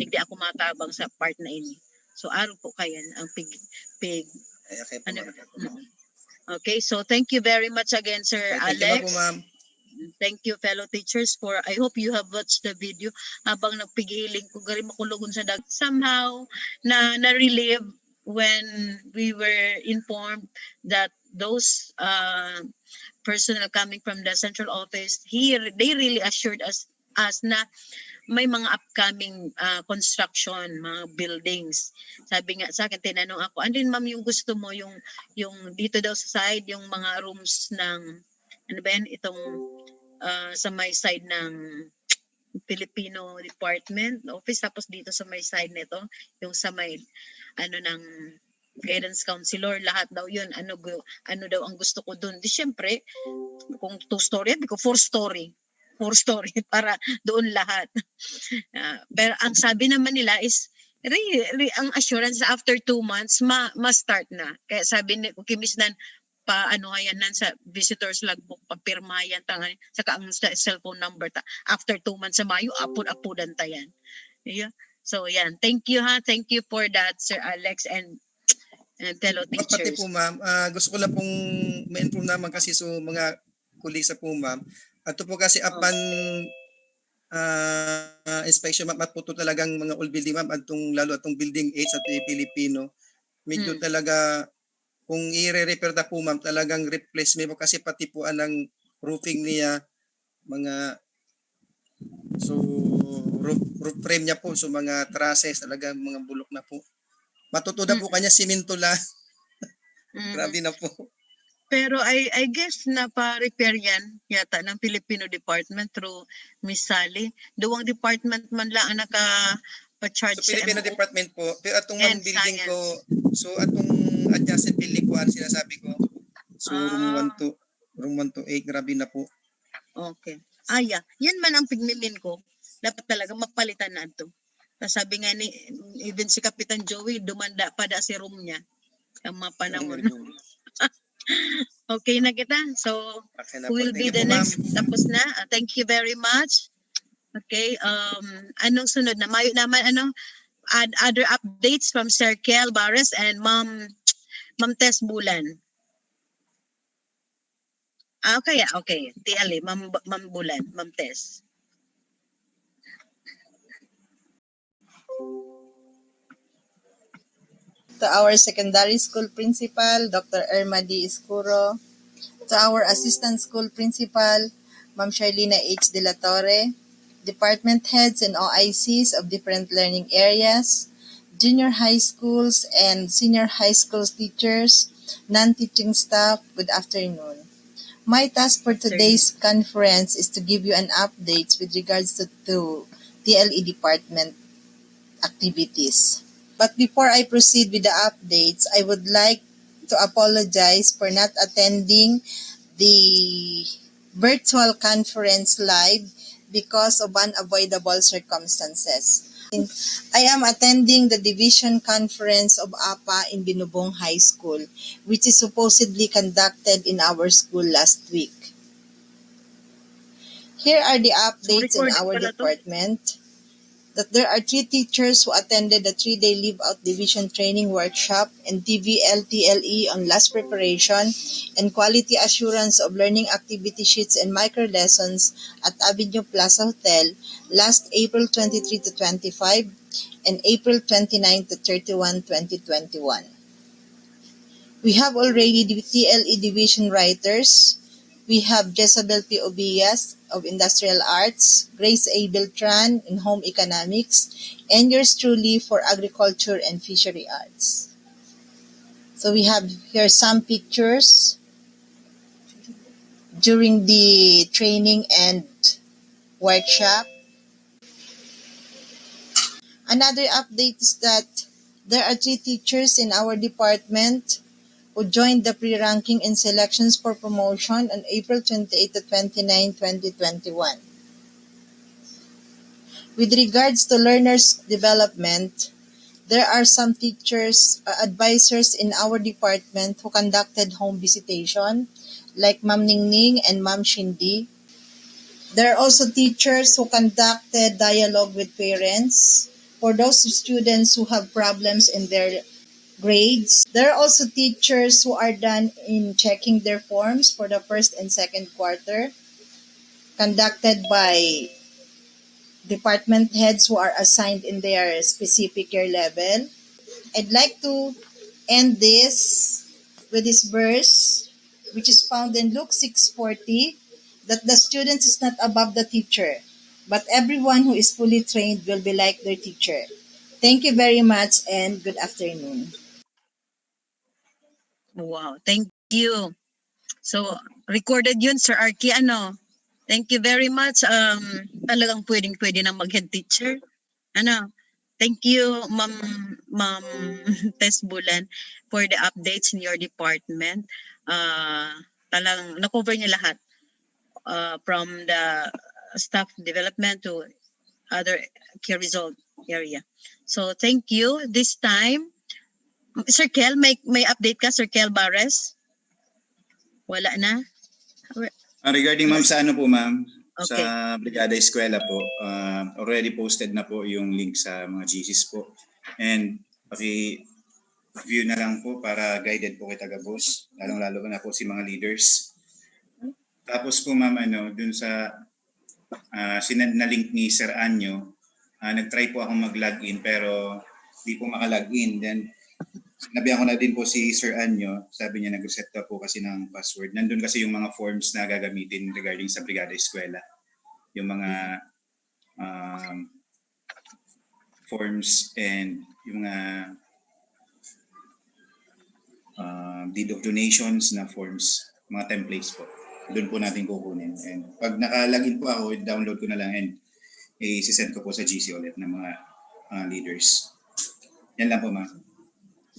hindi ako matabang sa part na ini. So aro po kayan ang pig Okay po, ano, ma'am. okay, so thank you very much again, Sir Thank you Alex. po, ma'am. Thank you, fellow teachers, for I hope you have watched the video habang nagpigiling ko gari makulugon sa dag. Somehow na relieve when we were informed that those personnel coming from the central office here, they really assured us na may mga upcoming construction, mga buildings. Sabi nga sa akin, tinanong ako, andin ma'am yung gusto mo, yung dito daw sa side, yung mga rooms ng, ano ba yan, itong sa may side ng Filipino Department Office, tapos dito sa may side nito, yung sa may, ano ng guidance counselor, lahat daw yun, ano daw ang gusto ko dun. Di syempre, kung 2-story, hindi ko 4-story para doon lahat. Pero ang sabi naman nila is ang assurance na after 2 months ma-start na. Kaya sabi ni Kimisnan paano yan nan sa visitors logbook papirma yan tangan saka ang cellphone number ta after 2 months sa Mayo apod-apodan ta yan. Yeah. So yan, thank you for that, Sir Alex and fellow teachers. Pati po, ma'am, gusto ko lang pong ma-inform naman kasi so mga kulisa po, ma'am. Ato po kasi upon inspection, ma'am, at po talagang mga old building, ma'am, lalo atong building 8 sa Filipino, medyo talaga, kung i-repair na po, ma'am, talagang replacement po kasi pati po ng roofing niya, mga, so, roof frame niya po, so mga trusses, talagang mga bulok na po. Matutuda po kanya, simento lang. Grabe na po. Pero I guess na pa-repair yan yata ng Filipino Department through Miss Sally. Duwang department man lang ang naka-charge sa Filipino MO. Department po. Pero atong mga building science. ko, so atong adjacent building ko, sinasabi ko. So room 1 to 8, grabe na po. Okay. Yeah. Yan man ang pigmimin ko. Dapat talaga mapalitan na ito. Sabi nga ni, even si Kapitan Joey, dumanda pa da si room niya. Ang mga panahon. Okay na kita. So, who will be the next? Tapos na. Thank you very much. Okay. Anong sunod na? Mayo naman, other updates from Sir Kel Barres and Ma'am Tess Bulan. Okay. TLE, Ma'am Bulan, Ma'am Tess. To our secondary school principal, Dr. Irma D. Escuro, to our assistant school principal, Ma'am Charlina H. De La Torre, department heads and OICs of different learning areas, junior high schools and senior high school teachers, non-teaching staff, good afternoon. My task for today's conference is to give you an update with regards to TLE department activities. But before I proceed with the updates, I would like to apologize for not attending the virtual conference live because of unavoidable circumstances. I am attending the division conference of APA in Binubong High School, which is supposedly conducted in our school last week. Here are the updates in our department. That there are 3 teachers who attended the 3-day Live-Out Division Training Workshop and TVLTLE on last preparation and quality assurance of learning activity sheets and micro-lessons at Avenue Plaza Hotel last April 23 to 25 and April 29 to 31, 2021. We have already the TLE Division writers. We have Jezabel P. Obias of Industrial Arts, Grace A. Beltran in Home Economics, and yours truly for Agriculture and Fishery Arts. So we have here some pictures during the training and workshop. Another update is that there are 3 teachers in our department who joined the pre-ranking and selections for promotion on April 28 to 29, 2021. With regards to learners' development, there are some teachers, advisors in our department who conducted home visitation, like Ma'am Ningning and Ma'am Shindy. There are also teachers who conducted dialogue with parents, for those students who have problems in their grades. There are also teachers who are done in checking their forms for the first and second quarter, conducted by department heads who are assigned in their specific year level. I'd like to end this with this verse, which is found in Luke 6:40, that the student is not above the teacher, but everyone who is fully trained will be like their teacher. Thank you very much and good afternoon. Wow, thank you. So, recorded yun, Sir Arky, ano? Thank you very much. Talagang pwedeng-pwede na mag-head teacher. Ano? Thank you, Ma'am Tess Bulan, for the updates in your department. Talagang na-cover niya lahat. From the staff development to other key result area. So, thank you. This time, Sir Kel, may update ka, Sir Kel Bares? Wala na? Regarding ma'am sa ano po ma'am, Okay. sa Brigada Eskwela po, already posted na po yung link sa mga GCs po. And paki-view na lang po para guided po kay taga-boss, lalong-lalo na po si mga leaders. Tapos po ma'am, dun sa sinend na link ni Sir Anyo, nag-try po akong mag-login pero di po maka-login. Then sinabihan ko na din po si Sir Anyo, sabi niya nag-reset na po kasi ng password. Nandun kasi yung mga forms na gagamitin regarding sa Brigada Eskwela. Yung mga forms and yung mga deed of donations na forms, mga templates po. Doon po natin kukunin. And pag naka-login po ako, download ko na lang and i-send ko po sa GC ulit ng mga leaders. Yan lang po ma'am.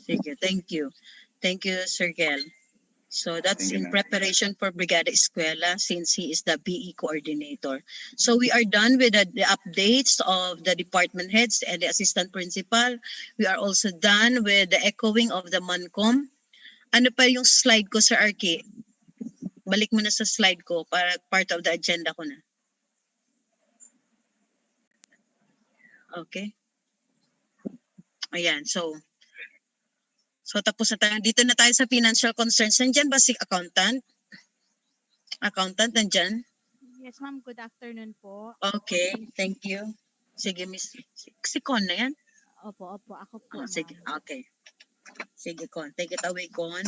Sige, thank you. Thank you, Sir Gel. So that's Thank you, in ma'am. preparation for Brigada Eskwela since he is the BE coordinator. So we are done with the updates of the department heads and the assistant principal. We are also done with the echoing of the MANCOM. Ano pa yung slide ko, Sir Arki? Balik mo na sa slide ko para part of the agenda ko na. Okay. Ayan, so tapos na tayo. Dito na tayo sa financial concerns. Nandyan ba si accountant? Accountant, nandyan? Yes, ma'am. Good afternoon po. Okay, thank you. Sige, Miss. Si Con na yan? Opo. Ako po, ma'am. Sige, okay. Sige, Con. Take it away, Con.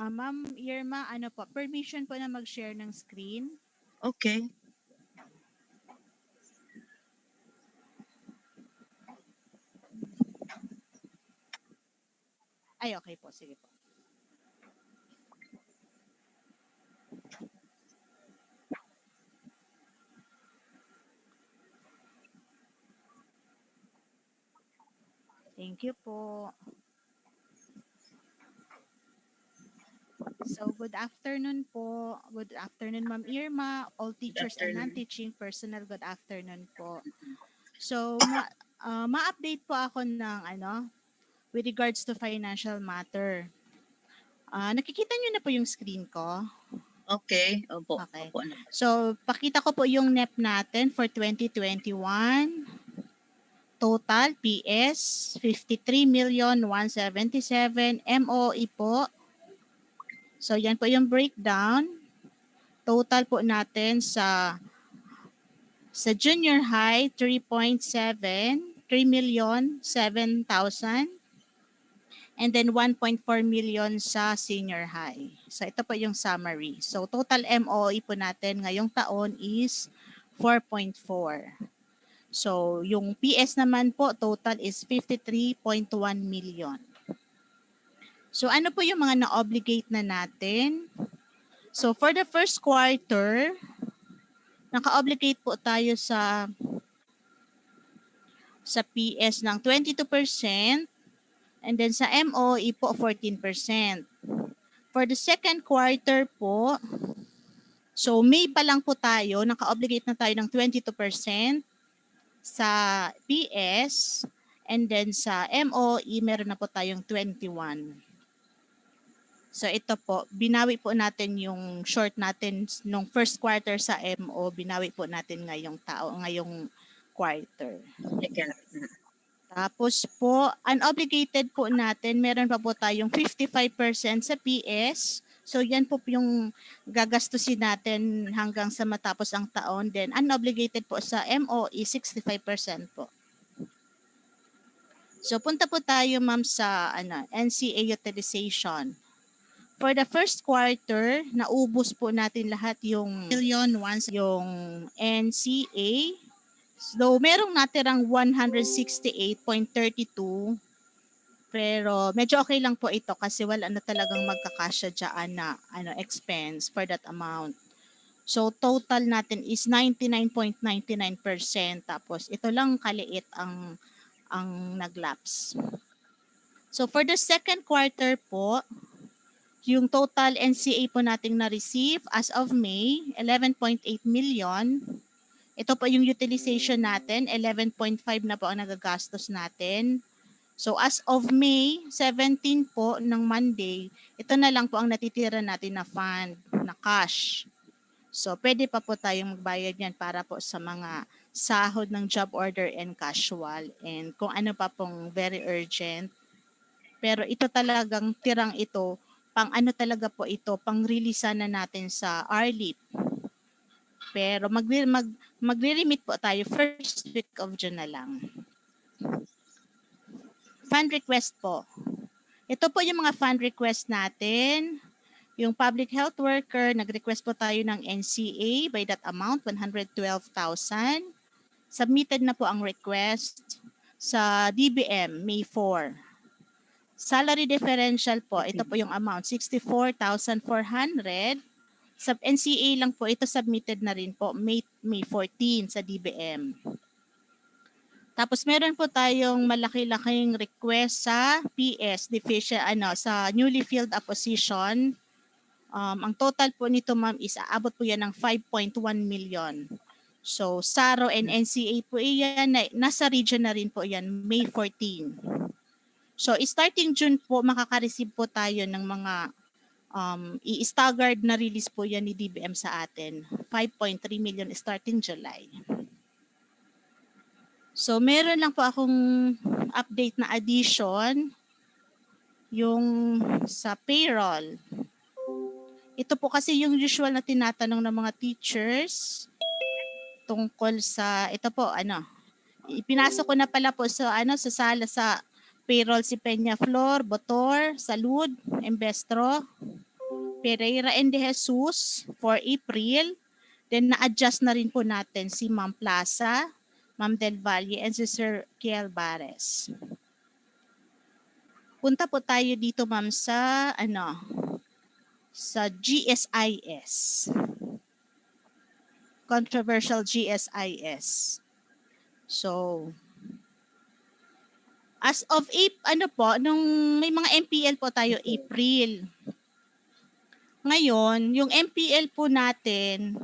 Ma'am Irma, permission po na mag-share ng screen? Okay. Ay, okay po. Sige po. Thank you po. So, good afternoon po. Good afternoon, Ma'am Irma, all teachers and non-teaching personnel. Good afternoon po. So, ma-update po ako ng with regards to financial matter. Nakikita niyo na po yung screen ko? Okay. Opo. Okay. Opo na. So, pakita ko po yung NEP natin for 2021. Total PS 53,177,000 MOE po. So, yan po yung breakdown. Total po natin sa junior high 3,700,000 and then 1.4 million sa senior high. So, ito po yung summary. So, total MOE po natin ngayong taon is 4.4. So, yung PS naman po, total is 53.1 million. So, ano po yung mga na-obligate na natin? So, for the first quarter, naka-obligate po tayo sa PS ng 22%. And then sa MOE po, 14%. For the second quarter po, so May pa lang po tayo, naka-obligate na tayo ng 22% sa PS. And then sa MOE, meron na po tayong 21%. So ito po, binawi po natin yung short natin nung first quarter sa MO, binawi po natin ngayong quarter. Second. Tapos po, unobligated po natin, meron pa po tayong 55% sa PS. So yan po yung gagastusin natin hanggang sa matapos ang taon. Then unobligated po sa MOE, 65% po. So punta po tayo ma'am sa NCA utilization. For the first quarter, naubos po natin lahat yung yung NCA. So merong natirang 168.32, pero medyo okay lang po ito kasi wala na talagang magkakasya dyan na expense for that amount. So total natin is 99.99%, tapos ito lang kaliit ang naglaps. So for the second quarter po, yung total NCA po nating na-receive as of May, 11.8 million. Ito po yung utilization natin, 11.5 na po ang nagagastos natin. So as of May 17 po ng Monday, ito na lang po ang natitira natin na fund, na cash. So pwede pa po tayong magbayad yan para po sa mga sahod ng job order and casual and kung ano pa pong very urgent. Pero ito talagang tirang ito, pang talaga po ito, pang release na natin sa RLIP. Pero magre-remit po tayo first week of June na lang. Fund request po. Ito po yung mga fund request natin. Yung public health worker, nag-request po tayo ng NCA by that amount, 112,000. Submitted na po ang request sa DBM, May 4. Salary differential po, ito po yung amount, 64,400. Sa NCA lang po, ito submitted na rin po, May 14 sa DBM. Tapos meron po tayong malaki-laking request sa PS, sa newly filled a position. Ang total po nito ma'am is aabot po yan ng 5.1 million. So SARO and NCA po yan, nasa region na rin po yan, May 14. So starting June po, makaka-receive po tayo ng mga i-staggered na release po yan ni DBM sa atin. 5.3 million starting July. So meron lang po akong update na addition, yung sa payroll. Ito po kasi yung usual na tinatanong ng mga teachers tungkol sa, ito po, ipinasok ko na pala po sa, sa sala sa payroll si Peña Flor, Botor, Salud, Embestro, Pereira and De Jesus for April. Then na-adjust na rin po natin si Ma'am Plaza, Ma'am Del Valle, and si Sir Kiel Bares. Punta po tayo dito ma'am sa, sa GSIS. Controversial GSIS. So, as of nung may mga MPL po tayo April. Ngayon, yung MPL po natin,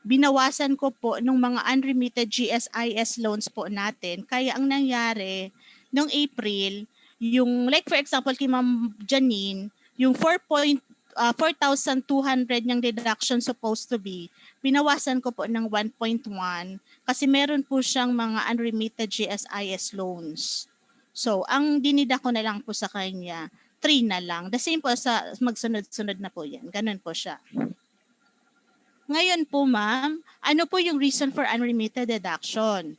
binawasan ko po nung mga unremitted GSIS loans po natin. Kaya ang nangyari, nung April, yung like for example kay Ma'am Janine, yung 4,200 niyang deduction supposed to be, binawasan ko po ng 1.1 kasi meron po siyang mga unremitted GSIS loans. So, ang dinida ko na lang po sa kanya, 3 na lang. The same po sa magsunod-sunod na po yan. Ganun po siya. Ngayon po ma'am, ano po yung reason for unremitted deduction?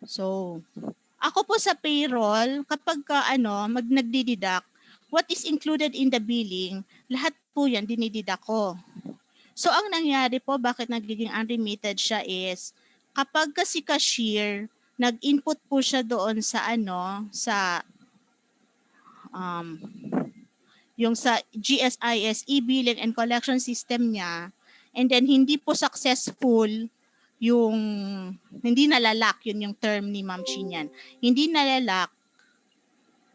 So, ako po sa payroll, kapag nagdideduct, what is included in the billing, lahat po yan dinideduct ko. So, ang nangyari po, bakit nagiging unremitted siya is, kapag kasi cashier, nag-input po siya doon sa yung sa GSIS, e-billing and collection system niya, and then hindi po successful yung, hindi nalalak, yun yung term ni Ma'am Chinyan, hindi nalalak,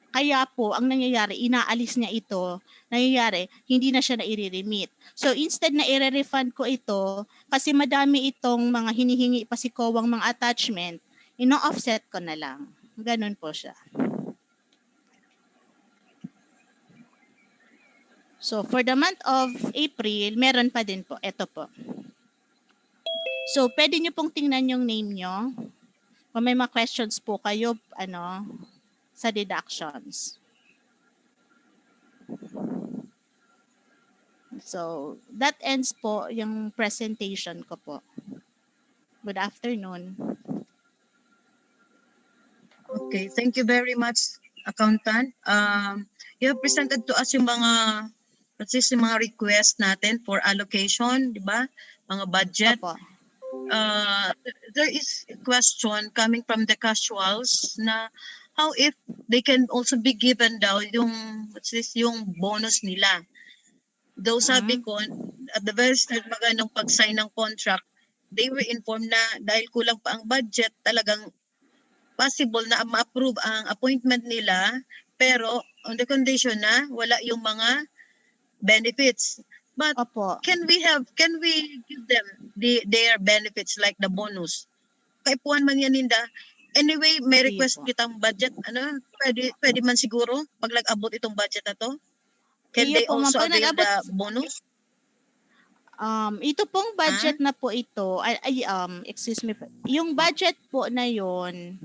kaya po, ang nangyayari, inaalis niya ito, nangyayari, hindi na siya na i-remit. So instead na i-refund ko ito, kasi madami itong mga hinihingi pa si Kowang mga attachment, ino-offset ko na lang. Ganun po siya. So for the month of April, meron pa din po. Ito po. So, pwede nyo pong tingnan yung name nyo. Kung may mga questions po kayo, sa deductions. So, that ends po yung presentation ko po. Good afternoon. Okay, thank you very much, Accountant. You have presented to us yung mga yung mga request natin for allocation, di ba? Mga budget. Opo. There is a question coming from the casuals na how if they can also be given daw yung yung bonus nila. Though sabi ko, at the very start nung pag-sign ng contract, they were informed na dahil kulang pa ang budget, talagang possible na ma-approve ang appointment nila, pero on the condition na wala yung mga benefits. But Opo. can we give them their benefits like the bonus? Kaipuan man yan Ninda. Anyway, may Sige request po. kitang budget. Pwede man siguro pag nag-abot itong budget na to? Can Iyo they po, ma'am. also Pag avail nag-abot, the bonus? ito pong budget na po ito, excuse me, yung budget po na yon,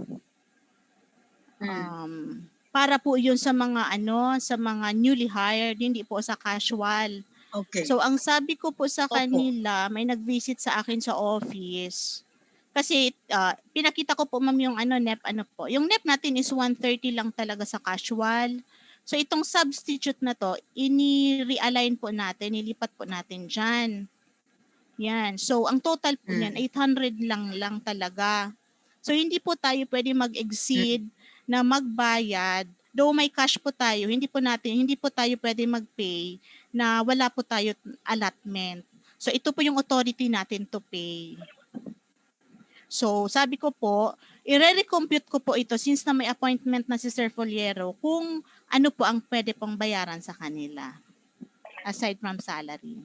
para po yun sa mga sa mga newly hired, hindi po sa casual. Okay. So ang sabi ko po sa Opo. kanila, may nag-visit sa akin sa office. Kasi pinakita ko po ma'am yung NEP po. Yung NEP natin is 130 lang talaga sa casual. So itong substitute na to, ini-realign po natin, nilipat po natin diyan. Yan. So ang total po niyan 800 lang talaga. So hindi po tayo pwede mag-exceed na magbayad. Though may cash po tayo, hindi po tayo pwede mag-pay na wala po tayo allotment. So ito po yung authority natin to pay. So sabi ko po, i-recompute ko po ito since na may appointment na si Sir Foliero kung ano po ang pwede pong bayaran sa kanila aside from salary.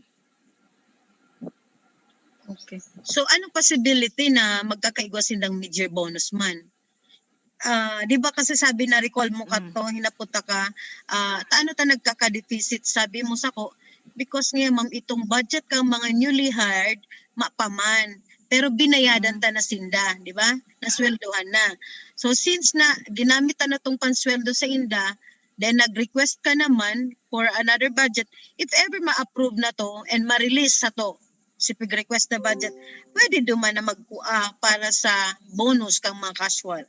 Okay. So anong possibility na magkakaigwasin ng mid-year bonus man? Di ba kasi sabi na recall mo kato hinaputa ka taano ta nagkaka-deficit sabi mo sa ko because nga ma'am itong budget kang mga newly hired mapaman pero binayadan ta na sinda di ba nasweldohan na so since na ginamit ta na tong pansweldo sa inda then nag-request ka naman for another budget if ever ma-approve na to and ma-release sa to si pag-request na budget pwede duman na magkuha para sa bonus kang mga casual.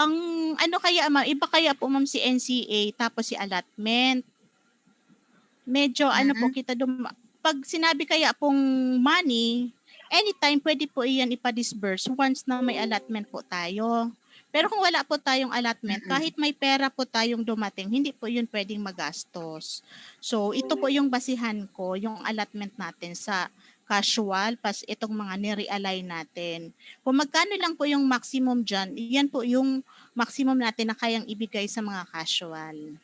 Ang kaya ma'am, iba kaya po ma'am si NCA tapos si allotment. Medyo po kita pag sinabi kaya pong money, anytime pwede po iyan ipa-disburse once na may allotment po tayo. Pero kung wala po tayong allotment, kahit may pera po tayong dumating, hindi po yun pwedeng magastos. So ito po yung basihan ko, yung allotment natin sa casual, pas itong mga ni-realign natin. Kung magkano lang po yung maximum dyan, yan po yung maximum natin na kayang ibigay sa mga casual.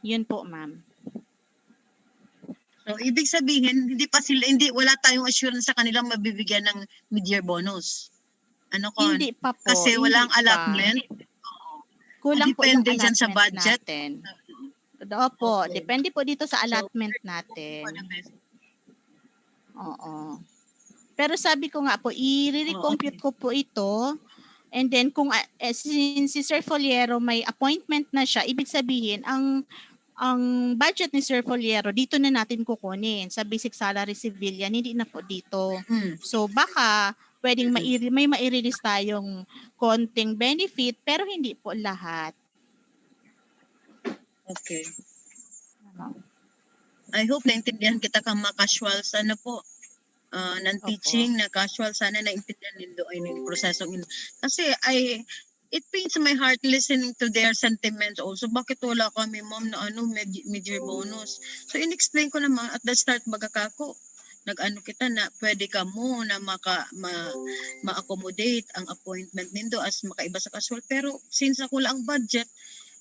Yun po, ma'am. So, ibig sabihin, wala tayong assurance sa kanilang mabibigyan ng mid-year bonus. Hindi pa po. Kasi walang allotment. Kulang po yung depende dyan sa allotment budget. natin. Opo, Okay. depende po dito sa allotment natin. For the best. Oo. Pero sabi ko nga po, i-recompute ko po ito. And then kung since si Sir Foliero may appointment na siya, ibig sabihin ang budget ni Sir Foliero dito na natin kukunin sa basic salary civilian, hindi na po dito. So baka pwedeng may mai-release tayong konting benefit pero hindi po lahat. Okay. I hope naintindihan kita kang mga casuals ng teaching na casual sana naintindihan nindo ay ng prosesong kasi it pains my heart listening to their sentiments also bakit wala kami ma'am na mid-year bonus so in-explain ko naman at the start magkakako kita na pwede ka mo na ma-accommodate ang appointment nindo as makaiba sa casual pero since ako lang ang budget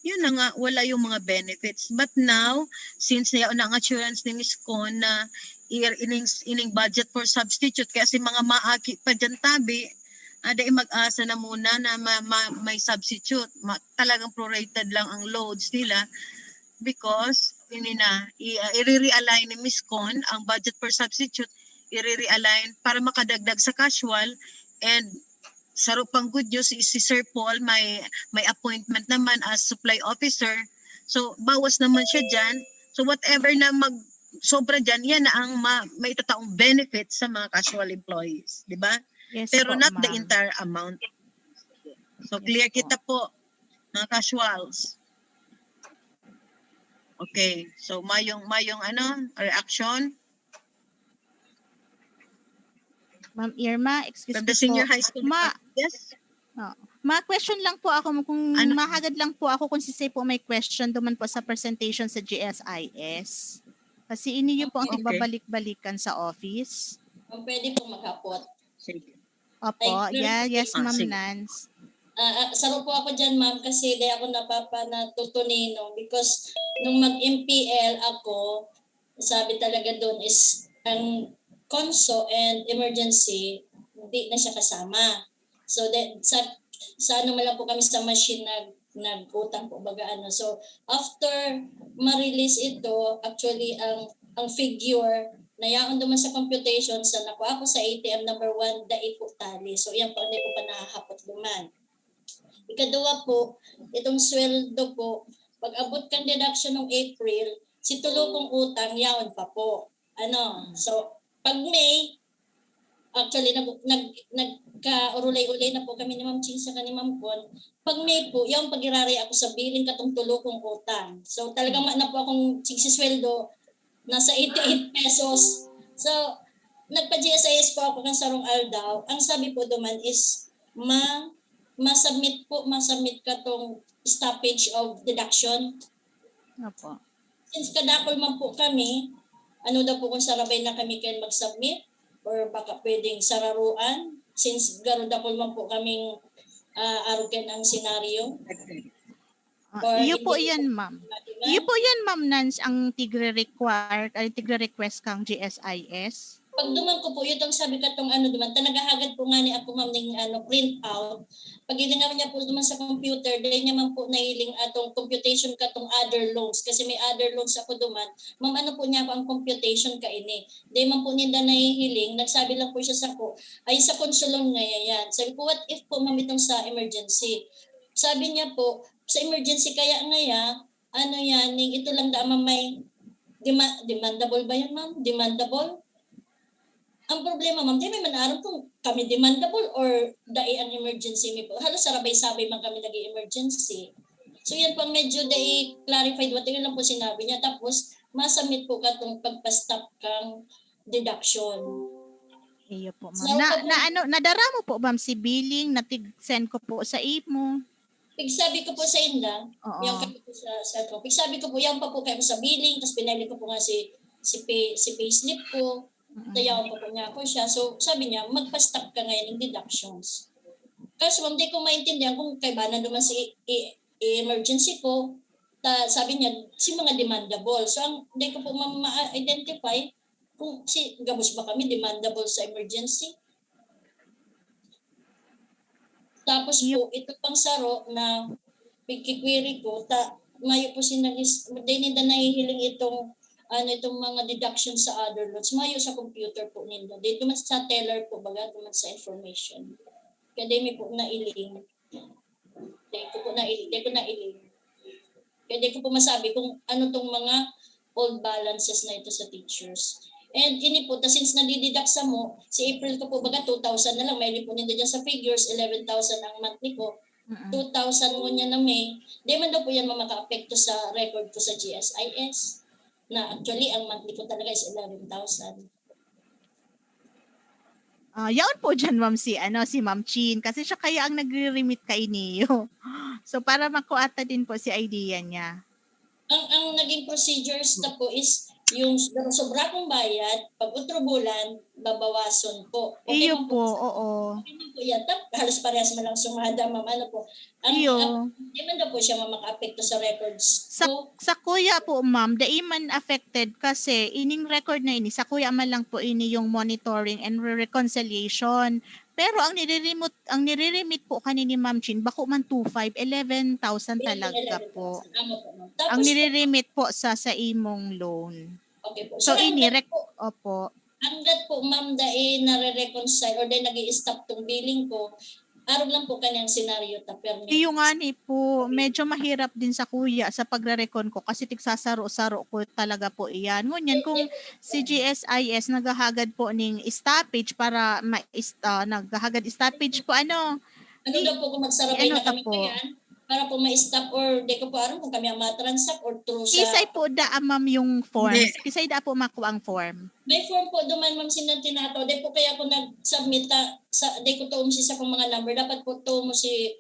yun na nga, wala yung mga benefits. But now, since na ang assurance ni Ms. Con na ining budget for substitute, kasi mga maaki pa dyan tabi, dahil mag-asa na muna na may substitute. Talagang prorated lang ang loads nila because i-re-realign ni Ms. Con ang budget for substitute i-realign para makadagdag sa casual. And sa pang good news is si Sir Paul may appointment naman as supply officer. So bawas naman siya diyan. So whatever na sobra diyan, yan na ang may tataong benefit sa mga casual employees, di ba? Yes Pero po, not the ma'am. entire amount. So Yes clear po. kita po, mga casuals. Okay, so mayong reaction Ma'am Irma, excuse from me the senior po. high school. Yes. Ma-question lang po ako kung Ano? mahagad lang po ako kung si Say po may question duman po sa presentation sa GSIS. Kasi ini niyo po ang Okay. tigbabalik-balikan sa office. Pwede pong maghapot. Sige. Opo, Ay, yes, Ma'am sige. Nance. Saro po ako dyan, ma'am, kasi di ako natutunino because nung mag-MPL ako, sabi talaga doon is ang conso and emergency, hindi na siya kasama. So sa ano man lang po kami sa machine nag-utang po baga ano. So after ma-release ito, actually ang figure na yaon naman sa computation sa nakuha ko sa ATM number 1, dai po tali. So yan po, hindi ko pa nakahapot duman. Ikaduwa po, itong sweldo po, pag abot kang deduction ng April, si tulo kong utang, yaon pa po. So pag May, actually nagka-urulay-ulay na po kami ni Ma'am Ching sa ni Ma'am Con. Pag May po, yung pag-irari ako sa billing katong tulo kong utang. So talagang na po akong sigsisweldo, nasa 88 pesos. So nagpa-GSIS po ako ng Sarong Aldaw. Ang sabi po duman is ma-submit ka tong stoppage of deduction. Opo. Since kadakol man po kami, ano daw po kung sarabay na kami kayo mag-submit or baka pwedeng sararuan since garudakol man po kaming arugan ang senaryo. Iyo po yan, ma'am. Iyo po yan, Ma'am Nance, ang tigre-request kang GSIS. Pag duman ko po, itong sabi ka itong duman, tanagahagad po nga ni ako ma'am ng print out. Pag ilingaw niya po duman sa computer, dahil niya man po nailing atong computation ka tong other loans. Kasi may other loans ako duman. Ma'am, ano po niya po ang computation ka ini. Dahil man po niya nahihiling, nagsabi lang po siya sa ko, ay sa konsulong nga yan. Sabi ko, what if po ma'am itong sa emergency? Sabi niya po, sa emergency kaya yan, ito lang dama may demandable ba yan ma'am? Demandable? Ang problema, ma'am, di may manaram kung kami demandable or dai ang emergency may po. Halos sarabay-sabay man kami nag-emergency. So yan po medyo dai clarified what yun lang po sinabi niya. Tapos masubmit po ka itong pagpa-stop kang deduction. Iyo po, ma'am. Nadara mo po, ma'am, si billing, natig-send ko po sa imo. Pigsabi ko po sa inda, yung kayo po sa pigsabi ko po, yan pa po kayo sa billing, tapos pinili ko po nga si payslip ko. Tayaw po niya ako siya. So, sabi niya, magpa-stop ka ngayon ng deductions. Kasi ma'am, di ko maintindihan kung kaibanan naman si emergency ko. Sabi niya, si mga demandable. So, di ko po ma-identify kung gabos ba kami demandable sa emergency. Tapos po, ito pang saro na pagkikwiri ko, mayo po hindi na nahihiling itong mga deduction sa other loans, mayo sa computer po nila. Dito man sa teller po, baga, naman sa information. Kaya di po nailing. Di ko nailing. Kaya di ko po masabi kung ano tong mga old balances na ito sa teachers. And ini po, since nadideduct sa mo, si April ko po, baga 2,000 na lang, may po nila dyan sa figures, 11,000 ang monthly ko. 2,000 mo niya na May. Di man daw po yan mamaka-apekto sa record ko sa GSIS. Na actually, ang monthly ko talaga is 11,000. Yaon po dyan, ma'am, si Ma'am Chin. Kasi siya kaya ang nagre-remit kay niyo. So, para makuata din po si idea niya. Ang naging procedures na po is yung sobra kong bayad, pag otro bulan, babawason po. Okay, iyo po, oo. Okay man po yan. Halos parehas man lang sumada, ma'am. Ano po? Hindi man daw po siya maka-apekto sa records. Sa kuya po, ma'am, daiman affected kasi ining record na ini, sa kuya man lang po ini yung monitoring and reconciliation. Pero ang nire-remit po kanini Ma'am Chin, bako man 2,500, 11,000 talaga po. Ang nire-remit po sa imong loan. Okay po. So ini opo. hanggat po ma'am dahil nare-reconcile or dahil nag-i-stop tong billing ko, araw lang po kanyang senaryo ta permit. Yung nga ni po, medyo mahirap din sa kuya sa pagre-recon ko kasi tigsasaro-saro ko talaga po iyan. Ngunyan kung si GSIS naghahagad po ning stoppage para naghahagad stoppage po Ano daw po kung magsarabay ano na ta kami po? kayan para po ma-stop or di ko po aram kung kami ang matransact or through sa... Kisay po da ma'am yung form. Hindi. Kisay da po makuha ang form. May form po duman ma'am sinantinato. Di po kaya ako nag-submit di ko tuom si sa kong mga number. Dapat po tuom mo si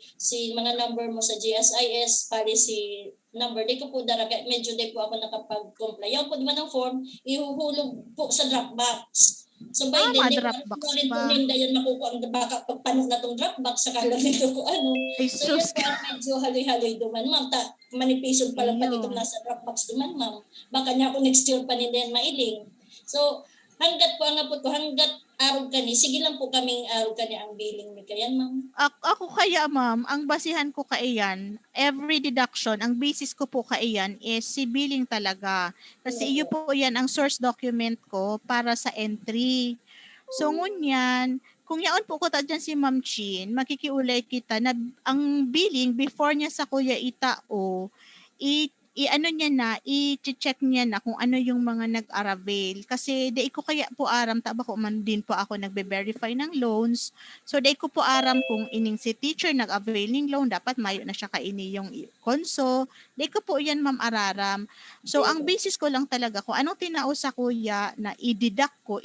mga number mo sa GSIS policy number. Di ko po dara medyo di po ako nakapag-comply. Yung po duman ng form, ihuhulog po sa Dropbox. So by then, di Dropbox ko rin po pa. ninda yun makukuha ang baka pagpanok na tong Dropbox sa kalang nito ko ano. Ay, So yun sus. po ang medyo haloy-haloy duman ma'am. Manipisod pa lang pati Ayun. itong nasa Dropbox duman ma'am. Baka niya ako next year pa ninda yan mailing. So hanggat po ang apot ko, hanggat araw kani, sige lang po kaming araw kani ang billing ni kayan ma'am. Ako kaya ma'am, ang basihan ko kaiyan, every deduction, ang basis ko po kaiyan is si billing talaga. Kasi iyo po yan ang source document ko para sa entry. So ngunyan, kung yaon po ko ta dyan si Ma'am Chin, makikiulay kita na ang billing before niya sa Kuya Itao, i-ano niya na, i-check niya na kung ano yung mga nag-avail. Kasi di ko kaya po aram, taba ko man din po ako nagbe-verify ng loans. So di ko po aram kung ining si teacher nag-avail ng loan, dapat mayo na siya kaini yung konso. Di ko po yan ma'am araram. So ang basis ko lang talaga kung anong tinao sa kuya na i-deduct ko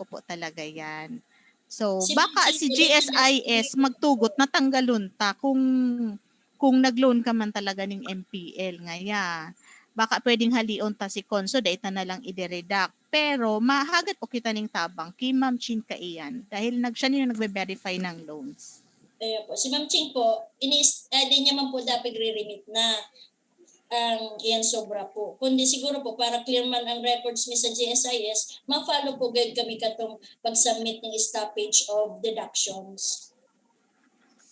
po talaga yan. So baka si GSIS magtugot na tanggalon ta kung nag-loan ka man talaga ng MPL ngaya. Baka pwedeng halion ta si Konso data na lang i-deduct. Pero mahagat po kita ning tabang kay Ma'am Chin kaiyan dahil siya niyo nagbe-verify ng loans. Kaya po, si Ma'am Ching po, di niya man po dapat re-remit na ang iyan sobra po. Kundi siguro po, para clear man ang records mi sa GSIS, ma-follow po gayud kami katong pag-submit ng stoppage of deductions.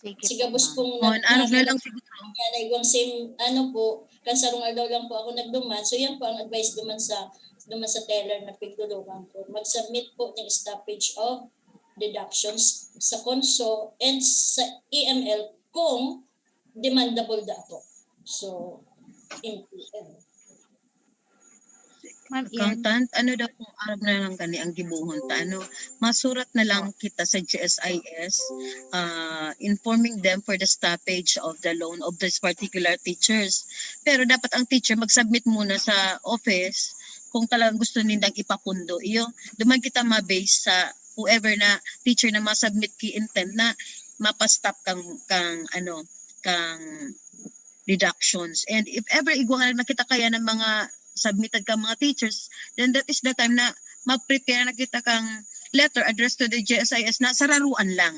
Sige po, Sigabos ma'am. pong Ano na lang siguro. yan ay yung same po kansarong daw lang po ako nagduman. So yan po ang advice duman sa teller na pigdulugan po. Mag-submit po ng stoppage of deductions sa konso and sa EML kung demandable da po. So MPL. Ma'am Ian. Accountant, ano daw kung arab na lang kani ang gibuhon ta ano, masurat na lang kita sa GSIS informing them for the stoppage of the loan of this particular teachers. Pero dapat ang teacher mag-submit muna sa office kung talagang gusto nilang ipapundo. Iyo, duman kita ma-base sa whoever na teacher na ma-submit ki intent na mapastop kang deductions. And if ever igwangan na kita kaya ng mga submitted ka mga teachers, then that is the time na mag-prepare na kita kang letter addressed to the GSIS na sararuan lang.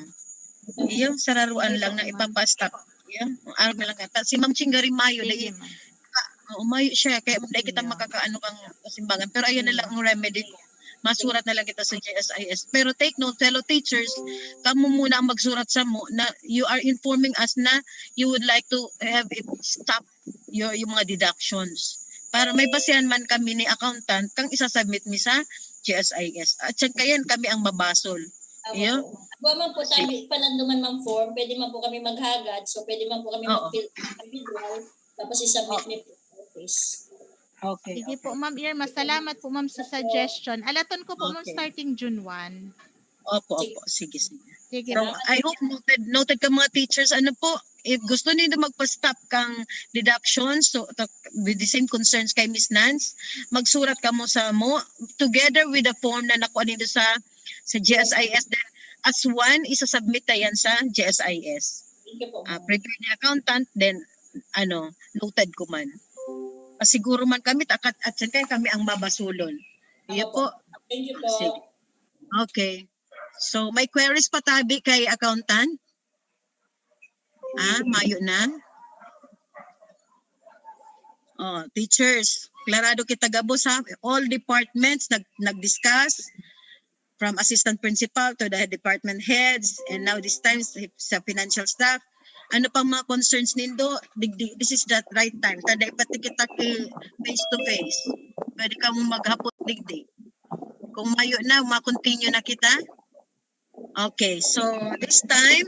Iyo, sararuan lang na ipapastop. Iyo, araw na lang ka. Si Ma'am Chingari Mayo, Sige, dahil ma'am. umayo siya, kaya dahil kita Yeah. makakaano kang kasimbangan. Pero ayun na lang ang remedy ko. Masurat na lang kita sa GSIS. Pero take note, fellow teachers, kamo muna ang magsurat sa mo na you are informing us na you would like to have it stop yung mga deductions. Para may basihan man kami ni accountant kang isasubmit mi sa GSIS. At siya kayan kami ang mabasol. Iyo? Buwan man po tabi palanduman man form, pwede man po kami maghagad, so pwede man po kami Oo. mag-fill individual, tapos i-submit ni office. Okay. Sige po, Ma'am Irma. Salamat po, Ma'am, sa suggestion. Alaton ko po, Ma'am, Okay. starting June 1. Opo. Sige. Sige, So, ma'am. I hope noted ka mga teachers, ano po, if gusto niyo magpa-stop kang deductions, so with the same concerns kay Miss Nance, magsurat ka mo sa mo, together with the form na nakuha nito sa GSIS, then as one, isasubmit na yan sa GSIS. Thank you po. Prepare ni accountant, then noted ko man. Siguro man kami, at kaya kami ang mabasulon. Iyo po. Thank you po. Sige. Okay. So, may queries pa tabi kay accountant? Mayo na. Teachers, klarado kita gabos ha. All departments nag-discuss from assistant principal to the department heads and now this time sa financial staff. Ano pang mga concerns nindo? This is the right time. Taday pati kita face to face. Pwede ka mong maghapot digdig. Kung mayo na, ma-continue na kita. Okay, so this time,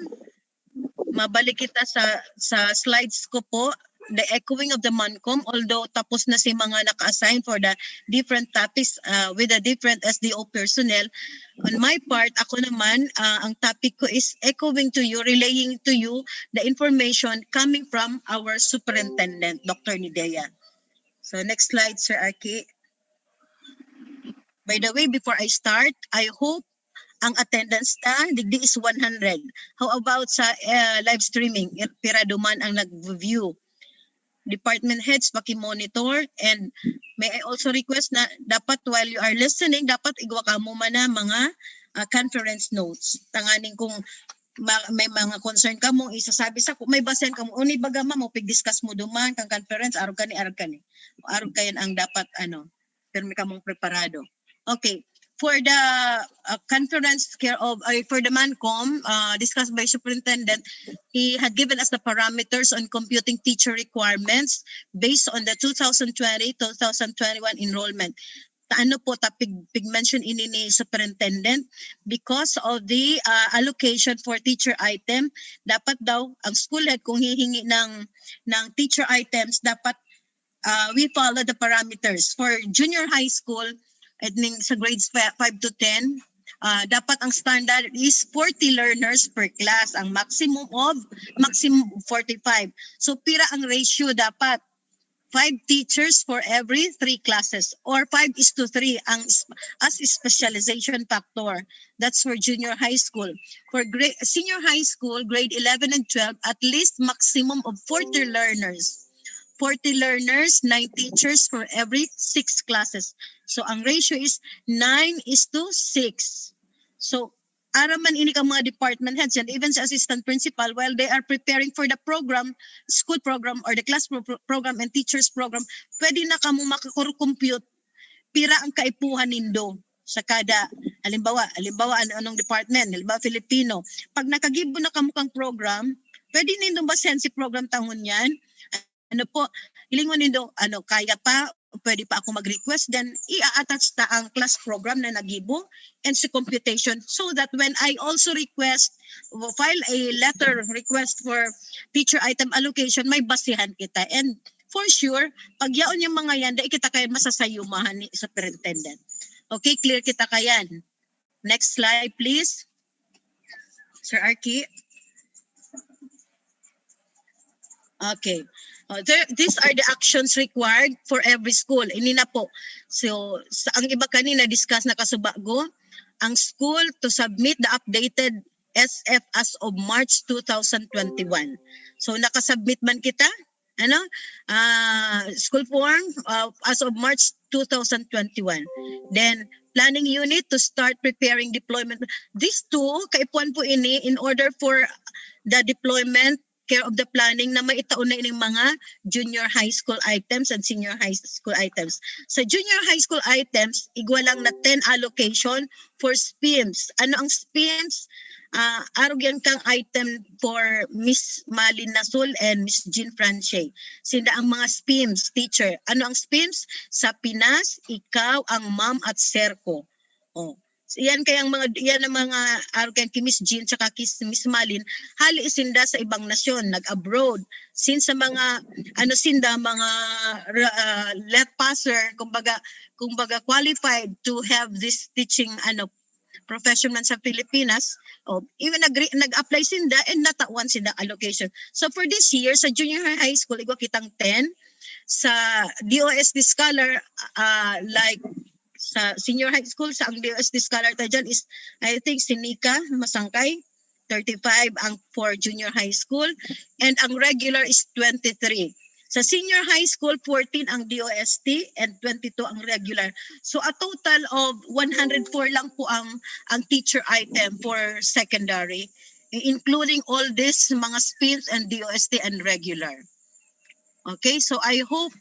mabalik kita sa slides ko po, the echoing of the MANCOM, although tapos na si mga naka-assign for the different topics with the different SDO personnel. On my part, ako naman, ang topic ko is echoing to you, relaying to you the information coming from our superintendent, Dr. Nidea. So next slide, Sir Aki. By the way, before I start, I hope ang attendance na digdi is 100. How about sa live streaming? Pirado man ang nag-view. Department heads paki-monitor, and may I also request na dapat while you are listening, dapat igwa ka mo man na mga conference notes. Tanganing kung may mga concern ka mo, isasabi sa may basen ka mo, uni baga mo, pig-discuss mo duman kang conference, arog ka ni. Arog kayan ang dapat, pero may ka mong preparado. Okay. For the conference care of for the MANCOM discussed by superintendent, he had given us the parameters on computing teacher requirements based on the 2020-2021 enrollment. Ano po pig-mention ini ni superintendent, because of the allocation for teacher item, dapat daw ang school head kung hihingi ng teacher items, dapat we follow the parameters. For junior high school, at sa grades 5 to 10, dapat ang standard is 40 learners per class. Ang maximum 45. So pira ang ratio dapat 5 teachers for every 3 classes, or 5:3 ang as specialization factor. That's for junior high school. For senior high school, grade 11 and 12, at least maximum of 40 learners. 40 learners, 9 teachers for every 6 classes. So ang ratio is 9:6. So araman ini ka mga department heads and even sa assistant principal, while they are preparing for the program, school program or the class program and teachers program, pwede na kamo makakompute pira ang kaipuhan nindo sa kada halimbawa anong department, halimbawa Filipino. Pag nakagibo na kamo kang program, pwede nindo basen si program tahon yan. Ilingon nindo, kaya pa, pwede pa ako mag-request, then i-attach ta ang class program na nagibo and sa computation, so that when I also file a letter request for teacher item allocation, may basihan kita. And for sure, pag yaon yung mga yan, dahil kita kaya masasayumahan ni superintendent. Okay, clear kita kayan. Next slide, please. Sir Arki. Okay. These are the actions required for every school. Ini na po. So, ang iba kanina discuss na kasubago, ang school to submit the updated SF as of March 2021. So, nakasubmit man kita? School form as of March 2021. Then, planning unit to start preparing deployment. These two, kaipuan po ini in order for the deployment care of the planning na maitaon na ining mga junior high school items and senior high school items. Sa junior high school items, igwa lang na 10 allocation for SPIMS. Ano ang SPIMS? Arog yan kang item for Miss Malin Nasul and Miss Jean Franche. Sila ang mga SPIMS teacher. Ano ang SPIMS? Sa Pinas, ikaw ang ma'am at serko. Yan ang mga argan kay Miss Jean tsaka kay Miss Malin, hali isinda sa ibang nasyon, nag-abroad. Since sa mga mga let passer, kumbaga qualified to have this teaching profession man sa Pilipinas, even nag-apply sinda and natawan sinda allocation. So for this year sa junior high school, igwa kitang 10. Sa DOSD scholar, like sa senior high school, sa ang DOSD scholar tayo dyan is, I think, Sinika Masangkay, 35 ang for junior high school, and ang regular is 23. Sa senior high school, 14 ang DOST and 22 ang regular. So a total of 104 lang po ang teacher item for secondary, including all this mga SPIMS and DOST and regular. Okay, so I hope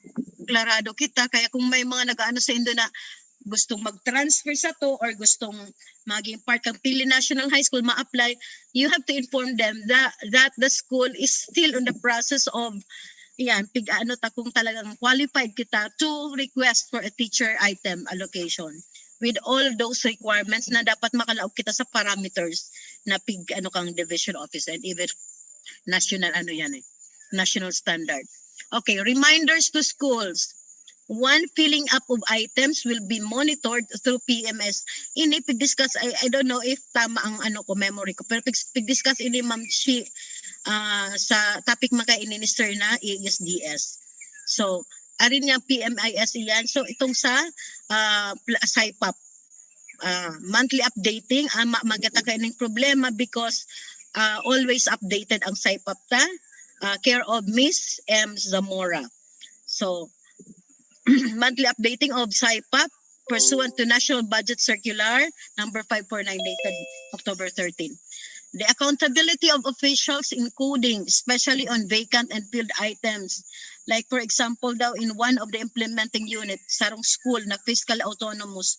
klarado kita, kaya kung may mga nag-ano sa Indo na gustong mag-transfer sa to or gustong maging part ng Pili National High School ma-apply, you have to inform them that the school is still on the process of kung talagang qualified kita to request for a teacher item allocation. with all those requirements na dapat makalaog kita sa parameters na kang division office and even national national standard. Okay, reminders to schools. One, filling up of items will be monitored through PMS. Ini pig-discuss, I don't know if tama ang memory ko, pero pig-discuss ini Ma'am Chi sa topic makainin ni Sir na ESDS. So, arin niya PMIS iyan. So, itong sa SIPAP, monthly updating, magata kayo ng problema because always updated ang SIPAP ta, care of Miss M. Zamora. So, monthly updating of SIPAP pursuant to National Budget Circular number 549 dated October 13. The accountability of officials in coding, especially on vacant and filled items. Like for example daw in one of the implementing unit, sarong school na fiscal autonomous,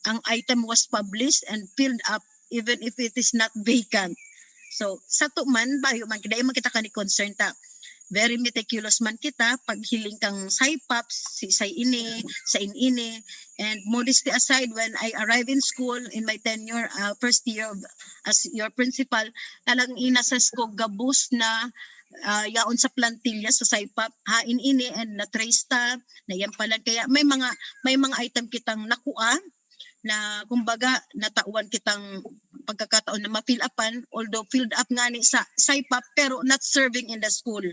ang item was published and filled up even if it is not vacant. So, sa to man, bayo man, kaya man kita ka ni concern ta. Very meticulous man kita pag hiling kang SIPAP, sa inini, and modesty aside, when I arrived in school in my tenure, first year as your principal, talang inasas ko gabus na yaon sa plantilla sa SIPAP, hain ini and na-trace ta, na yan pala. Kaya may mga item kitang nakuha, na kumbaga natauan kitang pagkakataon na ma-fill upan, although filled up nga ni sa SIPAP pero not serving in the school.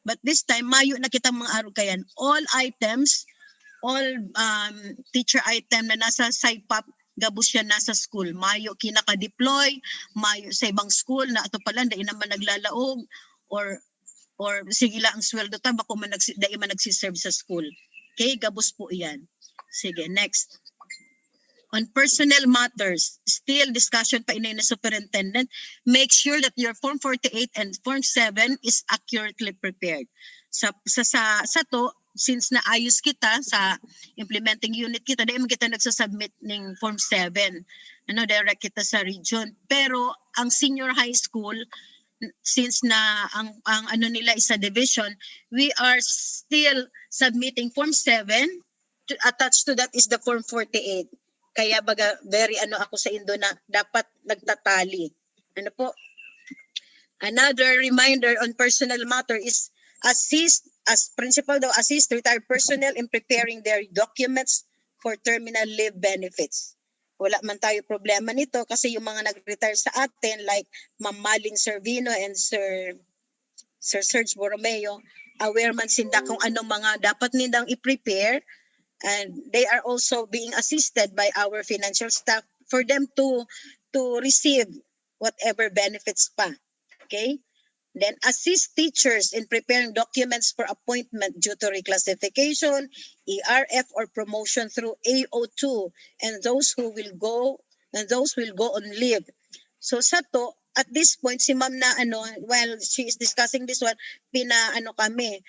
But this time, mayo na kitang mga araw kayan. All items, all teacher item na nasa SIPAP, gabos siya nasa school. Mayo kinaka-deploy, mayo sa ibang school na ito pala, dahil naman naglalaog, or sige lang ang sweldo ta, bako man dahil man nagsiserve sa school. Okay, gabos po iyan. Sige, next. On personnel matters, still discussion pa inay na superintendent, make sure that your Form 48 and Form 7 is accurately prepared. Sa to, since naayos kita sa implementing unit kita, dahil kita nagsasubmit ng Form 7, direct kita sa region. Pero ang senior high school, since na ang nila is a division, we are still submitting Form 7. Attached to that is the Form 48. Kaya baga very ako sa Indo na dapat nagtatali. Another reminder on personal matter is assist retired personnel in preparing their documents for terminal leave benefits. Wala man tayo problema nito kasi yung mga nag-retire sa atin like Ma'am Maling Servino and Sir Serge Borromeo, aware man sinda kung anong mga dapat nindang i-prepare. And they are also being assisted by our financial staff for them to receive whatever benefits pa. Okay? Then assist teachers in preparing documents for appointment due to reclassification, ERF, or promotion through AO2, and those will go on leave. So sa to, at this point si Ma'am na while she is discussing this one, kami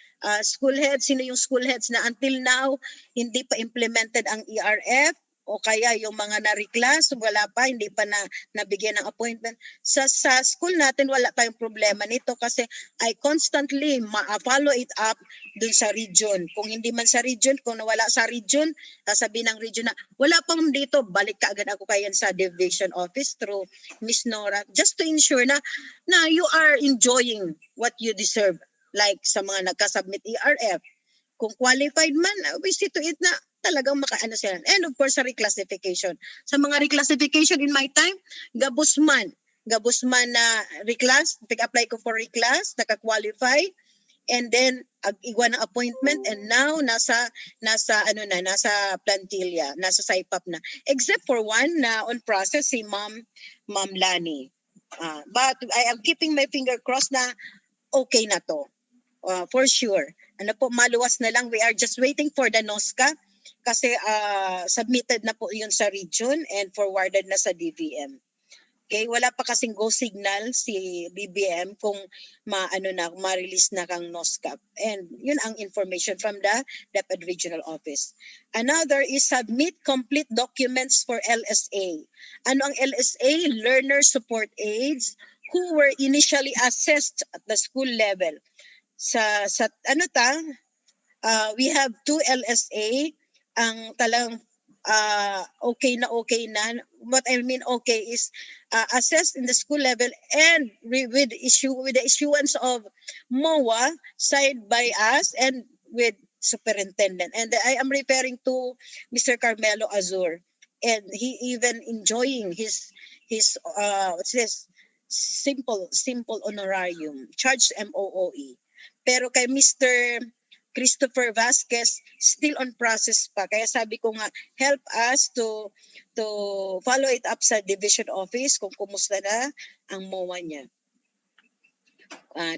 school heads, sino yung school heads na until now hindi pa implemented ang ERF o kaya yung mga na-reclass, wala pa, hindi pa nabigyan ng appointment. Sa school natin, wala tayong problema nito kasi I constantly follow it up dun sa region. Kung hindi man sa region, kung nawala sa region, sasabihin ng region na, wala pang dito, balik ka agad ako kayan sa division office through Miss Nora, just to ensure na you are enjoying what you deserve. Like sa mga nagka-submit ERF. Kung qualified man, we see to it na talagang makaano sila. And of course, sa reclassification. Sa mga reclassification in my time, gabos man na reclass, apply ko for reclass, naka-qualify, and then igwa ng appointment, and now nasa plantilla, nasa SIPAP na. Except for one na on process, si Ma'am Lani. But I am keeping my finger crossed na okay na to. For sure. Maluwas na lang. We are just waiting for the NOSCA kasi submitted na po yun sa region and forwarded na sa DVM. Okay, wala pa kasing go signal si DBM kung ma-release na kang NOSCA. And yun ang information from the DepEd Regional Office. Another is submit complete documents for LSA. Ano ang LSA? Learner Support Aids who were initially assessed at the school level. We have 2 LSA ang talang okay na. What I mean okay is assessed in the school level and with the issuance of MOA signed by us and with superintendent. And I am referring to Mr. Carmelo Azur, and he even enjoying his what's this, simple honorarium charged MOOE. Pero kay Mr. Christopher Vasquez still on process pa, kaya sabi ko nga help us to follow it up sa division office kung kumusta na ang MOA niya.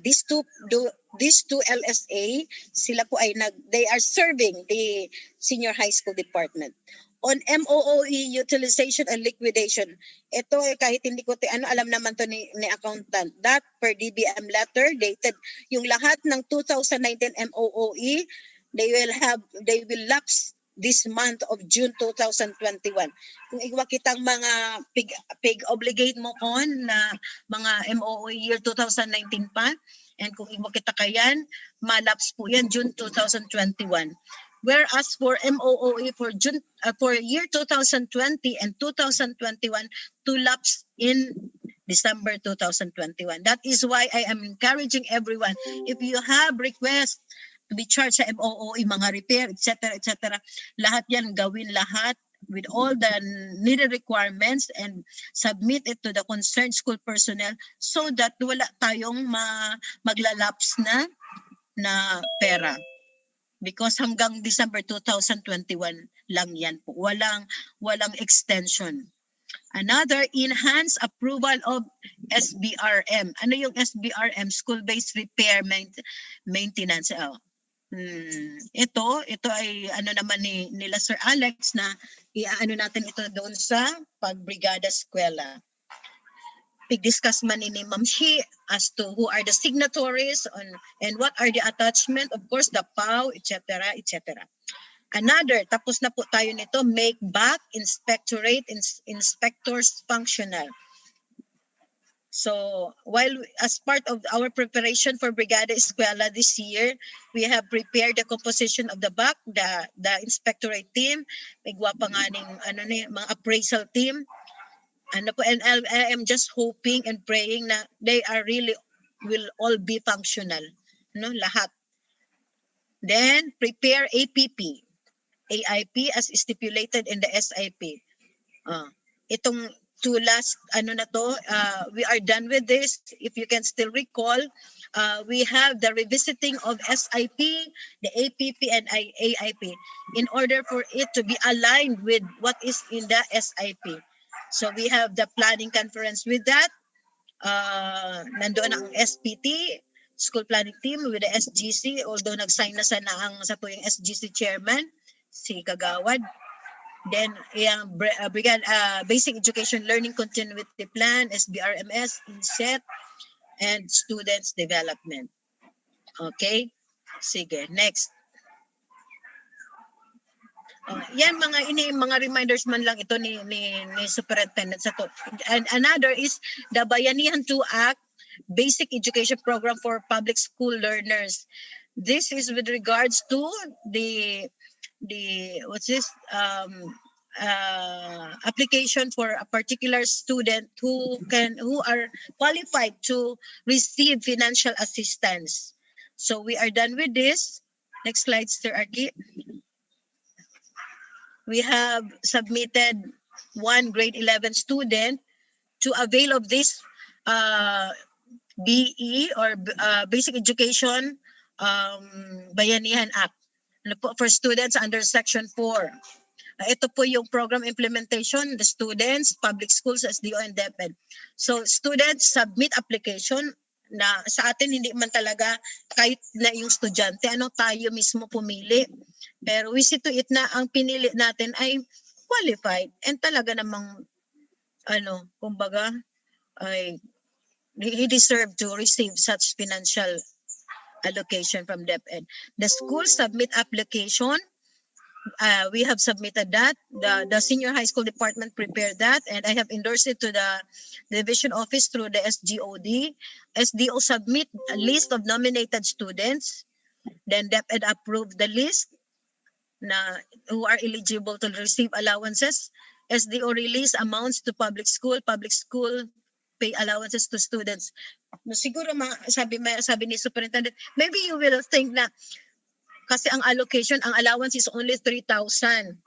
These two LSA, sila po ay they are serving the senior high school department. On MOOE utilization and liquidation, ito ay kahit hindi ko alam naman to ni accountant, that per DBM letter dated yung lahat ng 2019 MOOE, they will lapse this month of June 2021. Kung iwa kitang mga pig obligate mo kon na mga MOOE year 2019 pa, and kung iwa kita kayan, malaps po yan June 2021. Whereas for MOOE for year 2020 and 2021 to lapse in December 2021. That is why I am encouraging everyone, if you have requests to be charged sa MOOE, mga repair, etc., lahat yan, gawin lahat with all the needed requirements and submit it to the concerned school personnel so that wala tayong maglalaps na pera. Because hanggang December 2021 lang yan po. Walang extension. Another, enhanced approval of SBRM. Ano yung SBRM? School-based repair maintenance. Ito ay ano naman nila Sir Alex na iaano natin ito doon sa pagbrigada eskwela. Discuss man ni Ma'am Shi as to who are the signatories and what are the attachment, of course the PAW, etc. Another, tapos na po tayo nito, make back inspectorate inspectors functional. So while as part of our preparation for Brigada Eskwela this year, we have prepared the composition of the BAC, the inspectorate team, may gwapa nga mga appraisal team. And I am just hoping and praying na they are really will all be functional, lahat. Then prepare AIP as stipulated in the SIP. Itong two last we are done with this. If you can still recall, we have the revisiting of SIP, the APP and AIP in order for it to be aligned with what is in the SIP. So we have the planning conference with that. Nandoon ang SPT, school planning team with the SGC, although nag-sign na sana ang sa tuwing SGC chairman, si Kagawad. Then yung Basic Education Learning Continuity Plan, SBRMS, INSET, and Students Development. Okay? Sige, next. Yan mga reminders man lang ito ni superintendent sa to. And another is the Bayanihan 2 Act Basic Education Program for Public School Learners. This is with regards to the application for a particular student who are qualified to receive financial assistance. So we are done with this. Next slide, Sir Arki. We have submitted one grade 11 student to avail of this BE or Basic Education Bayanihan Act for students under Section 4. Ito po yung program implementation, the students, public schools, SDO, and DepEd. So students submit application na sa atin hindi man talaga kahit na yung estudyante, tayo mismo pumili. Pero we see to it na ang pinili natin ay qualified and talaga namang kumbaga ay he deserved to receive such financial allocation from DepEd. The school submit application. We have submitted that. The senior high school department prepared that, and I have endorsed it to the division office through the SGOD. SDO submit a list of nominated students. Then DepEd approved the list. na who are eligible to receive allowances. SDO release amounts to public school pay allowances to students. No, siguro sabi ni superintendent, maybe you will think na kasi ang allocation, ang allowance is only 3,000.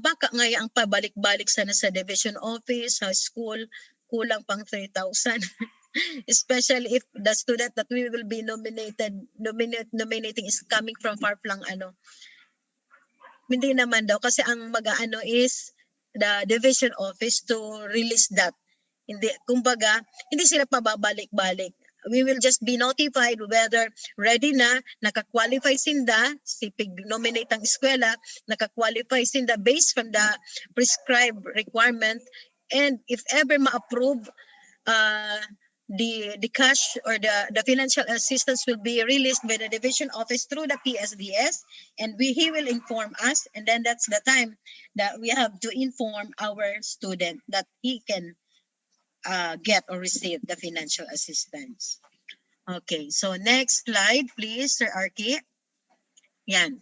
Baka ngayon ang pabalik-balik sana sa division office, sa school, kulang pang 3,000. Especially if the student that we will be nominating is coming from far-flung Hindi naman daw kasi ang mag-aano is the division office to release that. Hindi, kumbaga, hindi sila pababalik-balik. We will just be notified whether ready na, naka-qualify sinda, si pig-nominate ang eskwela, naka-qualify sinda based from the prescribed requirement, and if ever ma-approve, the cash or the financial assistance will be released by the division office through the PSDS, and he will inform us, and then that's the time that we have to inform our student that he can get or receive the financial assistance. Okay, so next slide please, Sir Arki. Yan.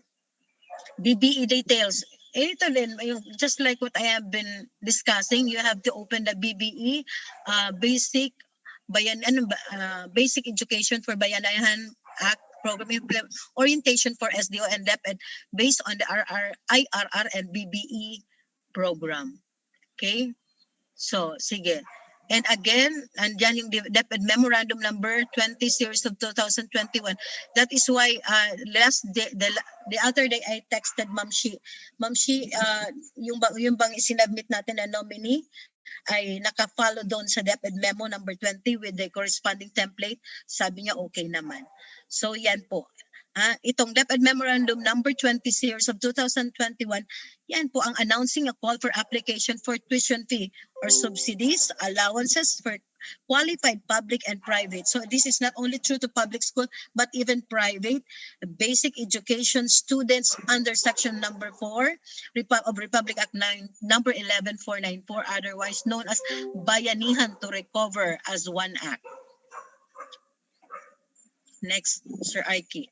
BBE details. Ito din, just like what I have been discussing, you have to open the BBE, basic education for Bayanihan Act program orientation for SDO and DepEd based on the IRR and BBE program. Okay? So, sige. And again, andyan yung DepEd Memorandum Number 20 Series of 2021. That is why the other day I texted Ma'am Shi. Ma'am Shi, yung bang isinabmit natin na nominee ay naka-follow doon sa DepEd Memo Number 20 with the corresponding template. Sabi niya okay naman. So yan po. Itong DepEd Memorandum Number 20 Series of 2021, yan po ang announcing a call for application for tuition fee or subsidies, allowances for qualified public and private. So this is not only true to public school, but even private basic education students under section number 4 of Republic Act 9, number 11494, otherwise known as Bayanihan to Recover as one act. Next, Sir Aiki.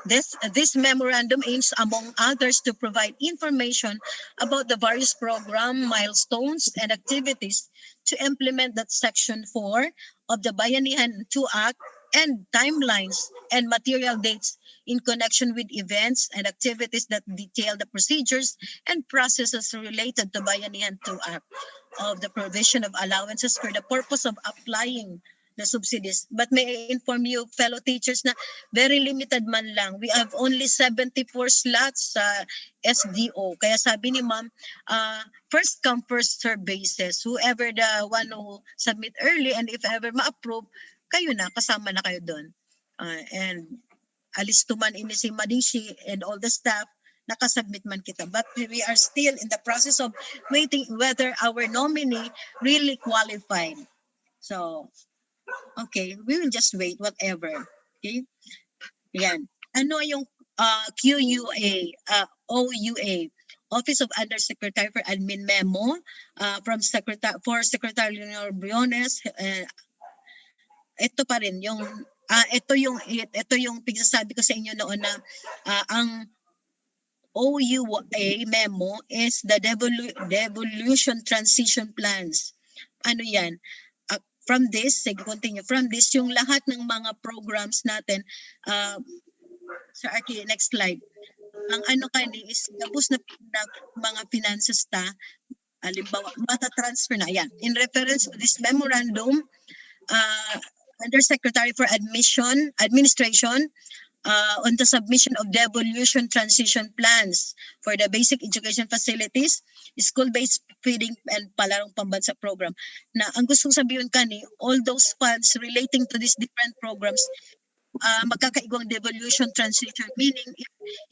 This memorandum aims, among others, to provide information about the various program, milestones, and activities to implement that Section 4 of the Bayanihan 2 Act and timelines and material dates in connection with events and activities that detail the procedures and processes related to Bayanihan 2 Act of the provision of allowances for the purpose of applying the subsidies. But may I inform you, fellow teachers, na very limited man lang. We have only 74 slots sa SDO. Kaya sabi ni ma'am, first come, first serve basis. Whoever the one who submit early, and if ever ma-approve, kayo na, kasama na kayo doon. And alisto man ini si Madingshi and all the staff, nakasubmit man kita. But we are still in the process of waiting whether our nominee really qualified. So, okay, we will just wait, whatever. Okay? Yan. Ano yung QUA, OUA, Office of Undersecretary for Admin Memo for Secretary Leonor Briones. Ito pa rin yung ito yung pagsasabi ko sa inyo noon na ang OUA memo is the devolution transition plans. Ano yan? From this, continue. From this, yung lahat ng mga programs natin, Sir Aki, next slide. Ang ano kani is tapos na mga finances halimbawa, mata-transfer na. Yan. In reference to this memorandum, Undersecretary for Administration, on the submission of devolution transition plans for the basic education facilities, school-based feeding and palarong pambansa program. Na ang gustong sabihin kani, all those funds relating to these different programs, magkakaigwang devolution transition. Meaning,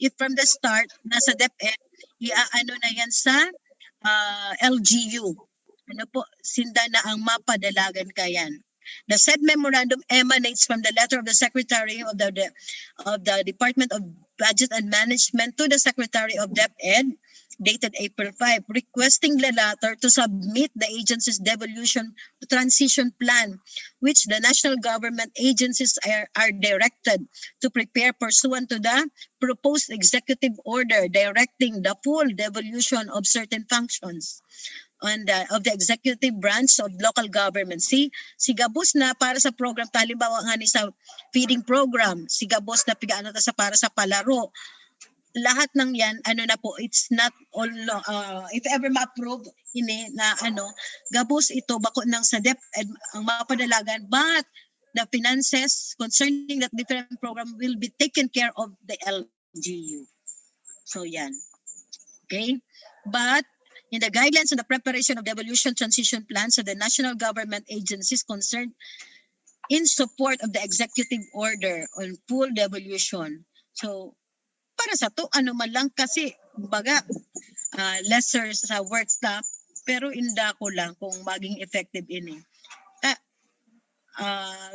if from the start, nasa DepEd, iaano na yan sa LGU. Ano po, sinda na ang mapadalagan kayan. The said memorandum emanates from the letter of the Secretary of the Department of Budget and Management to the Secretary of DepEd dated April 5, requesting the latter to submit the agency's devolution transition plan, which the national government agencies are directed to prepare pursuant to the proposed executive order directing the full devolution of certain functions of the executive branch of local government. Si Gabos na para sa program, halimbawa nga ni sa feeding program, si Gabos na pigaano ta sa para sa palaro, lahat ng yan, na po, it's not all, if ever ma-approve, ini na Gabos ito, bako nang sa DepEd ang mapadalagan, but the finances concerning that different program will be taken care of the LGU. So yan. Okay? But in the guidelines on the preparation of devolution transition plans of the national government agencies concerned in support of the executive order on full devolution. So, para sa to, man lang kasi, baga, lesser sa work staff, pero inda ko lang kung maging effective ini.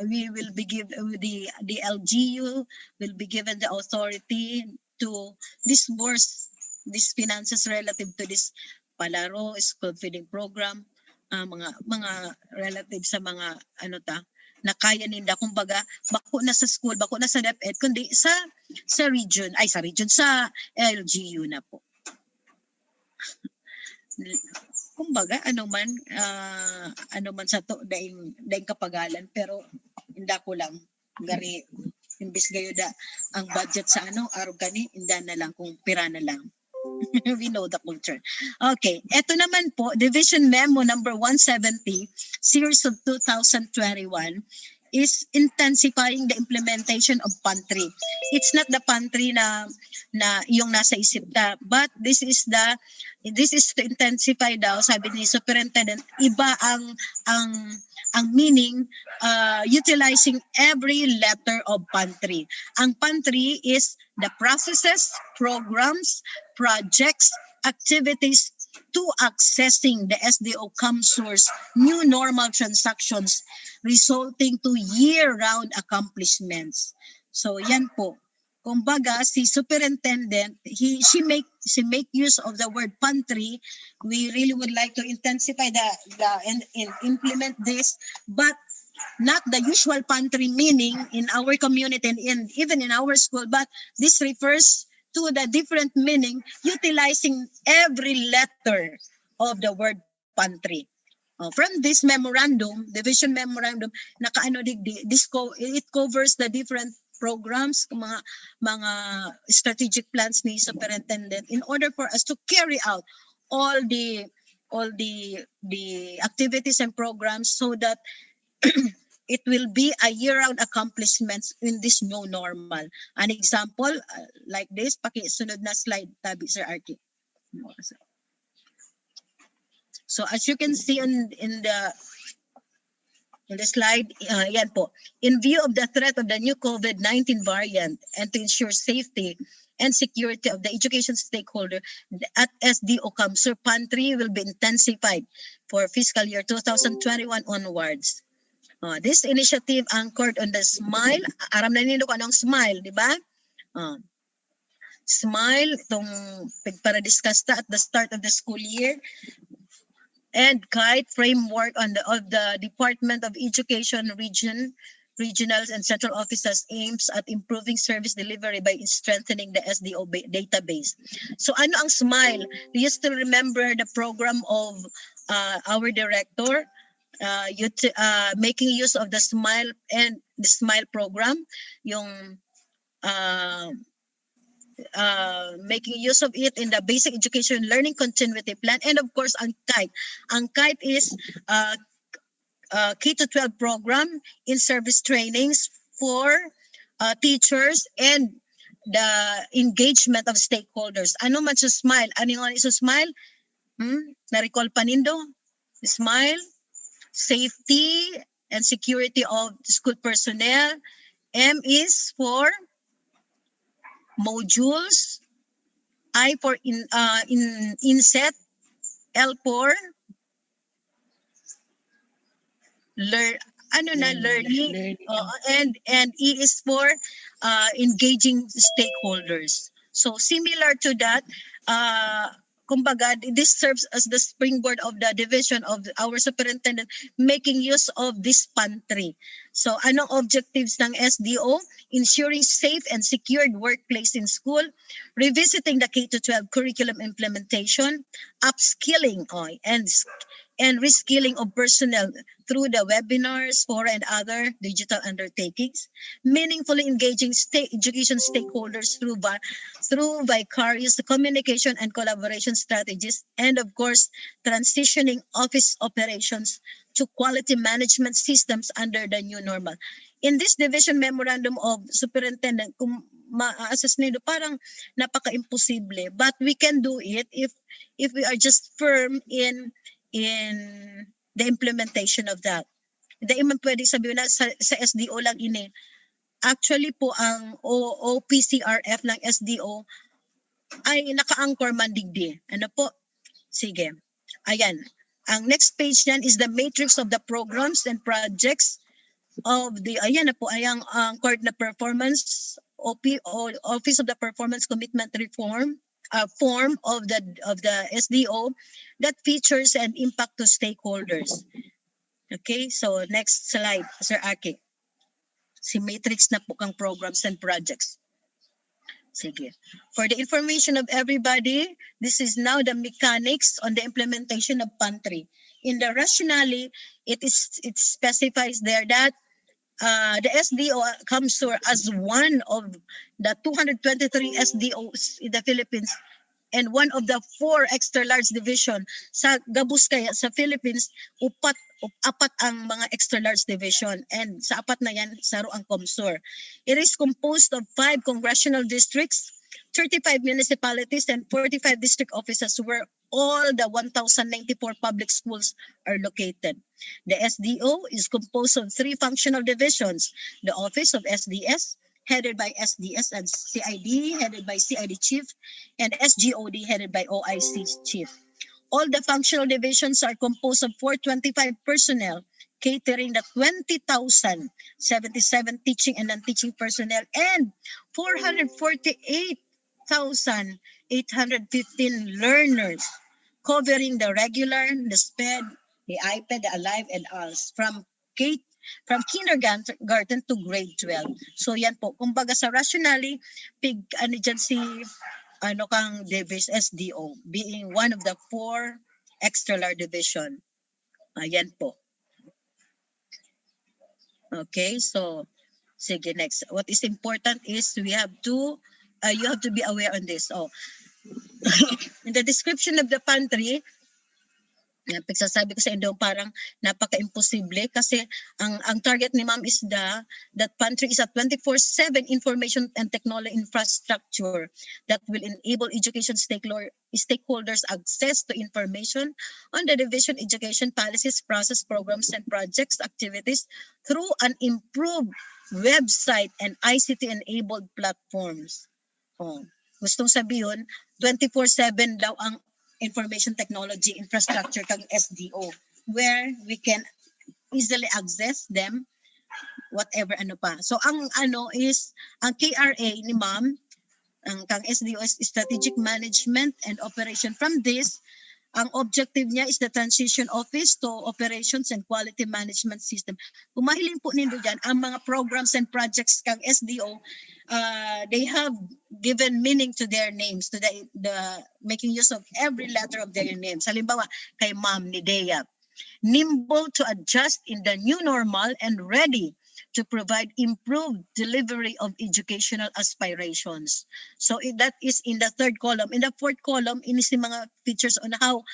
We will be given, the LGU will be given the authority to disburse these finances relative to this palaro, school feeding program, mga relative sa mga na kaya nila, kumbaga bako na sa school, bako na sa DepEd, kundi sa LGU na po. Kumbaga ano man sa to daing kapagalan, pero inda ko lang gari imbis gayo da ang budget sa araw gani inda na lang kung pira na lang. We know the culture. Okay, ito naman po, Division Memo number 170, series of 2021, is intensifying the implementation of pantry. It's not the pantry na yung nasa isip na, but this is to intensify daw, sabi ni Superintendent, iba ang meaning, utilizing every letter of pantry. Ang pantry is the processes, programs, projects, activities to accessing the SDO ComSource new normal transactions resulting to year-round accomplishments. So yan po. Kumbaga, si Superintendent, she make use of the word pantry. We really would like to intensify and implement this, but not the usual pantry meaning in our community and even in our school, but this refers to the different meaning utilizing every letter of the word pantry. From this memorandum, division memorandum, it covers the different programs, mga strategic plans ni Superintendent in order for us to carry out all the activities and programs so that it will be a year-round accomplishments in this new normal. An example like this, pakisunod na slide, tabi Sir Archie. So as you can see in the slide, yan po. In view of the threat of the new COVID-19 variant and to ensure safety and security of the education stakeholder at SDO ComSource Pantry will be intensified for fiscal year 2021 onwards. This initiative anchored on the SMILE. Aram na nilo ko anong SMILE, di ba? SMILE, itong para-discuss at the start of the school year. And guide framework of the Department of Education regionals and central offices aims at improving service delivery by strengthening the SDO database. So ano ang SMILE? Do you still remember the program of our director? Making use of the SMILE and the SMILE program, yung making use of it in the basic education learning continuity plan, and of course ang KITE. Ang KITE is K-12 program in service trainings for teachers and the engagement of stakeholders. Ano man sa SMILE? Ano nga sa SMILE? Na-recall pa nindo? SMILE, safety and security of school personnel. M is for modules, I for inset, L for learning. And E is for engaging stakeholders. So similar to that, kumbaga, this serves as the springboard of the division of our superintendent making use of this pantry. So, anong objectives ng SDO? Ensuring safe and secured workplace in school, revisiting the K-12 curriculum implementation, upskilling and reskilling of personnel through the webinars, fora, and other digital undertakings, meaningfully engaging education stakeholders through vicarious communication and collaboration strategies, and of course, transitioning office operations to quality management systems under the new normal. In this division memorandum of superintendent, kung ma-assess nito, parang napaka-imposible, but we can do it if we are just firm in the implementation of that. Hindi man pwede sabihin na sa SDO lang ini. Actually po, ang OPCRF ng SDO ay naka-anchor man digdi. Ano po? Sige. Ayan. Ang next page niyan is the matrix of the programs and projects of the, ayan na po, ayang anchored na performance, Office of the Performance Commitment Reform, form of the SDO that features and impact to stakeholders. Okay, so next slide, Sir Aki. Si matrix na po kang programs and projects. Sige. For the information of everybody, this is now the mechanics on the implementation of pantry. In the rationale, it specifies there that the SDO comes as one of the 223 SDOs in the Philippines and one of the 4 extra large division sa gabus kaya sa Philippines, apat ang mga extra large division, and sa apat na yan saro ang COMSUR. It is composed of 5 congressional districts, 35 municipalities, and 45 district offices where all the 1,094 public schools are located. The SDO is composed of 3 functional divisions: the Office of SDS, headed by SDS, and CID, headed by CID Chief, and SGOD, headed by OIC Chief. All the functional divisions are composed of 425 personnel, catering the 20,077 teaching and non-teaching personnel, and 448,815 learners, covering the regular, the SPED, the IPED, the Alive, and ALS, from kindergarten to grade 12. So yan po, kumbaga sa rationale, dyan si kang Davis SDO being one of the 4 extra large division. Yan po. Okay, so sige, next. What is important is we have to you have to be aware on this. In the description of the pantry, pagsasabi ko sa inyo, parang napaka-imposible kasi ang target ni ma'am is that pantry is a 24/7 information and technology infrastructure that will enable education stakeholders access to information on the division education policies, process, programs, and projects activities through an improved website and ICT-enabled platforms. Gustong sabihin, 24/7 daw ang information technology infrastructure kang SDO, where we can easily access them, whatever ano pa. So ang is, ang KRA ni ma'am, ang kang SDO is strategic management and operation. From this, ang objective niya is the transition office to operations and quality management system. Kung mahiling po nindo dyan, ang mga programs and projects kang SDO, they have given meaning to their names, to the making use of every letter of their names. Halimbawa, kay Ma'am Nidea, nimble to adjust in the new normal and ready to provide improved delivery of educational aspirations. So that is in the 3rd column. In the 4th column, inis yung mga features on how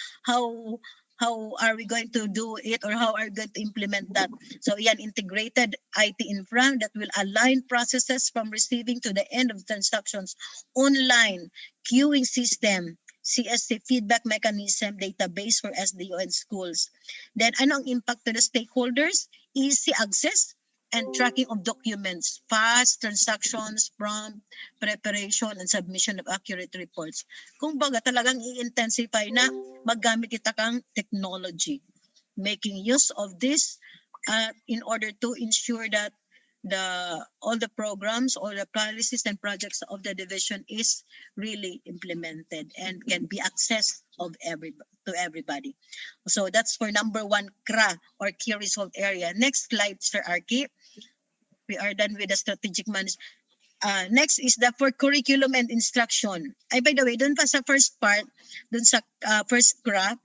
are we going to do it or how are we going to implement that. So yan, integrated IT infra that will align processes from receiving to the end of transactions, online queuing system, CSC feedback mechanism, database for SDO and schools. Then ano ang impact to the stakeholders? Easy access and tracking of documents, fast transactions, prompt preparation and submission of accurate reports. Kung baga talagang i-intensify na maggamit kita kang technology, making use of this in order to ensure that all the programs, all the policies and projects of the division is really implemented and can be accessed to everybody. So that's for number 1, CRA, or Key Result Area. Next slide, Sir Arki. We are done with the strategic management. Next is the for curriculum and instruction. Ay, by the way, dun pa sa first part, dun sa first CRA,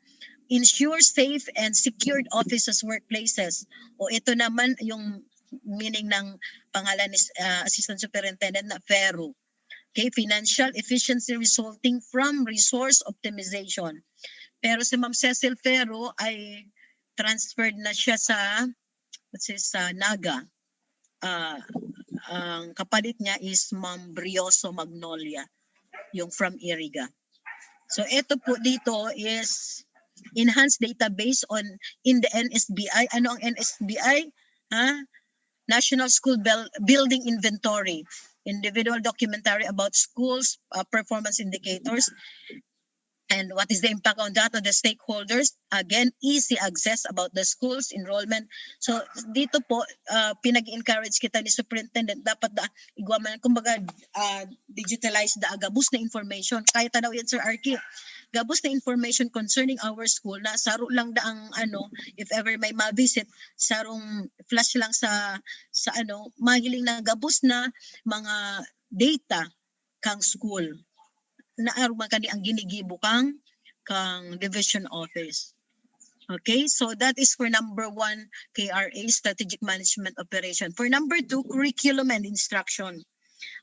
ensure safe and secured offices, workplaces. O ito naman yung meaning ng pangalan is Assistant Superintendent na FERO. Okay, financial efficiency resulting from resource optimization. Pero si Ma'am Cecil Ferro ay transferred na siya sa Naga. Ang kapalit niya is Ma'am Brioso Magnolia, yung from Iriga. So ito po dito is enhanced database in the NSBI. Ano ang NSBI? National School Building Inventory. Individual documentary about schools, performance indicators, and what is the impact on that on the stakeholders. Again, easy access about the schools, enrollment. So dito po, pinag-encourage kita ni Superintendent, dapat igwaman, kumbaga, digitalize gabus na information. Kaya tanaw yan, Sir Arki, gabus na information concerning our school na saro lang ang if ever may ma-visit, sarong flash lang sa mahiling na gabus na mga data kang school na aruman kani ang ginigibo kang division office. Okay, so that is for number 1, KRA, Strategic Management Operation. For number 2, Curriculum and Instruction.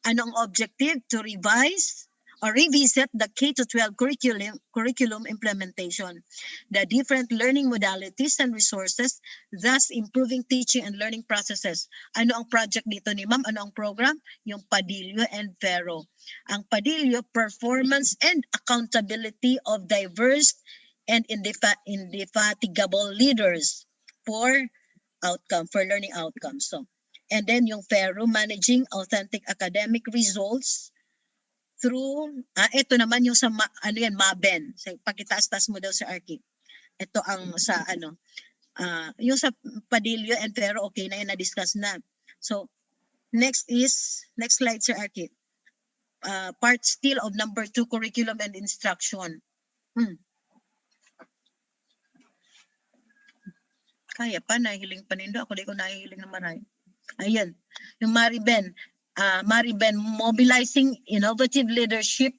Ano ang objective? To revise or revisit the K-12 curriculum implementation, the different learning modalities and resources, thus improving teaching and learning processes. Ano ang project dito ni Ma'am? Ano ang program? Yung Padillo and Ferro. Ang Padillo, Performance and Accountability of Diverse and Indefatigable Leaders for learning outcomes. So, and then yung Ferro, Managing Authentic Academic Results through, ito naman yung sa, MABEN. So, pakitaas-taas mo daw sa Arki. Ito ang sa, yung sa Padillo and Ferro, okay na yun, na-discuss na. So, next slide, Sir Arki. Part still of number 2, Curriculum and Instruction. Kaya pa, nahihiling pa nindo. Ako di ko nahihiling na maray. Ayan, yung Mariben, mobilizing innovative leadership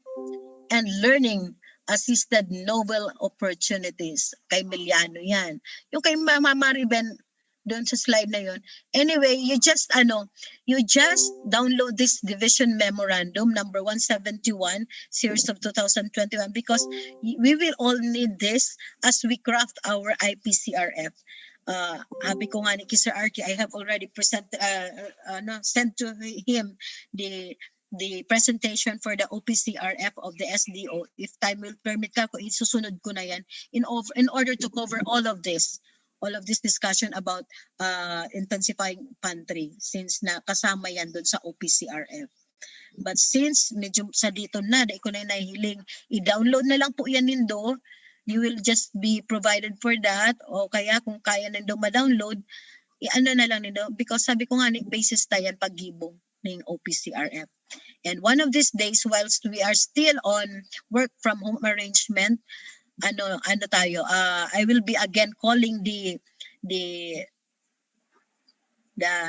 and learning assisted novel opportunities. Kay Miliano yan. Yung kay Mama Mariben, doon sa slide na yun. Anyway, you just download this division memorandum number 171 series of 2021 because we will all need this as we craft our IPCRF. Habi ko nga ni Sir Arki, I have already sent to him the presentation for the OPCRF of the SDO. If time will permit ka, isusunod ko na yan in order to cover all of this discussion about intensifying pantry since na kasama yan doon sa OPCRF. But since medyo sa dito na, ko na nahihiling, i-download na lang po yan nindo. You will just be provided for that. O kaya kung kaya nindo ma-download, i-ano na lang nindo. Because sabi ko nga, basis tayo pag-gibong ng OPCRF. And one of these days, whilst we are still on work from home arrangement, I will be again calling the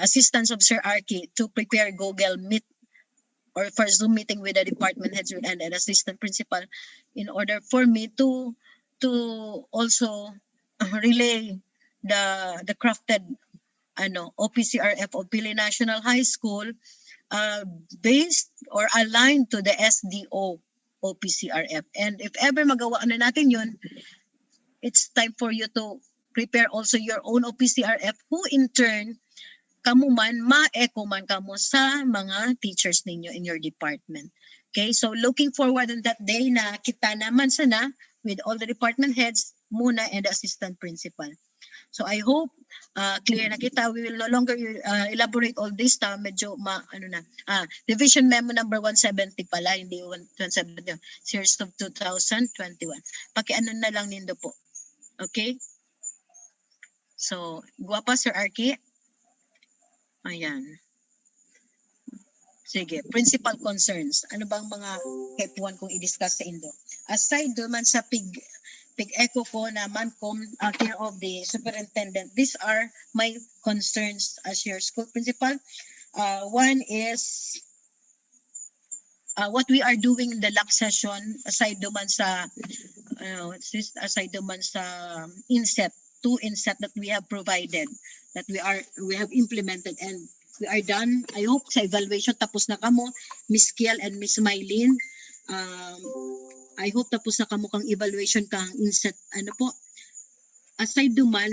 assistants of Sir Arki to prepare Google Meet or for Zoom meeting with the department heads and an assistant principal in order for me to also relay the crafted OPCRF of Pili National High School based or aligned to the SDO OPCRF. And if ever magawa na natin yun, it's time for you to prepare also your own OPCRF who in turn kamo man ma-echo man kamo sa mga teachers ninyo in your department. Okay, so looking forward on that day na kita naman sana with all the department heads muna and the assistant principal. So I hope clear na kita. We will no longer elaborate all this. Medyo division memo number 170 pala, hindi 170, series of 2021. Pakiano na lang nindo po. Okay? So, guwapa Sir Arki. Ayan. Sige, principal concerns. Ano bang mga kepuan kong i-discuss sa Indo? Aside naman sa pig-echo ko na MANCOM, care of the superintendent, these are my concerns as your school principal. One is what we are doing in the LAC session, aside naman sa aside naman sa inset, two inset that we have provided, that we have implemented and we are done. I hope sa evaluation tapos na kamo, Miss Kiel and Miss Mylene. I hope tapos na kamo kang evaluation kang inset. Ano po? Aside duman,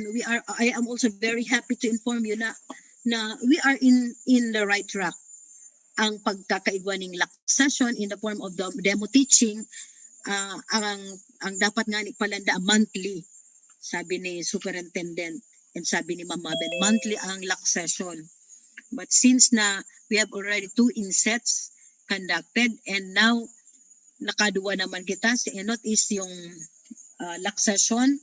I am also very happy to inform you na we are in the right track. Ang pagkakaigwaning LAC session in the form of the demo teaching, ang dapat nga ni palanda monthly, sabi ni superintendent and sabi ni Ma'am Mabel, monthly ang LAC session. But since na we have already 2 insets conducted and now nakaduwa naman kita si Enot is yung LAC session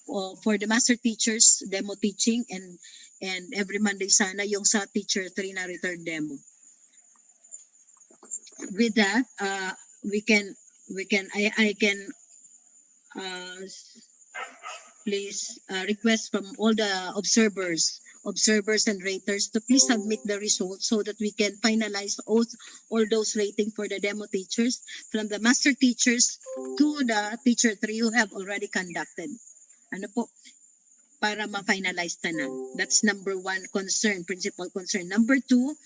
for the master teachers demo teaching and every Monday sana yung sa teacher 3 na return demo. With that, I can please request from all the observers and raters to please submit the results so that we can finalize all those rating for the demo teachers from the master teachers to the teacher 3 who have already conducted. Ano po? Para ma-finalize na. That's number 1 concern, principal concern. Number 2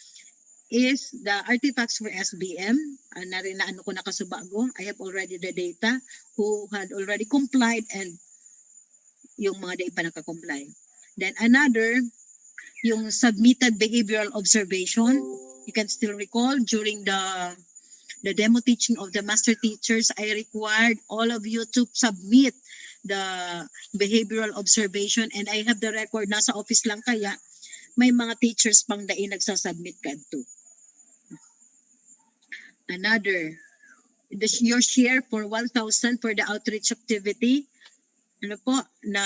is the artifacts for SBM. Ano ko nakasubago. I have already the data who had already complied and yung mga di pa nakakomply. Then another, yung submitted behavioral observation. You can still recall during the demo teaching of the master teachers, I required all of you to submit the behavioral observation and I have the record, nasa office lang kaya may mga teachers pang dai nagsasubmit kadto. Another, your share for 1,000 for the outreach activity. Ano po, na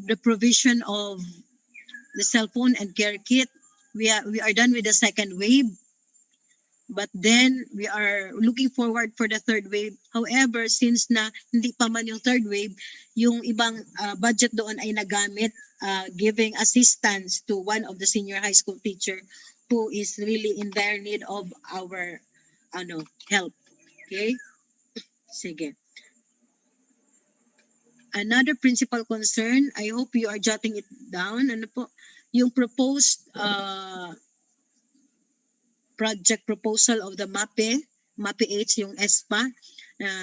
the provision of the cell phone and care kit. We are done with the second wave. But then we are looking forward for the third wave. However, since na hindi pa man yung third wave, yung ibang budget doon ay nagamit giving assistance to one of the senior high school teacher who is really in dire need of our help. Okay? Sige. Another principal concern, I hope you are jotting it down. Ano po? Yung proposed project proposal of the MAPE 8, yung ESPA.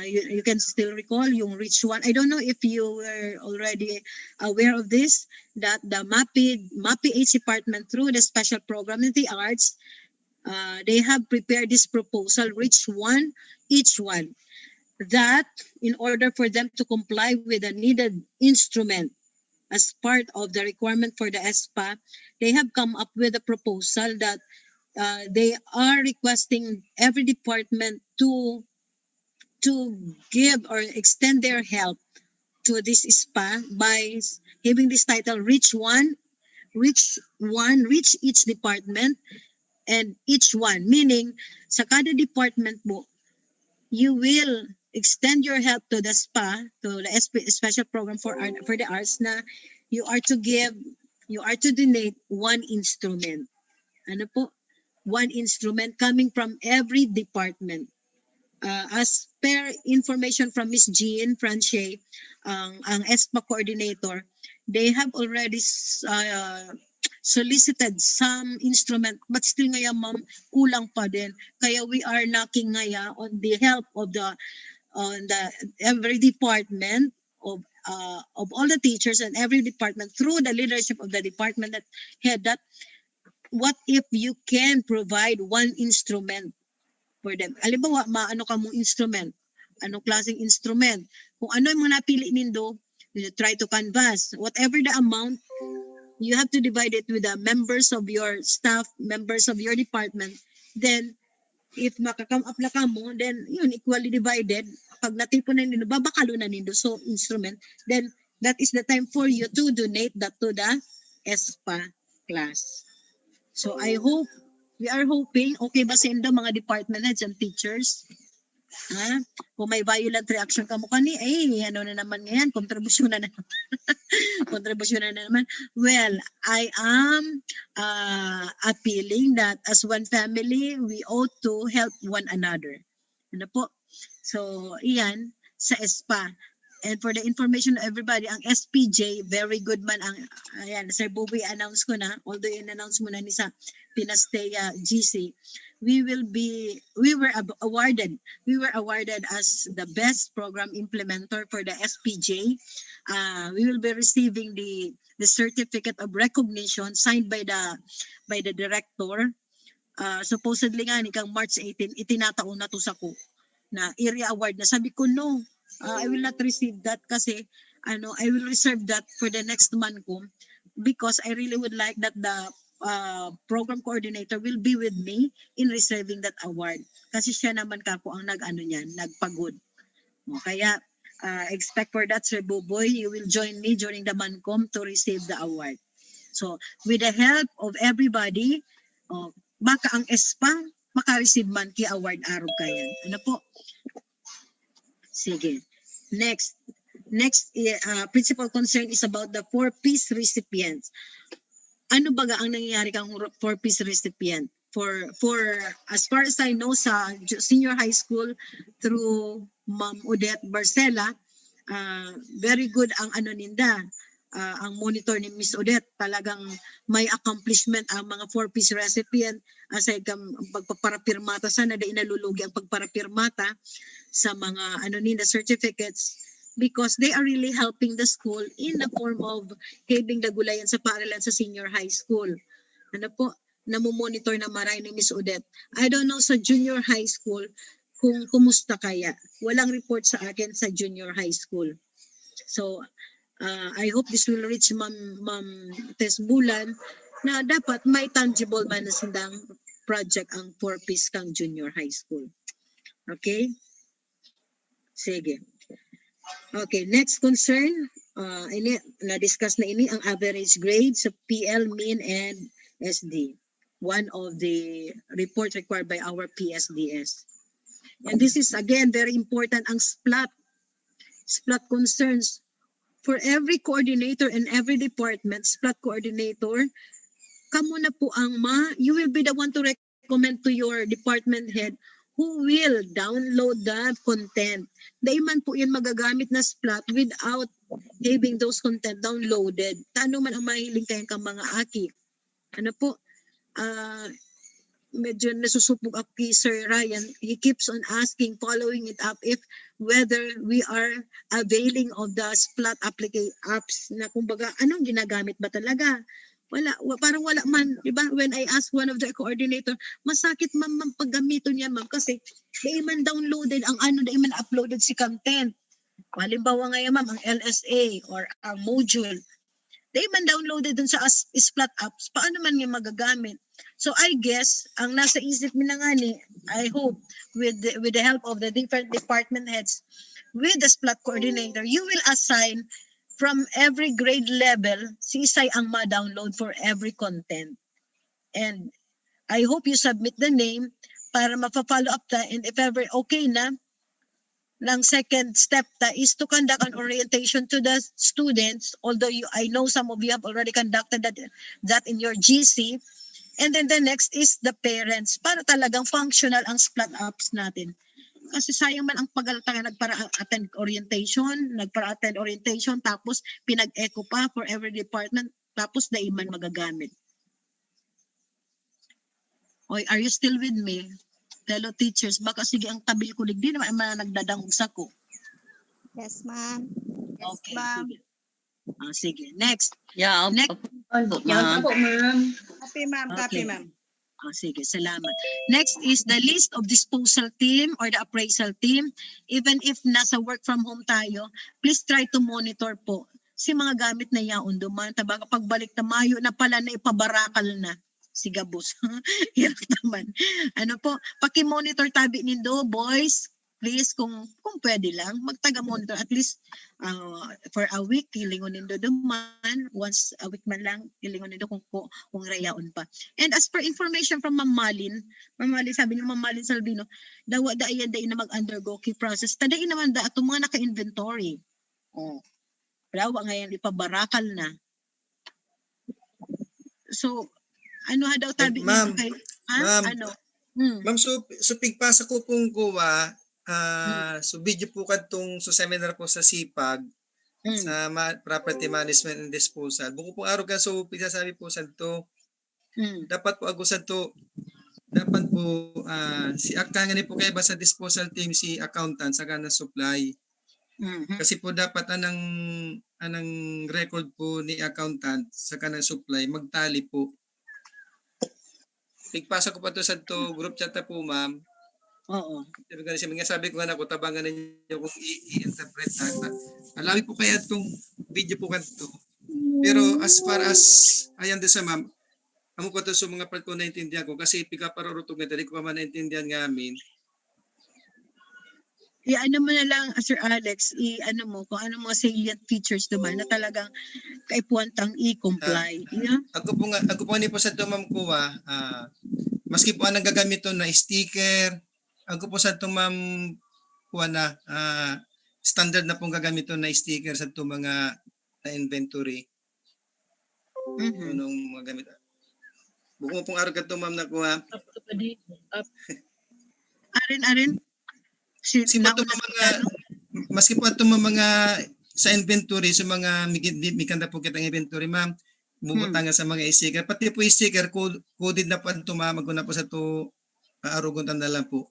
You can still recall yung Reach 1. I don't know if you were already aware of this, that the MAPE 8 department through the special program in the arts, they have prepared this proposal, Reach 1, each one, that in order for them to comply with the needed instrument as part of the requirement for the ESPA, they have come up with a proposal that they are requesting every department to give or extend their help to this SPA by having this title reach each department and each one, meaning sa kada department mo you will extend your help to the SPA, to the special program for the arts, na you are to donate one instrument. Ano po? One instrument coming from every department. As per information from Ms. Jean Franche, ang ESPA coordinator, they have already solicited some instrument, but still ngayon ma'am, kulang pa din. Kaya we are knocking ngayon on the help of every department of all the teachers and every department through the leadership of the department head, that what if you can provide one instrument for them? Halimbawa, maano ka mong instrument? Anong klaseng instrument? Kung ano yung mga napili nindo, you try to canvas. Whatever the amount, you have to divide it with the members of your staff, members of your department. Then, if makakam up na ka mo, then yun, equally divided. Pag natipon na nindo, babakalo na nindo. So, instrument. Then, that is the time for you to donate that to the ESPA class. So I hope we are hoping, okay ba sa inyo mga department heads and teachers? Ha? Kung may violent reaction ka mo kani, ano na naman ngayon, kontribusyon na naman. Kontribusyon na naman. Well, I am appealing that as one family, we ought to help one another. Ano po? So, iyan, sa ESPA. And for the information of everybody, ang SPJ, very good man ang, ayan, Sir Buboy, announce ko na, although in-announce mo na ni sa Pinastea GC, we were awarded as the best program implementer for the SPJ. We will be receiving the certificate of recognition signed by the director. Supposedly nga ni kang March 18 itinataon na to sa ko na area award na. Sabi ko no, I will not receive that kasi I will reserve that for the next month ko because I really would like that the program coordinator will be with me in receiving that award kasi siya naman kako ang nagpagod. Kaya expect for that, Sir Buboy, you will join me during the Mancom to receive the award. So with the help of everybody, baka ang ESPA maka-receive man ki award araw kayan. Ano po? Sige. Next principal concern is about the 4-piece recipients. Ano ba ang nangyayari kang 4-piece recipient? For as far as I know sa senior high school through Ma'am Odette Barcela, very good ang ninda. Ang monitor ni Miss Odette, talagang may accomplishment ang mga 4-piece recipient aside kang pagpaparapirmata sana da inalulugi ang pagparapirmata sa mga ninda certificates because they are really helping the school in the form of having the gulayan sa paaralan sa senior high school. Ano po, namomonitor na maray ni Miss Odette. I don't know sa junior high school kung kumusta kaya. Walang report sa akin sa junior high school. So, I hope this will reach Ma'am Tess Bulan na dapat may tangible man na sindang project ang 4-piece kang junior high school. Okay? Sige. Okay, next concern, na-discuss na ini ang average grade sa PL, Min, and SD. One of the reports required by our PSDS. And this is again very important ang SPLAT concerns. For every coordinator and every department, SPLAT coordinator, kamo na po you will be the one to recommend to your department head who will download the content. Dahil man po yan magagamit na SPLAT without having those content downloaded. Tano man ang mahiling kayong kang mga aki. Ano po, medyo nasusupog ako kay Sir Ryan. He keeps on asking, following it up, if whether we are availing of the SPLAT apps na kumbaga, anong ginagamit ba talaga? Parang wala man, di ba? When I asked one of the coordinator, masakit ma'am paggamito niya ma'am kasi di man downloaded di man uploaded si content. Halimbawa ngayon ma'am, ang LSA or ang module, di man downloaded dun sa SPLAT apps, paano man yung magagamit? So I guess, ang nasa isip mo na nga I hope, with the help of the different department heads, with the SPLAT coordinator, you will assign from every grade level, si isay ang ma-download for every content. And I hope you submit the name para mapa-follow up ta, and if ever okay na, ng second step ta is to conduct an orientation to the students, although I know some of you have already conducted that in your GC. And then the next is the parents para talagang functional ang SPLAT apps natin. Kasi sayang man ang pag-alatang nagpara-attend orientation, tapos pinag-echo pa for every department, tapos daiman magagamit. Oy, are you still with me? Fellow teachers, baka sige ang tabil ko di naman nagdadangog sa ko. Yes, ma'am. Yes, Okay, ma'am. sige. Sige, next. Yeah, Next. ma'am. Copy, ma'am. Copy, Okay. ma'am. Sige, salamat. Next is the list of disposal team or the appraisal team. Even if nasa work from home tayo, please try to monitor po. Si mga gamit na yaon duman, tabaga pagbalik na mayo na pala na ipabarakal na. Si Gabos. Hirap naman. Ano po, paki-monitor tabi nindo, boys, please kung pwede lang magtaga-monitor at least for a week hilingon nindo duman once a week man lang hilingon nindo kung rayaon pa. And as per information from Ma'am Malin sabi ni Ma'am Malin Salvino, dawa da iyan na mag-undergo key process. Tadain naman da atong mga naka-inventory. Oh. Dawa ngayon ipabarakal na. So ano ha daw tabi Ma'am, kay ma'am, ano? Ma'am, so pigpasa ko pong kuha, so video po kadtong so seminar po sa SIPAG, sa Property Management and Disposal. Buko po araw ka so pigsasabi po sa to. Dapat po agusan to. Dapat po si akang ni po kay ba sa disposal team si accountant sa kana supply. Kasi po dapat anang record po ni accountant sa kana supply magtali po. Pigpasa ko pa to sa to group chat na po, ma'am. Oo. Sabi ko nga ako, tabangan ninyo kung i-interpret na. Alawi po kaya itong video po kanto. Pero as far as, ayan din sa ma'am, amo ko to sa mga part ko naintindihan ko kasi pigaparurutog na dali ko pa man naintindihan nga amin. I-ano mo na lang, Sir Alex, i-ano mo kung ano mga salient features naman na talagang kaipuwantang i-comply. Ako po ni po sa to ma'am ko maski po anong gagamit to na sticker, ako po sa to ma'am kuha na standard na pong gagamit to na sticker sa to mga na inventory. Anong mga gamit. Buko mo pong araw ka to ma'am na kuha. Arin. Maski po ito mga sa inventory, sa mga mikanda po kitang inventory, ma'am, bubutang sa mga sticker. Pati po sticker, coded na po ito, ma'am, maguna po sa ito, aruguntan na lang po.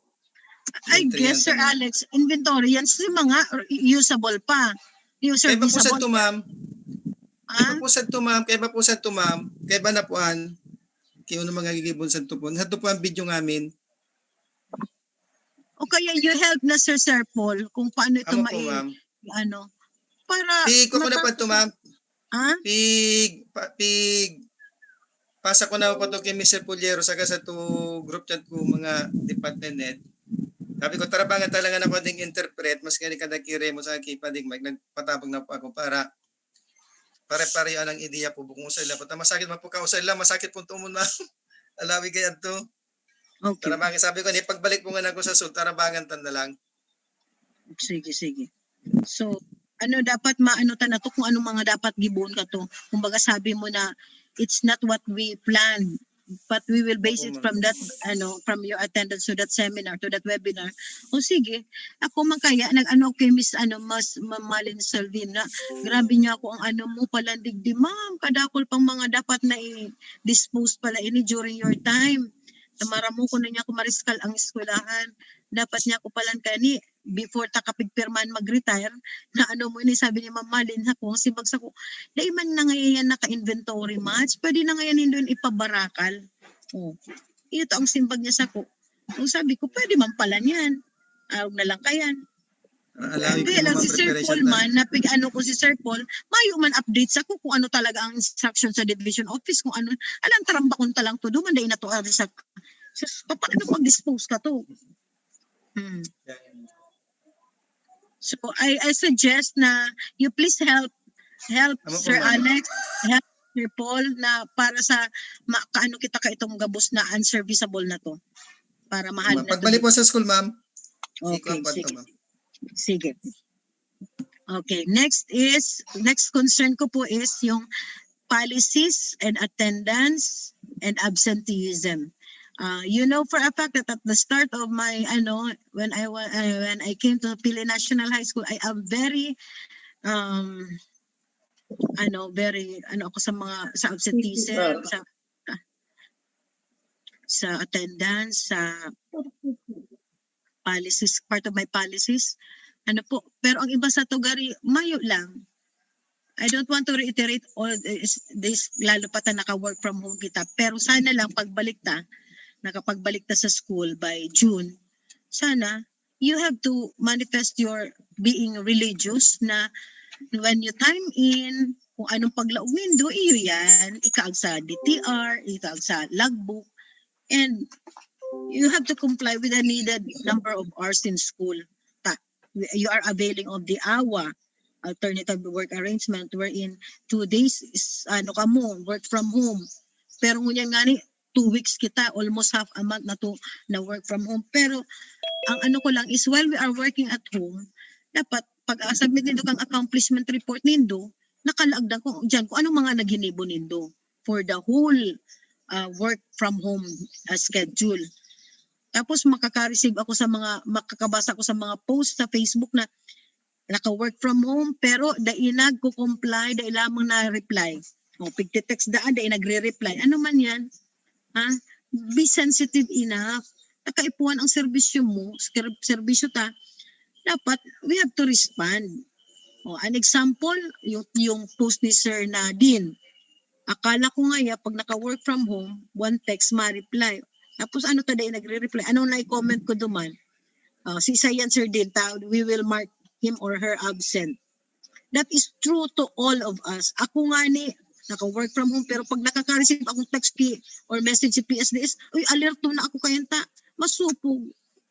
I guess, Sir Alex, inventory, yan si mga usable pa. Kaya ba po sa ito, ma'am? Kaya ba po sa ito, ma'am? Kaya ba na po kaya ano mga gigibon sa ito po? Sa ito po ang video namin. O kaya you help na Sir Paul kung paano ito para ko na pa ito, ma'am. Pasa ko na po ito kay Mr. Puliero saka sa ito group chat ko mga department head. Sabi ko, tarabangan talaga na ko ding interpret, mas kaya kadakire mo sa akin, padig nagpatabag na po ako para pare-pareho ang ideya po bukong usay lang. Masakit man po ka usay lang, masakit po tumon, ma'am. Alawi kaya ito. Okay. Tarabangan, sabi ko, pagbalik mo nga na ko sa sud, tarabangan tan na lang. Sige. So, dapat maano ta na to kung anong mga dapat gibon ka to. Kumbaga sabi mo na it's not what we planned, but we will base it from that from your attendance to that seminar, to that webinar. O sige, ako man kaya kay Miss Mas Mamalin Salvina. Grabe niya ako ang mo palandig di ma'am, kadakol pang mga dapat na i-dispose pala ini during your time. Maramo ko na niya ko mariskal ang eskwelahan. Dapat niya ko palan kani before takapigpirman mag-retire na mo ini sabi ni Ma'am Malin ako sibag sa ko. Dai man na ngayon naka-inventory match, pwede na ngayon doon ipabarakal. Ito ang simbag niya sa ko. Kung sabi ko pwede man pala niyan. Awag na lang kayan. Kaya lang si Sir Paul man, ko si Sir Paul, mayo man update sa ko kung ano talaga ang instruction sa division office, kung ano, alam tarambakon talang to, duman day na to, sa paano mag-dispose ka to? So, I suggest na you please help Sir Alex, help Sir Paul na para sa kaano kita ka itong gabos na unserviceable na to. Para mahal na to. Pagbalik po sa school, ma'am. Okay, sige. Okay, next concern ko po is yung policies and attendance and absenteeism. You know for a fact that at the start of my when I came to Pili National High School, I am very ako sa absenteeism, sa attendance, sa policies, part of my policies. Pero ang iba sa tugari, mayo lang. I don't want to reiterate all this, lalo pa ta naka-work from home kita. Pero sana lang nakapagbalik ta sa school by June, sana you have to manifest your being religious na when you time in, kung anong paglaog nindo, iyo yan, ikaag sa DTR, ikaag sa logbook, and you have to comply with the needed number of hours in school. you are availing of the AWA, alternative work arrangement, wherein 2 days is ano ka mo, work from home. Pero ngunyan nga ni 2 weeks kita, almost half a month na work from home. Pero ang ano ko lang is while we are working at home, dapat pag submit nindo kang accomplishment report nindo, nakalagda ko diyan kung anong mga naghinibo nindo for the whole work from home schedule. Tapos makaka-receive ako makakabasa ko sa mga post sa Facebook na naka-work from home pero dainag ko comply, dai lamang na reply. O pigte-text daan, dai nagre-reply. Ano man yan? Ha? Be sensitive enough. Nakaipuan ang serbisyo mo, serbisyo ta, dapat we have to respond. O, an example, yung post ni Sir Nadine. Akala ko nga pag naka-work from home, one text ma-reply. Tapos ano taday nagre-reply? Anong na-comment ko duman? Si Sayan Sir din, we will mark him or her absent. That is true to all of us. Ako nga ni, naka-work from home, pero pag nakaka-receive akong text or message si PSDS, uy, alerto na ako kayanta, masupog.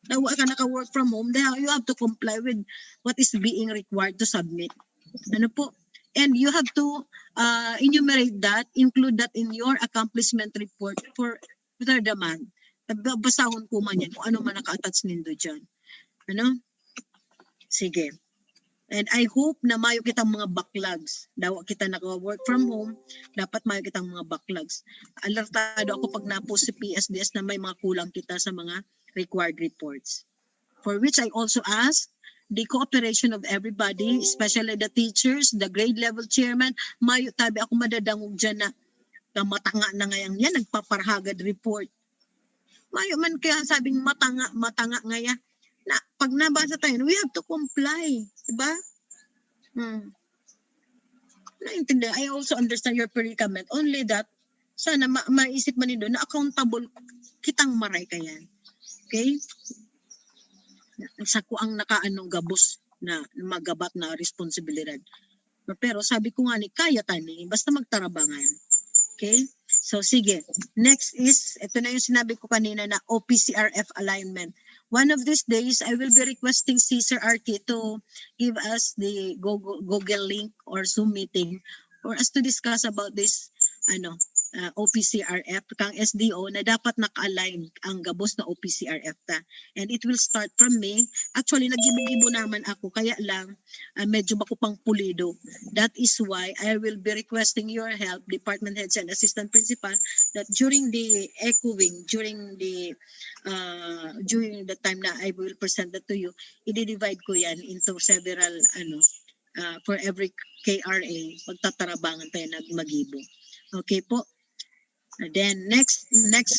Dawa ka naka-work from home, you have to comply with what is being required to submit. Ano po? And you have to enumerate that, include that in your accomplishment report for the demand. Basahon ko man yan kung ano man naka-attach nindo dyan. Ano? Sige. And I hope na mayo kitang mga backlogs. Dawa kita naka-work from home, dapat mayo kitang mga backlogs. Alertado ako pag na-post si PSDS na may mga kulang kita sa mga required reports. For which I also ask the cooperation of everybody, especially the teachers, the grade level chairman. Mayo tabi ako madadangog dyan na matanga na ngayon yan, nagpaparhagad report. Mayo man kaya sabing matanga ngaya na pag nabasa tayo, we have to comply, diba? Naintindihan. I also understand your predicament. Only that, sana maisip man nindo na accountable kitang maray kayan. Okay? Sa ko ang nakaanong gabos na magabat na responsibilidad. Pero sabi ko nga ni, kaya tani, basta magtarabangan. Okay? So sige, next is, ito na yung sinabi ko kanina na OPCRF alignment. One of these days, I will be requesting Caesar RT to give us the Google link or Zoom meeting for us to discuss about this OPCRF kang SDO na dapat naka-align ang gabos na OPCRF ta. And it will start from May. Actually, nag-ibo naman ako, kaya lang medyo bako pang pulido. That is why I will be requesting your help, department heads and assistant principal, that during the echoing, during the time na I will present that to you, i-divide ko yan into several, for every KRA, magtatarabangan tayo mag-ibo. Okay po. Then next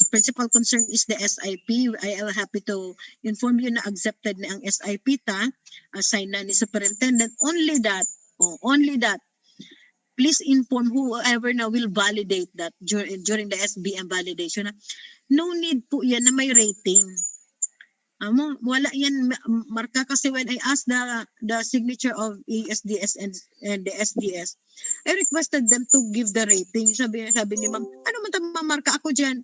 principal concern is the SIP. I am happy to inform you na accepted na ang SIP ta, assign na ni superintendent. Only that, please inform whoever na will validate that during the SBM validation. No need po yan na may rating. Wala yan marka kasi when I asked the signature of ESDS and the SDS, I requested them to give the rating. Sabi ni ma'am, ano man tama marka ako diyan?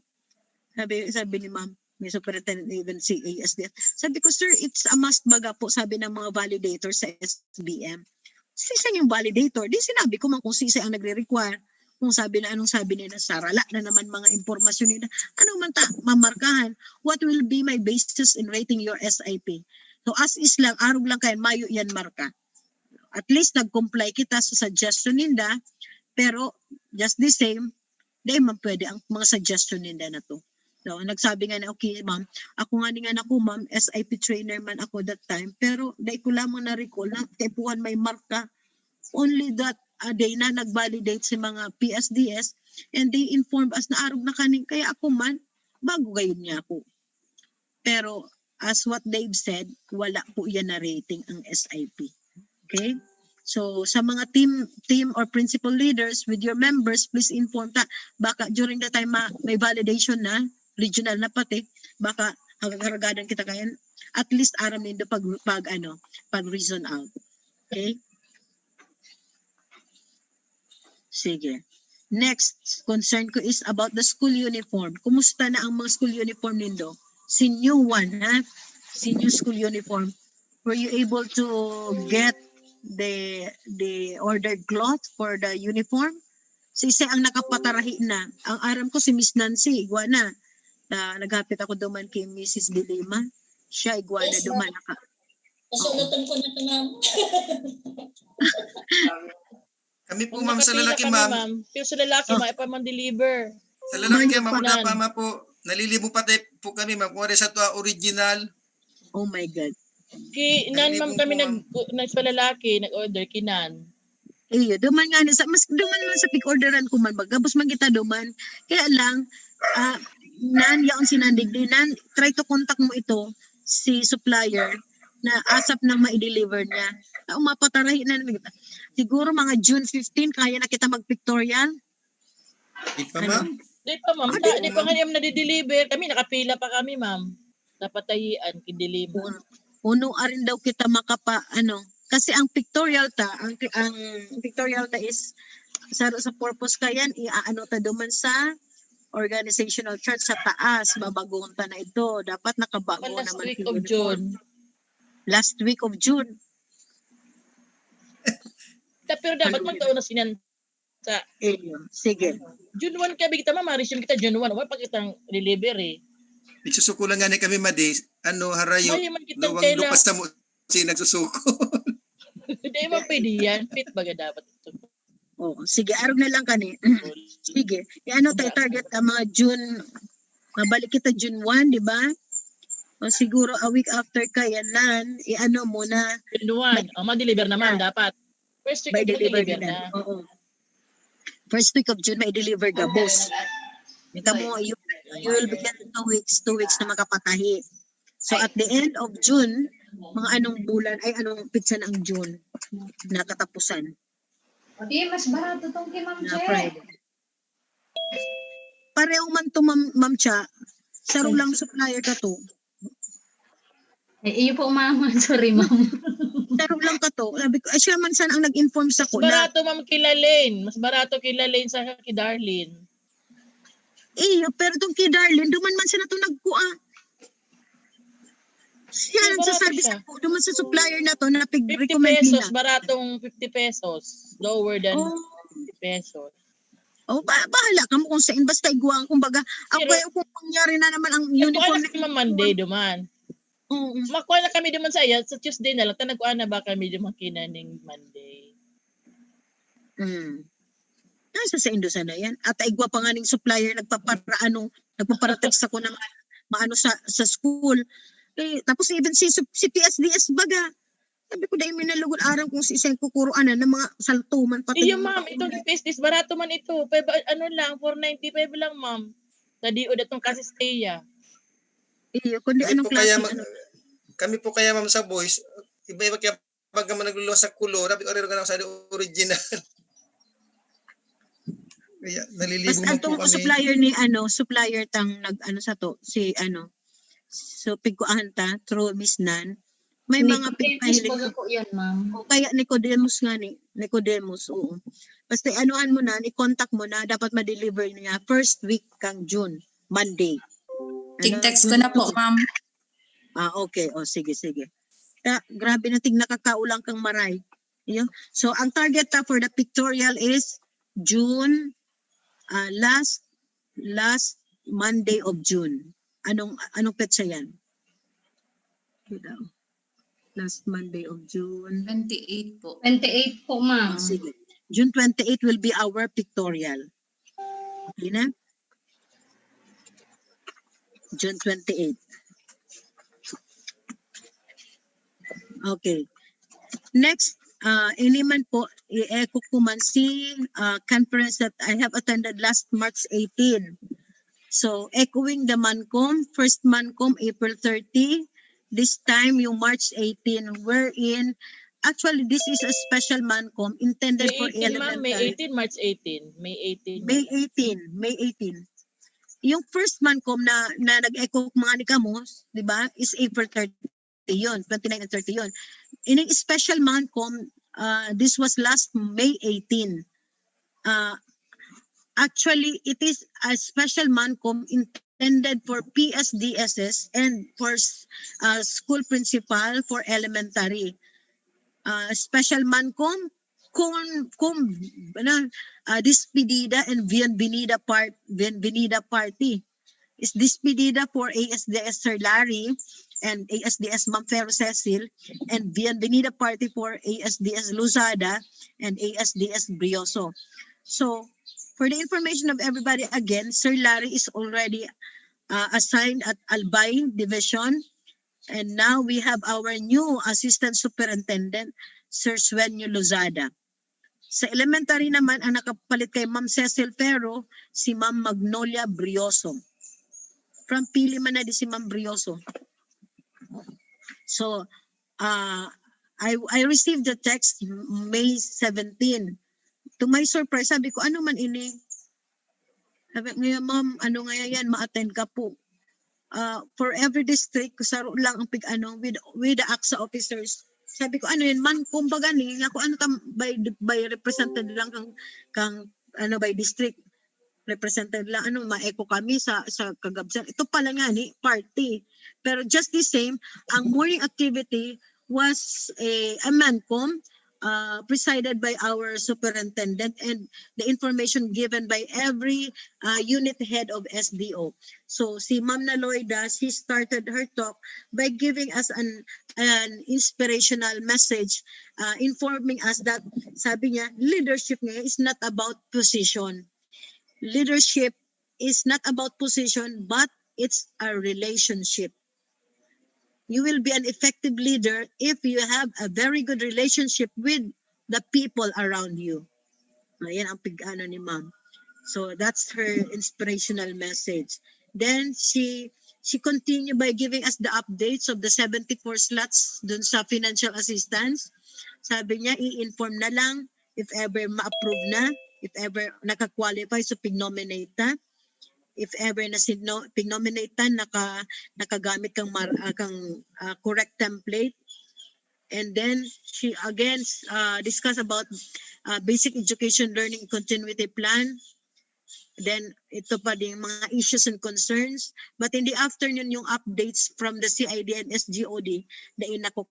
Sabi ni ma'am, may superintendent even si ESDS. Sabi ko, sir, it's a must baga po, sabi ng mga validators sa SBM. Sisa yung validator, di sinabi ko man kung sisa ang nagre-require. Kung anong sabi nila, sarala na naman mga impormasyon nila. Ano man mamarkahan, what will be my basis in rating your SIP? So as is lang, arog lang kayo, mayo yan marka. At least nag-comply kita sa suggestion nila, pero just the same, di man pwede ang mga suggestion nila na to. So nagsabi nga na, okay ma'am, ako nga nga ako ma'am, SIP trainer man ako that time, pero di ko lamang na-recall na kaipuan may marka. Only that day na nag-validate si mga PSDS and they informed us na arog na kanin. Kaya ako man, bago gayon niya ako. Pero as what they've said, wala po yan na rating ang SIP. Okay? So sa mga team or principal leaders with your members, please inform ta. Baka during the time may validation na, regional na pati, baka hagagadan kita kayan. At least aram nindo pag reason out. Okay? Sige. Next concern ko is about the school uniform. Kumusta na ang mga school uniform nindo? Si new one, ha? Si new school uniform. were you able to get the ordered cloth for the uniform? Si isa ang nakapatarahi na. Ang aram ko si Miss Nancy, iguana. Naghapit ako duman kay Mrs. Dilima. Siya, iguana Yes, duman. Nasunutan ko na ito, ma'am. Kami po Kung ma'am sa nakapila lalaki kami, ma'am. Pero sa lalaki, Oh. maipaman-deliver. Sa lalaki Manyo ma'am, pa. wala pa ma'am po. Nalilibo pati po kami ma'am. Kung sa to original. Oh my God. Kinan, ma'am, Nalilibo kami po, sa lalaki, nag-order, kinan. Iyo, duman nga ni sa mas duman man sa pick orderan ko man bagabos man kita duman. Kaya lang nan yaon sinandig nan try to contact mo ito si supplier na asap na ma-deliver niya. Mapatarahi na namin kita. Siguro mga June 15 kaya na kita mag-pictorial. Di pa ma'am. Di pa, ma'am. Di Di po, pa nga niyam na-deliver. Kami, nakapila pa kami, ma'am. Napatayian, kideliver. Uno arin daw kita makapa kasi ang pictorial ang pictorial ta is sa purpose kayan iaano ta duman sa organizational chart sa taas babagon ta na ito dapat nakabago Last naman week yung of uniform. June. Last week of June. Pero dapat magtaon na sinan sa Sige. June 1 kami kita, ma'am. Resume kita June 1. Wala pa kitang delivery. Nagsusukulan nga ni kami madi. Harayo. May man kitang Duwang tela. lupas na mo si nagsusuko. Hindi mo pwede yan. Fit baga dapat ito. Sige, arog na lang kani. Sige. Tayo target ka mga June. Mabalik kita June 1, di ba? O siguro a week after kaya nan, muna. June 1. Ma-deliver na, ma'am, dapat. First week May of June, deliver deliver na. na. Oo. First week of June, may deliver ka, boss. Ito mo, you will be getting 2 weeks na makapatahi. So at the end of June, mga anong bulan, anong pitsa ng June na katapusan. Di, mas barato tong kay Ma'am Na Che. Friday. Pareho man to, Ma'am Cha. Saro lang supplier ka to. Iyo po, Ma'am. Sorry, Ma'am. Saro lang ka to. Sabi ko, siya man sana ang nag-inform sa Mas ko na, barato, ma'am, kila Lane. Mas barato kila Lane sa kay Darlene. pero tong kay Darlene, duman man siya na to nagkuha. Siya Mas nagsasabi barato sa siya. ko, duman sa supplier na to, na 50 pig-recommend pesos. nila. Baratong 50 pesos. Lower than Oh. 50 pesos. Bahala ka mo kung saan. Basta iguang. Kumbaga, ako Pero- kaya kung mangyari na naman ang Nagkuha uniform na kami Monday duman. Oo. Makuha na kami duman sa iya. Sa Tuesday na lang. Nagkuha na ba kami duman kinaning Monday? Nasa sa Indo sana yan. At igwa pa nga ning supplier nagpaparatag sa ko na maano sa school. Tapos even si PSDS baga. Sabi ko dahil minalugod araw kung si isang kukuruan na ng mga saltuman pati. Iyo, ma'am. Itong Pestis, barato man ito. Lang, 495 lang, ma'am. Sa diod atong Kasisteya. Iyo, kundi anong klase. Kami po kaya ma'am sa boys, iba-iba kaya pag man nagluluwas sa kulo, rabi order ka na sa original. Kaya nalilibo Basta mo atong po kami. supplier tang sa to, so pigkuahan ta, through Miss Nan. May mga pigpahilig. baga po yan, Ma'am. Kaya Nicodemus nga Nicodemus, oo. Basta anuhan mo na, i-contact mo na, dapat ma-deliver niya first week kang June, Monday. Tig-text ko na po, ma'am. Okay. Sige. Grabe na nakakaulang kang maray. So, ang target for the pictorial is June, last Monday of June. Anong petsa yan? Last Monday of June. 28 po. 28 po, Ma'am. Sige. June 28 will be our pictorial. Okay na? June 28. Okay. Next, iniman po, i-echo ko man si conference that I have attended last March 18. So, echoing the MANCOM, first MANCOM, April 30. This time, yung March 18, wherein, actually, this is a special MANCOM intended for May 18, ma'am. May elementary. 18, March 18. May 18. May 18. Yung first MANCOM na nag-echo mga nikamos, di ba, is April 30 yun, 29 and 30 yun. In a special MANCOM, this was last May 18. Actually, it is a special MANCOM intended for PSDSs and for school principal for elementary. Special mancom kung ano, despedida and bienvenida party. Is despedida for ASDS Sir Larry and ASDS Ma'am Ferro Cecil, and bienvenida party for ASDS Luzada and ASDS Brioso. So, for the information of everybody, again, Sir Larry is already assigned at Albay Division. And now we have our new Assistant Superintendent, Sir Sueño Lozada. Sa elementary naman, ang nakapalit kay Ma'am Cecil Ferro, si Ma'am Magnolia Brioso. From Pili man na di si Ma'am Brioso. So, I received the text May 17. To my surprise, sabi ko, ano man ini? Sabi ngayon, ma'am, ano nga yan, ma-attend ka po. For every district, kusaro lang ang with the AXA officers. Sabi ko, ano yun, man, kumbaga ni, ako ano tam, by represented lang kang by district. Represented lang, ma-echo kami sa kagabsan. Ito pala nga ni, party. Pero just the same, ang morning activity was a mancom presided by our superintendent, and the information given by every unit head of SDO. So si Ma'am Naloida, she started her talk by giving us an inspirational message, informing us that, sabi niya, leadership ngayon is not about position. Leadership is not about position, but it's a relationship. You will be an effective leader if you have a very good relationship with the people around you. Ayan ang pig-ano ni Ma'am. So that's her inspirational message. Then she continued by giving us the updates of the 74 slots dun sa financial assistance. Sabi niya, i-inform na lang if ever ma-approve na, if ever naka-qualify, so pig-nominate na. If ever na pig-nominate na, nakagamit kang correct template. And then she again discussed about basic education learning continuity plan. Then ito pa din mga issues and concerns. But in the afternoon, yung updates from the CID and SGOD na inako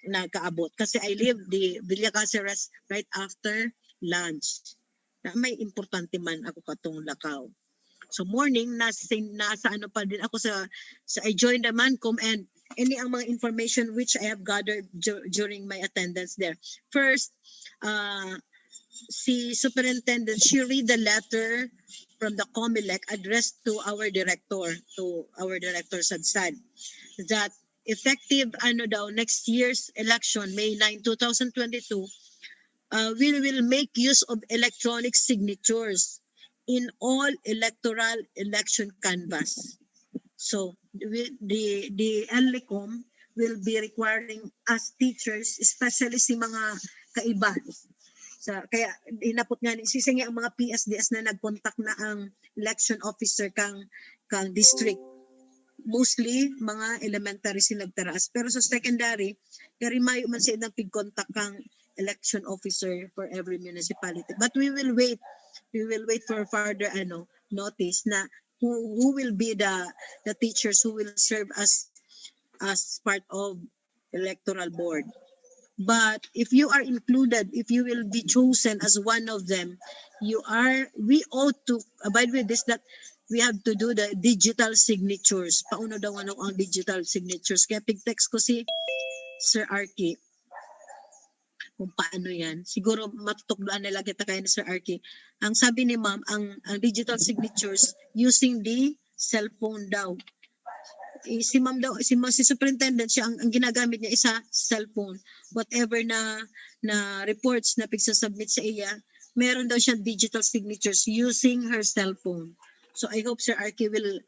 nagkaabot. Kasi I live the Villa Caceres right after lunch. Na may importante man ako katong lakaw. So morning, nasa ano pa din ako sa I joined the Mancom, and any ang mga information which I have gathered during my attendance there. First, si Superintendent, she read the letter from the COMELEC addressed to our director Sadsad, that effective next year's election, May 9, 2022, we will make use of electronic signatures in all electoral election canvas. So the LECOM will be requiring us teachers, especially si mga kaiba. Kaya inapot nga ni sisingya ang mga PSDS na nagkontak na ang election officer kang district. Mostly mga elementary sila nagtaraas. Pero sa secondary, kari mayo man sa idang pig-contact kang election officer for every municipality. But we will wait for further notice na who will be the teachers who will serve as part of electoral board. But if you are included, if you will be chosen as one of them, we ought to abide with this, that we have to do the digital signatures. Pauno daw ang digital signatures. Kaya pig-text ko si Sir Arky kung paano yan. Siguro matutugduan nila kita kaya ni Sir Arky. Ang sabi ni Ma'am, ang digital signatures using the cellphone daw. Si Ma'am daw, si Superintendent, siya ang ginagamit niya isa cellphone. Whatever na reports na pigsasubmit sa iya, meron daw siyang digital signatures using her cellphone. So I hope Sir Arky will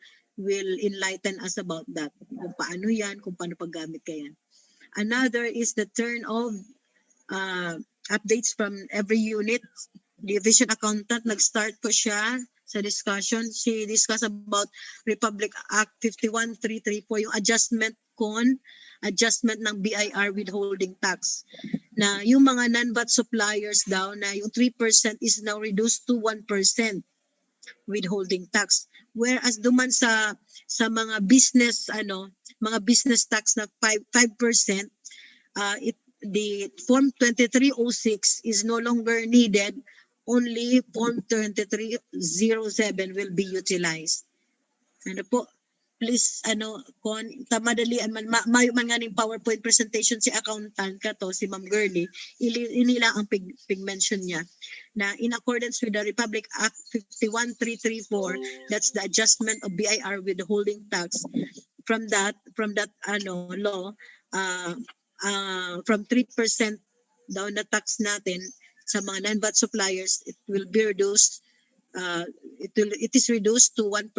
enlighten us about that. Kung paano yan, kung paano paggamit kayan. Another is the turn of updates from every unit. Division accountant, nag-start po siya sa discussion. She discussed about Republic Act 51334, yung adjustment ng BIR withholding tax. Na yung mga non-VAT suppliers daw, na yung 3% is now reduced to 1%. withholding tax. Whereas duman sa mga business mga business tax na 5%, the form 2306 is no longer needed. Only form 2307 will be utilized. Ano po, please kon tamadalian man mayo man nga ning PowerPoint presentation si accountant kato si Ma'am Girlie, inila ang pig mention niya na in accordance with the Republic Act 51334, that's the adjustment of BIR withholding tax. From that law, from 3% down na tax natin sa mga non-VAT suppliers, it will be reduced, it is reduced to 1%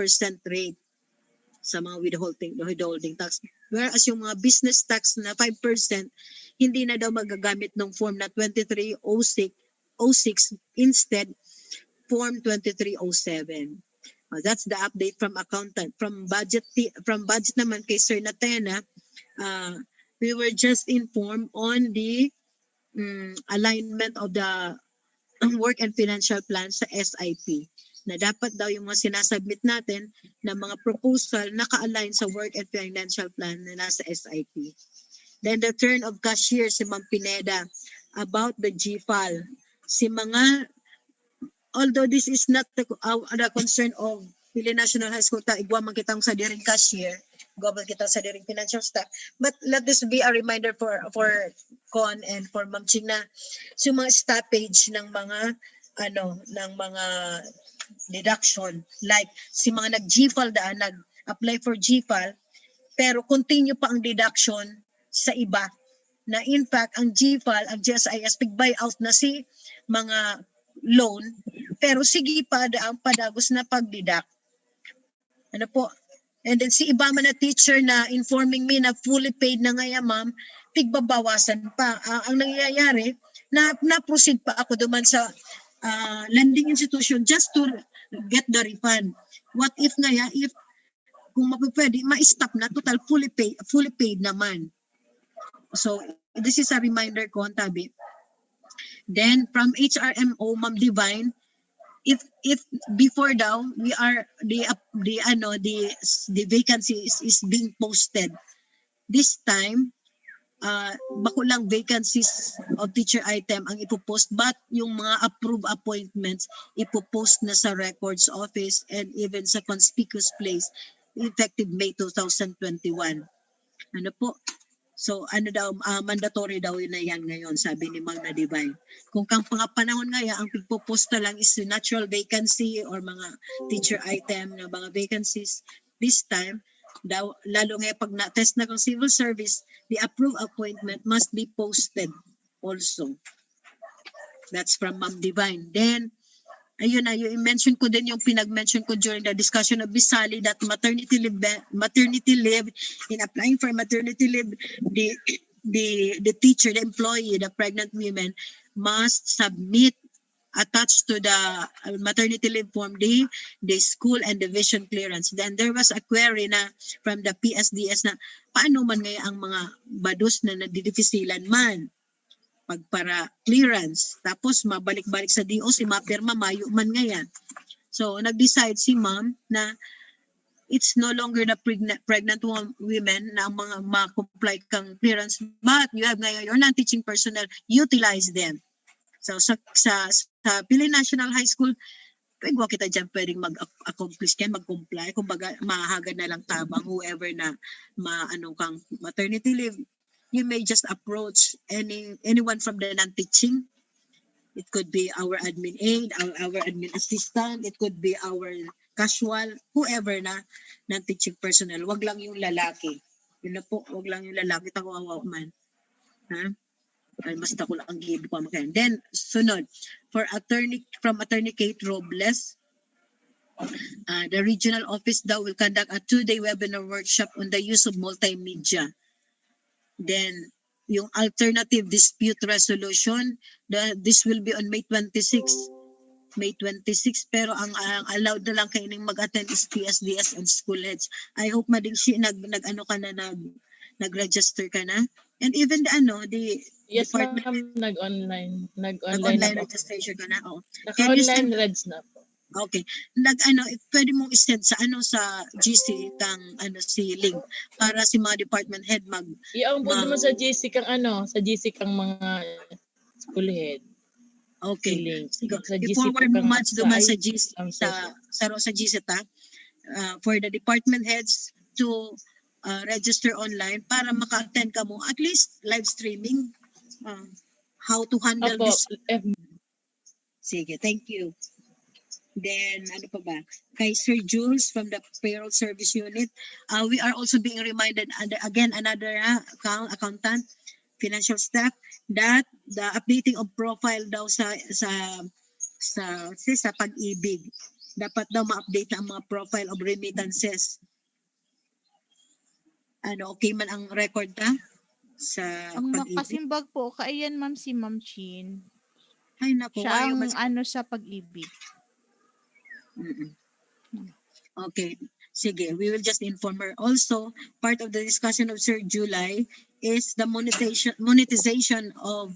rate sa mga withholding tax. Whereas yung mga business tax na 5%, hindi na daw magagamit ng form na 2306, instead form 2307. That's the update from accountant. From budget naman kay Sir Natena, we were just informed on the alignment of the work and financial plan sa SIP, na dapat daw yung mga sinasubmit natin na mga proposal naka-align sa work and financial plan na nasa SIP. Then the turn of cashier si Ma'am Pineda about the GFAL. Although this is not the concern of Pili National High School, igwa man kitang sa diring cashier, igwa man kita sa diring financial staff, but let this be a reminder for Con and for Ma'am Ching na so mga stoppage ng mga deduction, like si mga nag-GFAL nag-apply for GFAL, pero continue pa ang deduction sa iba, na in fact ang GFAL, ang GSIS, pig-buyout na si mga loan, pero sige pa ang padagos na pag-deduct. Ano po? And then si iba man na teacher na informing me na fully paid na ngayon, ma'am, pigbabawasan pa. Ang nangyayari, na-proceed pa ako duman sa lending institution just to get the refund. What if if kung mapapwede, ma-stop na, total fully paid naman. So, this is a reminder ko, Tabi. Then, from HRMO, Ma'am Divine, if before daw we are the vacancy is being posted, this time bako lang vacancies of teacher item ang ipopost, but yung mga approved appointments ipopost na sa records office and even sa conspicuous place effective May 2021. Ano po? So mandatory daw yun na yan ngayon, sabi ni Ma'am na Divine. Kung kang panahon ngayon, ang pagpoposta lang is natural vacancy or mga teacher item na mga vacancies. This time, daw, lalo ngayon pag na-test na kang civil service, the approved appointment must be posted also. That's from Ma'am Divine. Then, ayun na, yung mention ko din yung pinag-mention ko during the discussion of Bisali that maternity leave, in applying for maternity leave, the teacher, the employee, the pregnant women must submit attached to the maternity leave form the school and division clearance. Then there was a query na from the PSDS na paano man ngayon ang mga badus na nadidifisilan man pagpara clearance, tapos mabalik-balik sa DO si mapirma mayo man ngayon. So nag-decide si ma'am na it's no longer the pregnant women na ang mga ma-comply kang clearance, but you have ngayon your non-teaching personnel, utilize them. So sa Pili National High School, pwede kita dyan pwedeng mag-accomplish kayo, mag-comply, kumbaga mahagad na lang tabang whoever na kang maternity leave. You may just approach anyone from the non-teaching. It could be our admin aide, our admin assistant. It could be our casual, whoever na non-teaching personnel. Wag lang yung lalaki. Yun na po, wag lang yung lalaki. Tawawa man. Ha? Mas tako lang ang give pa makain. Then, sunod. From Attorney Kate Robles, the regional office daw will conduct a 2-day webinar workshop on the use of multimedia. Then, yung alternative dispute resolution, this will be on May 26. May 26, pero ang allowed na lang kayo mag-attend is PSDS and school heads. I hope mading nag-register ka na. And even the Yes, department, ma'am, nag-online nag-online registration ka na. Oh. Naka-online reds na po. Okay. Pwede mong i-send sa sa GC kang si link para si mga department head Iyaw po naman sa GC kang mga school head. Okay. I-link. Sige. Sa GC po I-forward mo kang match duman sa GC social. sa GC ta for the department heads to register online para maka-attend ka mo at least live streaming how to handle Opo, this. Sige, thank you. Then, ano pa ba? Kay Sir Jules from the Payroll Service Unit, we are also being reminded, again, another accountant, financial staff, that the updating of profile daw sa pag-ibig. Dapat daw ma-update na ang mga profile of remittances. Okay man ang record ta sa Ang pag-ibig? makasimbag po, kaiyan ma'am si Ma'am Chin. Ay, naku. Siya ang sa pag-ibig. Okay. Sige, we will just inform her. Also, part of the discussion of Sir July is the monetization of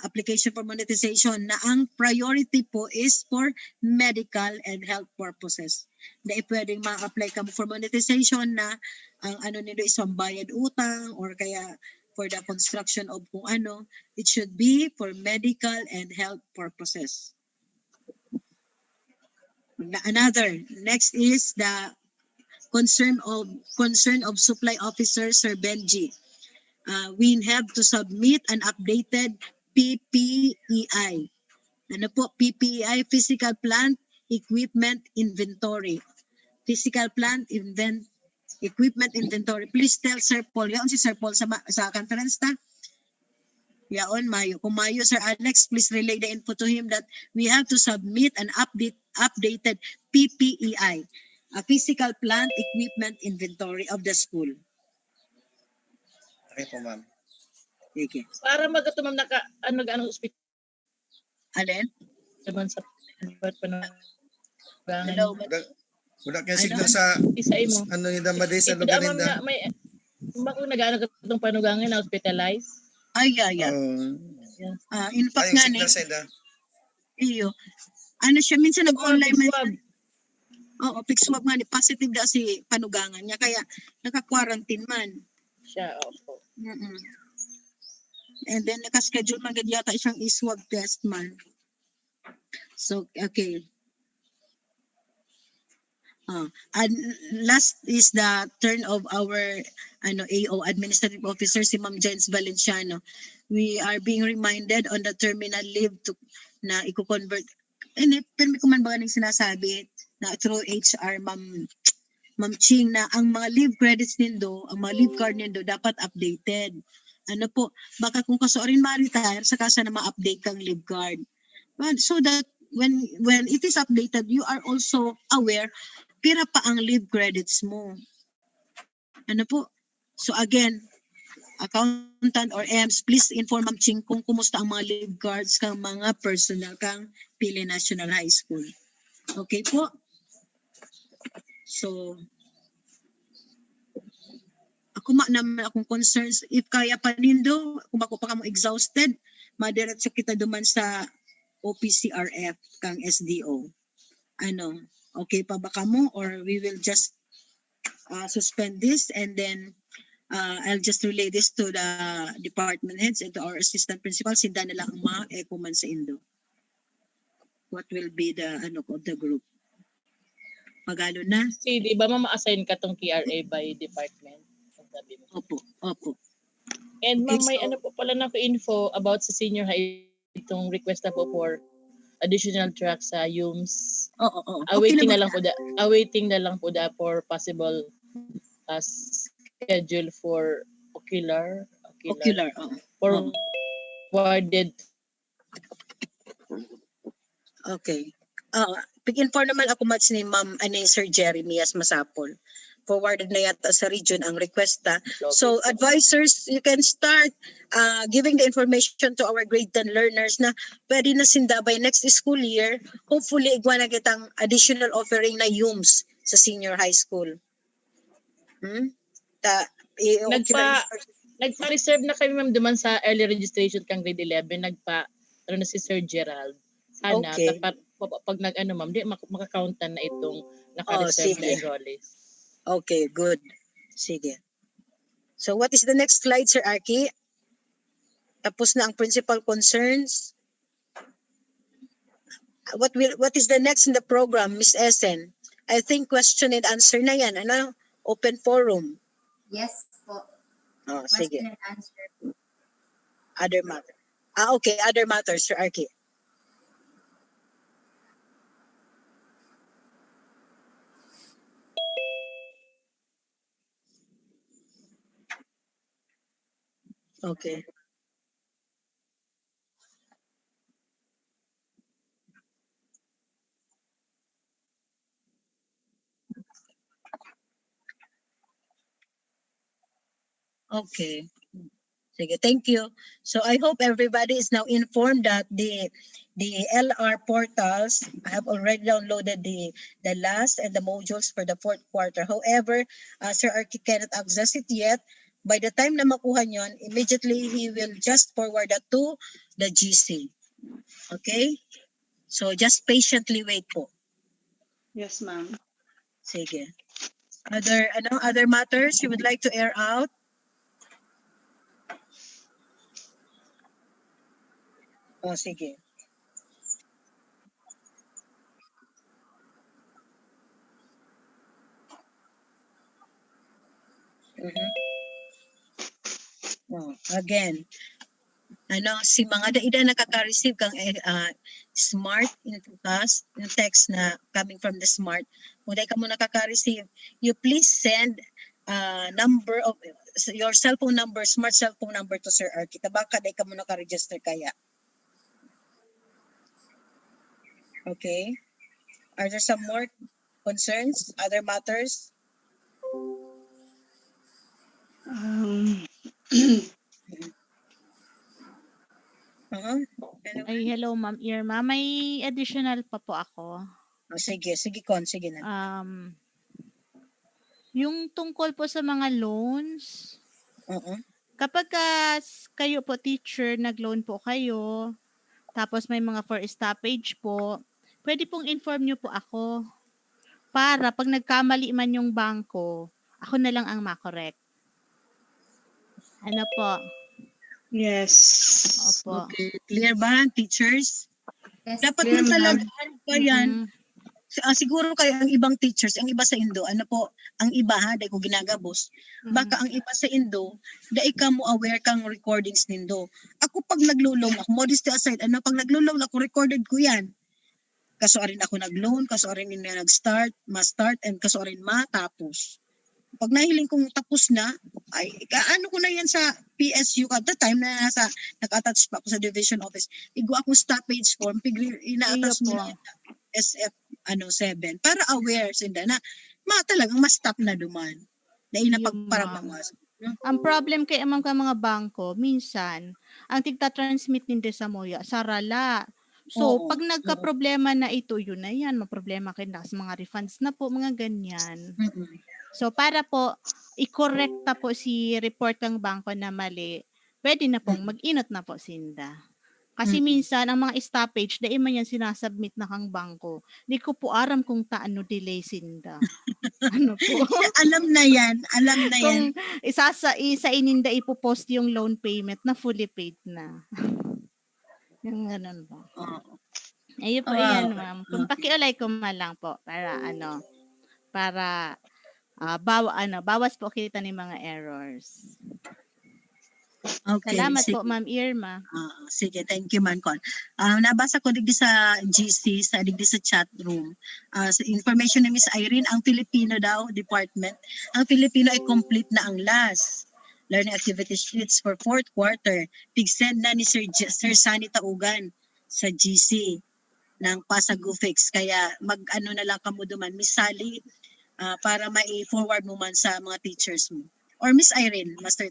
application for monetization na ang priority po is for medical and health purposes. Na pwedeng ma-apply ka for monetization na ang nito is bayad utang or kaya for the construction of kung ano. It should be for medical and health purposes. Another, next is the concern of supply officer Sir Benji. We have to submit an updated PPEI. Ano po? PPEI, Physical Plant Equipment Inventory. Physical Plant Equipment Inventory. Please tell Sir Paul. Yaon si Sir Paul sa conference ta? Yaon, Mayo. Kung Mayo, Sir Alex, please relay the info to him that we have to submit an updated PPEI, a Physical Plant Equipment Inventory of the school. Okay po, ma'am. Okay. Para magato ma'am anong hospital. Alin? Naman sa Hello. Wala kaya signal sa imo. Yung Damaday sa lugar ninda. May kung nag-ano katong panugangan na hospitalized. Ay, yeah. In fact nga ni. Iyo. Siya minsan nag-online man. Oo, pick swab nga ni. Positive da si panugangan niya. Kaya naka-quarantine man. Siya, opo. And then naka-schedule man yata siyang i-swab test man. So, okay. And last is the turn of our AO Administrative Officer si Ma'am Jens Valenciano. We are being reminded on the terminal leave na i-convert. Pero may kuman ba ng sinasabi na through HR Ma'am Ching na ang mga leave credits nindo, ang mga leave card nindo dapat updated. Ano po, baka kung kasuorin ma-retire sa kasa na ma-update kang leave card. So that when it is updated, you are also aware pira pa ang leave credits mo. Ano po? So again, accountant or EMS, please inform Ma'am Ching kung kumusta ang mga leave cards kang mga personnel kang Pili National High School. Okay po? So, naman akong concerns. If kaya pa nindo, kung ako pa ka mo exhausted, madiretso kita duman sa OPCRF kang SDO. Okay pa ba kamo or we will just suspend this and then I'll just relay this to the department heads and to our assistant principal. Sinda na lang ang ma-echo man sa Indo. What will be the of the group? Magalo na? Di ba ma-assign ka tong KRA by department? Sabi mo. Opo. And okay, may po pala na ko info about sa senior high itong request na po for additional track sa UMS. Oo. Awaiting na lang po da for possible schedule for ocular. Forwarded. Okay. Pig-inform naman ako match ni Ma'am Sir Jeremy as Masapol. Forwarded na yata sa region ang request. So advisors, you can start giving the information to our grade 10 learners na pwede na sinda by next school year. Hopefully, igwa na kitang additional offering na UMS sa senior high school. Nagpa-reserve na kami ma'am duman sa early registration kang grade 11. Na si Sir Gerald. Sana, okay. pag nag-ano ma'am, di makakountan na itong naka-reserve na sige. enrollees. Okay, good. Sige. So what is the next slide, Sir Arky? Tapos na ang principal concerns. What is the next in the program, Miss Essen? I think question and answer na yan. Ano? Open forum. Yes po. Sige. Question and answer. Other matter. Okay. Other matters, Sir Arky. Okay. Okay. Sige, thank you. So I hope everybody is now informed that the LR portals have already downloaded the last and the modules for the fourth quarter. However, Sir Arky cannot access it yet. By the time na makuha nyon, immediately he will just forward that to the GC. Okay? So just patiently wait po. Yes, ma'am. Sige. Other matters you would like to air out? Sige. Again, si mga daida nakaka-receive kang smart in text na coming from the smart. Kung dahil ka mo nakaka-receive, you please send number of your cellphone number, smart cellphone number to Sir Arky. Baka dahil ka mo naka-register kaya. Okay? Are there some more concerns, other matters? Ay, hello Ma'am Irma. May additional pa po ako. Sige na. Yung tungkol po sa mga loans, kapag kayo po teacher, nag-loan po kayo, tapos may mga for stoppage po, pwede pong inform nyo po ako para pag nagkamali man yung bangko, ako na lang ang makorek. Ano po? Yes. Opo. Okay. Clear ba, teachers? Yes, Dapat clear, mo talaga, ma'am. pa yan? Siguro kayo ang ibang teachers, ang iba sa Indo, ang iba dahil ko ginagabos, baka ang iba sa Indo, dahil ka mo aware kang recordings nindo. Ako pag naglulong ako, modesty aside, pag naglulong ako, recorded ko yan. Kaso rin ako nag-loan, kaso rin nag-start, ma-start, and kaso rin matapos. Pag nahiling kong tapos na, ay kaano ko na yan sa PSU at the time na naka-attach pa ako sa division office. Igo akong stoppage form, ina-attach mo na SF 7 para aware sinda na talagang ma-stop na duman. Dahil na para mawas. Ang problem kay amang ka mga bangko, minsan, ang tigta-transmit ninde sa moya, sarala. So, pag nagka-problema na ito, yun na yan, maproblema kayo na sa mga refunds na po, mga ganyan. So, para po, i-correcta po si report ng bangko na mali, pwede na pong mag-inot na po sinda. Kasi minsan, ang mga stoppage, dahil man yan sinasubmit na kang bangko, di ko po aram kung taano delay sinda. Ano po? Alam na yan. Kung isa ininda ipopost yung loan payment na fully paid na. Yung ganun po. Ayun po yan, ma'am. Kung pakiulay ko lang po para bawas po kita ng mga errors. Okay, salamat po, Ma'am Irma. Sige, thank you, Mancon. Nabasa ko digdi sa GC, digdi sa chat room. Sa information ni Miss Irene, ang Filipino daw, department, ang Filipino ay complete na ang last learning activity sheets for fourth quarter. Pig-send na ni Sir Sani Taugan sa GC ng Pasagufix. Kaya mag-ano na lang kamo duman, Miss Sally, para ma-forward mo man sa mga teachers mo. Or Miss Irene, master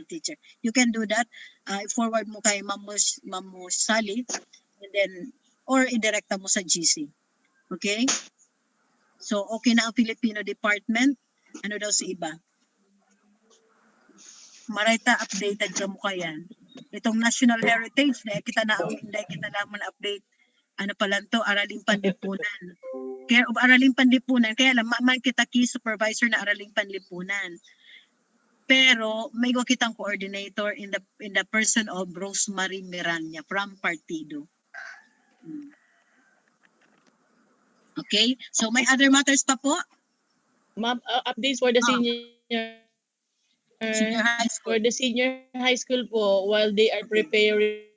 teacher. You can do that. I-forward mo kay Ma'am Sally, and then, or indirekta mo sa GC. Okay? So, okay na ang Filipino department. Ano daw sa iba? Marita, updated ka mo kayan. Itong national heritage, dahil kita naman update ano pa lang to, Araling Panlipunan. Care of Araling Panlipunan. Kaya lang, man kita key supervisor na Araling Panlipunan. Pero may kitang coordinator in the person of Rosemary Miranya from Partido. Okay? So may other matters pa po? Ma'am, updates for the senior high school. for the senior high school po while they are preparing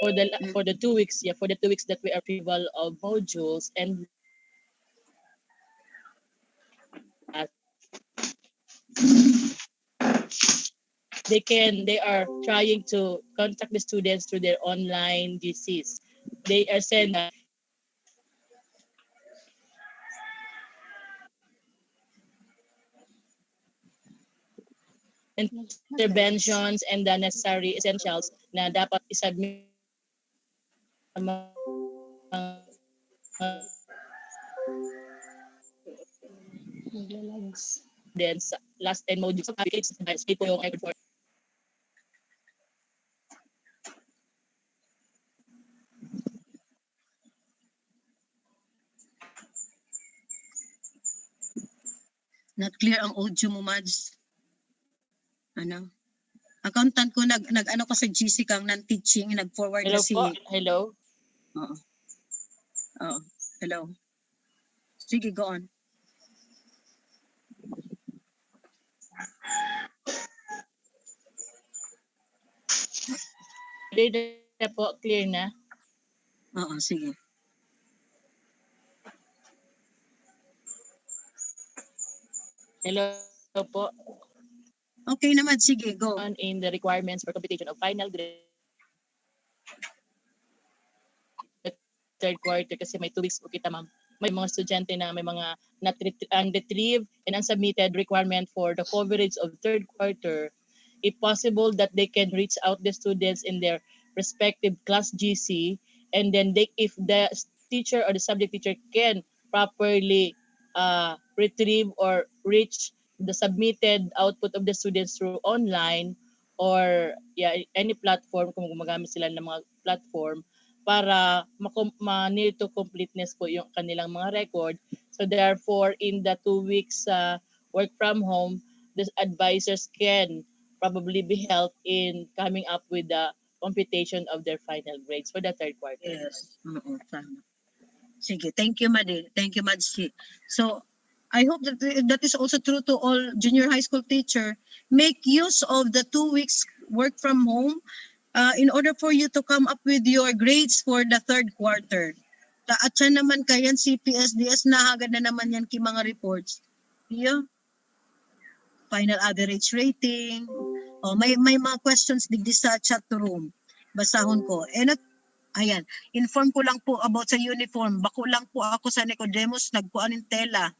for the 2 weeks, for the 2 weeks that we are approval of modules, and they are trying to contact the students through their online GCs. They are sending interventions and the necessary essentials na dapat isubmit sa mga students last and modules of applications po yung effort. Not clear ang audio mo, Mads. Ano? Accountant ko nag-ano ko sa GC kang non-teaching, nag-forward Hello na si... po, hello. Oo. Oo. Hello. Sige, go on. Clear na po, clear na. Oo, sige. Hello po. Okay naman, sige, go. In the requirements for computation of final grade third quarter kasi may 2 weeks po kita, ma'am. May mga estudyante na may mga unretrieved and unsubmitted requirement for the coverage of third quarter. If possible, that they can reach out the students in their respective class GC, and then if the teacher or the subject teacher can properly retrieve or reach the submitted output of the students through online or any platform, kung gumagamit sila ng mga platform, para ma-near to completeness po yung kanilang mga record. So therefore, in the 2 weeks work from home, the advisors can probably be helped in coming up with the computation of their final grades for the third quarter. Yes. Oo, tama. Sige, thank you, Madi. Thank you, Madsi. So, I hope that is also true to all junior high school teacher. Make use of the 2 weeks work from home in order for you to come up with your grades for the third quarter. At siya naman kayan, CPSDS, nahagad na naman yan ki mga reports. Yeah. Final average rating. May mga questions digdi sa chat room. Basahon ko. Ayan, inform ko lang po about sa uniform. Bako lang po ako sa Nicodemus, nagkuan ng tela.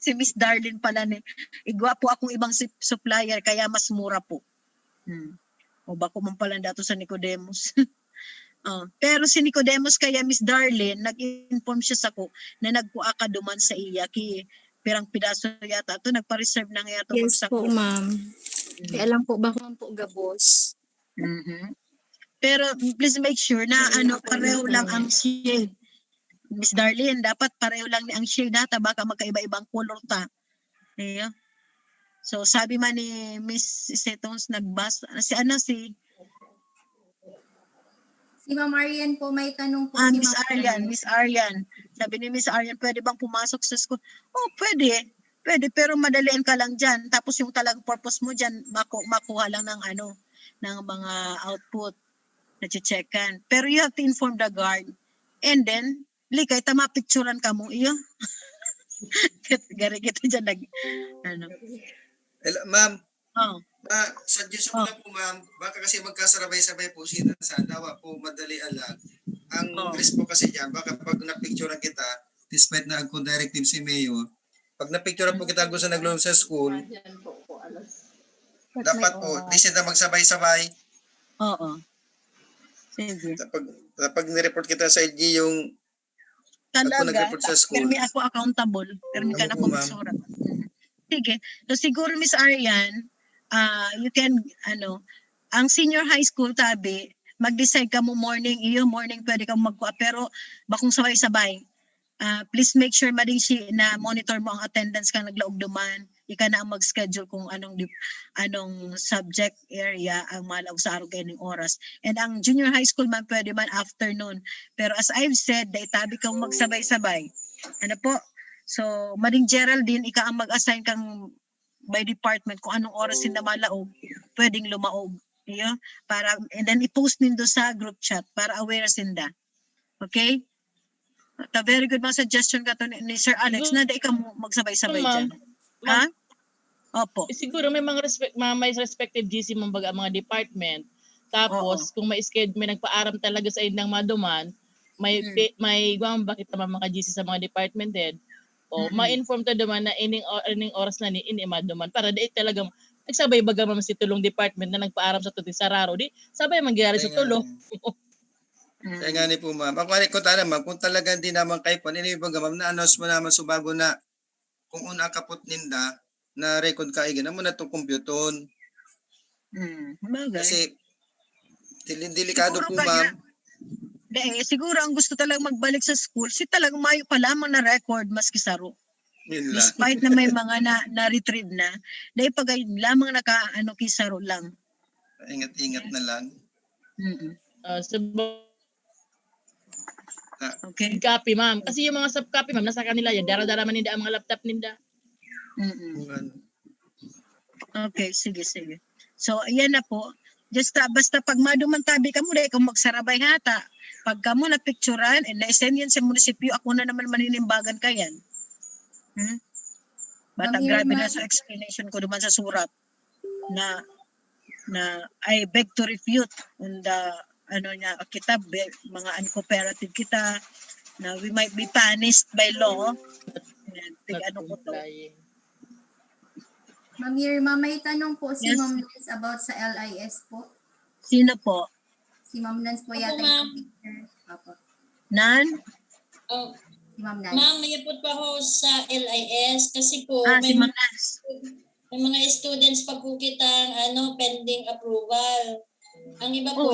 Si Miss Darlene pala ni. Igwa po akong ibang supplier kaya mas mura po. O bako man pala dato sa Nicodemus. Pero si Nicodemus kaya Miss Darlene, nag-inform siya sa ko na nagkuha ka duman sa iya ki pirang pidaso yata to nagpa-reserve na nga to yes po, ma'am. Kaya lang po bako man po gabos. Pero please make sure na pareho lang ang shade. Miss Darlene, dapat pareho lang ni ang shade data baka magkaiba-ibang color ta. Yeah. So sabi man ni Miss Setons nagbas si Ma'am Arian po may tanong po Miss Arian. Sabi ni Miss Arian, pwede bang pumasok sa school? Oh, pwede. Pwede, pero madalian ka lang dyan. Tapos yung talagang purpose mo dyan, makuha lang ng ng mga output na checkan. Pero you have to inform the guard. And then, likay, mapicturan ka mo. Iyo. Gari kita dyan Ma'am, suggest ko na po, ma'am, baka kasi magkasabay-sabay po sila sa dawa po madali alag. Ang risk po kasi dyan, baka pag na-picturean kita, despite na ang directive si Mayor, pag na-picturean po kita gusto naglulong sa school, dapat po, di sila magsabay-sabay. Oo. Sige. Pag nireport kita sa LG yung talaga, nag-report sa school. Pero ako accountable. Pero ka na po magsurat. Sige. So siguro Miss Arian, you can ang senior high school tabi, mag-decide ka mo morning morning pwede kang magkuha pero bakong sabay-sabay. Please make sure mading na monitor mo ang attendance kang naglaog duman. Ika na ang mag-schedule kung anong subject area ang malaw sa araw kayong oras. And ang junior high school man pwede man afternoon. Pero as I've said, itabi kang magsabay-sabay. Ano po? So, mading Geraldine, ika ang mag-assign kang by department kung anong oras sinda malaog, pwedeng lumaog. Para, and then i-post nindo sa group chat para aware sinda. Okay? A very good mga suggestion ka to ni Sir Alex na ikaw magsabay-sabay dyan. Ha? Opo. Siguro may mga may respective GC mga department. Tapos kung may schedule, may nagpaaram talaga sa indang maduman, may bakit naman mga GC sa mga department head, ma-inform ta duman na ining oras na ni ini maduman para di talagang nagsabay baga man si tulong department na nagpaaram sa tuti sararo di sabay mangyari sa tulong. Kaya nga ni po ma'am. Ako ko tala ma'am, kung talagang di naman kayo po, inibang ma'am, na-announce mo naman subago na kung una kapot ninda, na record ka igin, mo na itong computon. Kasi, delikado po ma'am. Siguro ang gusto talagang magbalik sa school, si talagang mayo pa lamang na record maski saro. Despite na may mga na-retrieve na, dahil pag lamang kisaro lang. Ingat-ingat na lang. Okay. Copy, ma'am. Kasi yung mga sub-copy, ma'am, nasa kanila yan. Dara-dara man ninda ang mga laptop ninda. Okay, sige. So, ayan na po. Basta pag madumantabi ka mo, dahil kung magsarabay hata, pag ka mo na-picturean, and na-send yan sa munisipyo, ako na naman maninimbagan ka yan. Bata, grabe na sa explanation ko duman sa surat na I beg to refute on the kita, mga uncooperative kita, na we might be punished by law. Ko to. Ma'am Irma, may tanong po si Ma'am Nance about sa LIS po. Sino po? Si Ma'am Nance po yata yung picture. Nan? Si Ma'am Nance. Ma'am, mayapot pa ako sa LIS kasi po si Ma'am Nance. May mga students pa po kitang pending approval. Ang iba po,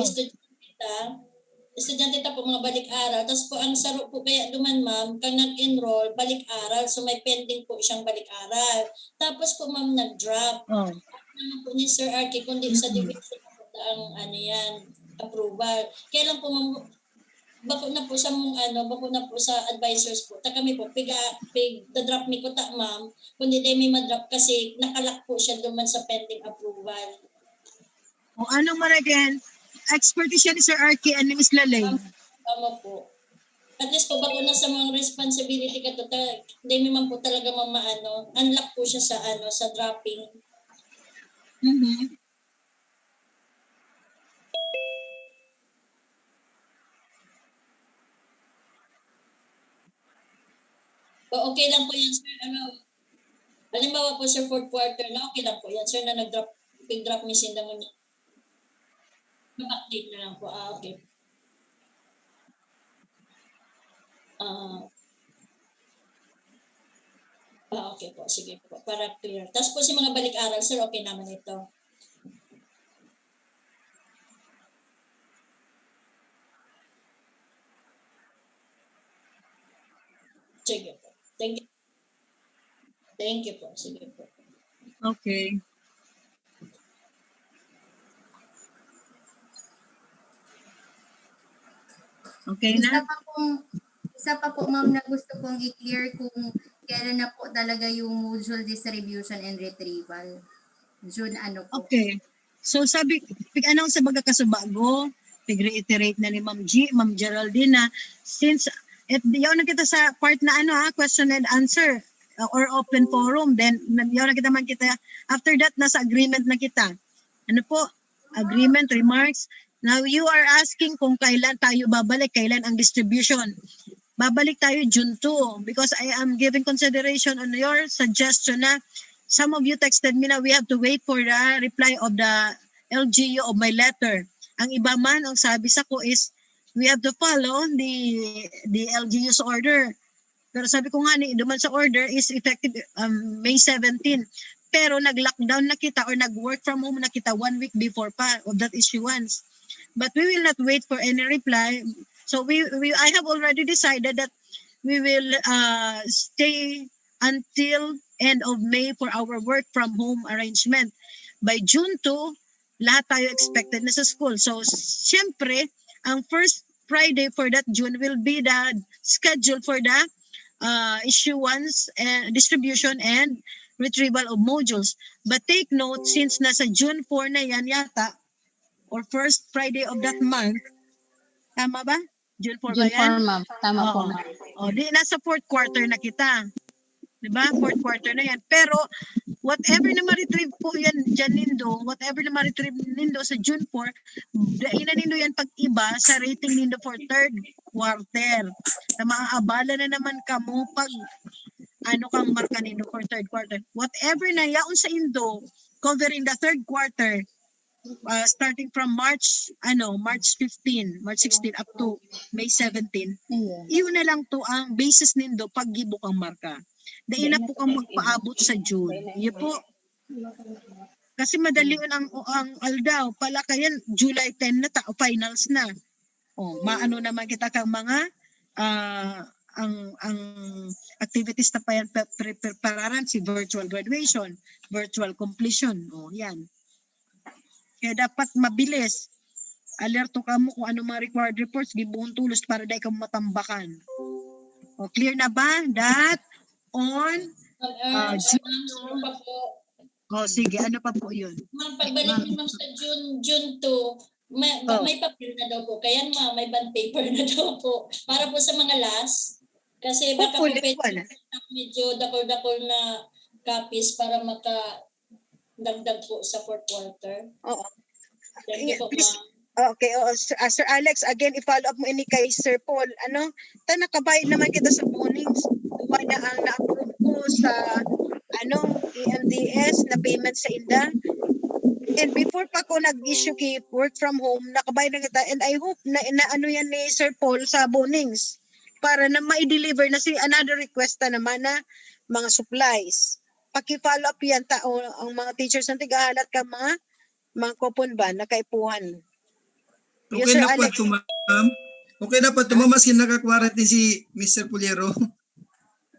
estudyante po mga balik-aral. Tapos po ang saro po kaya duman ma'am, kang nag-enroll, balik-aral. So may pending po siyang balik-aral. Tapos po ma'am nag-drop. Naman po ni Sir Arky, kundi sa division po ang approval. Kaya lang po ma'am, bako na po sa advisors po. Ta kami po, drop mi ko ta ma'am, kundi di may madrop kasi nakalak po siya duman sa pending approval. O anong maragyan? Expertise yan ni Sir Arky and ni Ms. Lalay. Tama po. At least po bago na sa mga responsibility ka to, di man po talaga unlock po siya sa dropping. Okay lang po yan, sir. Halimbawa po, sir, fourth quarter na, okay lang po yan, sir, na nag-drop machine na mo niya. Mag-update na lang po. Okay. Okay po. Sige po. Para clear. Tapos po si mga balik-aral, sir, okay naman ito. Sige po. Thank you po. Sige po. Okay. Okay na? Isa pa po ma'am na gusto kong i-clear kung kailan na po talaga yung module distribution and retrieval. June po. Okay. So sabi, pig-announce sa baga kasubago, pig-reiterate na ni Ma'am G, Ma'am Geraldine na since yaw na kita sa part na question and answer or open forum, then yaw na kita man kita, after that nasa agreement na kita. Ano po? Agreement, remarks. Now you are asking kung kailan tayo babalik, kailan ang distribution. Babalik tayo June 2 because I am giving consideration on your suggestion na some of you texted me na we have to wait for the reply of the LGU of my letter. Ang iba man, ang sabi sa ko is we have to follow the LGU's order. Pero sabi ko nga ni, duman sa order is effective May 17. Pero nag-lockdown na kita or nag-work from home na kita 1 week before pa of that issuance. But we will not wait for any reply. So I have already decided that we will stay until end of May for our work from home arrangement. By June 2, lahat tayo expected na sa school. So, siyempre, ang first Friday for that June will be the schedule for the issuance and distribution and retrieval of modules. But take note, since nasa June 4 na yan yata, or first Friday of that month, tama ba? June 4 ba June yan? 4, ma'am. Tama po, Oo. ma'am. O, di, nasa fourth quarter na kita. Diba? Fourth quarter na yan. Pero, whatever na ma-retrieve po yan dyan nindo, whatever na ma-retrieve nindo sa June 4, dainan nindo yan pag-iba sa rating nindo for third quarter. Na maaabala na naman kamo pag ano kang marka nindo for third quarter. Whatever na yaon sa indo, covering the third quarter, starting from March 15, March 16 up to May 17, iyon na lang to ang basis nindo pag gibok ang marka. Dahil na po kang magpaabot sa June. Iyo po. Kasi madali ang aldaw. Pala kayan, July 10 na ta, finals na. O, maano naman kita kang mga ang activities na pa yan prepararan si virtual graduation, virtual completion. O, yan. Kaya dapat mabilis. Alerto ka mo kung ano mga required reports, gibuong tulos para dahil ka matambakan. O, clear na ba? That on June. Sige, ano pa po yun? Ma'am, pagbalik mo ma'am sa June 2, may papel na daw po. Kaya ma'am, may bond paper na daw po. Para po sa mga last. Kasi baka po medyo dakol-dakol na copies para dagdag po sa fourth quarter. Oo. Thank you po, ma'am. Okay, Sir Alex, again, i-follow up mo ini kay Sir Paul. Nakabayad naman kita sa bonings. Kuha na ang na-approve ko sa EMDS na payment sa INDA. And before pa ako nag-issue kay work from home, nakabayad na kita. And I hope na ano yan ni Sir Paul sa bonings para na ma-deliver na another request na naman na mga supplies. Paki-follow up yan ang mga teachers na tigahalat ka mga kupon ba na kaipuhan. Okay Yes, Sir na po Alex. ito, ma'am. Okay na po ito, ma'am. Maski naka-quarantine si Mr. Puliero.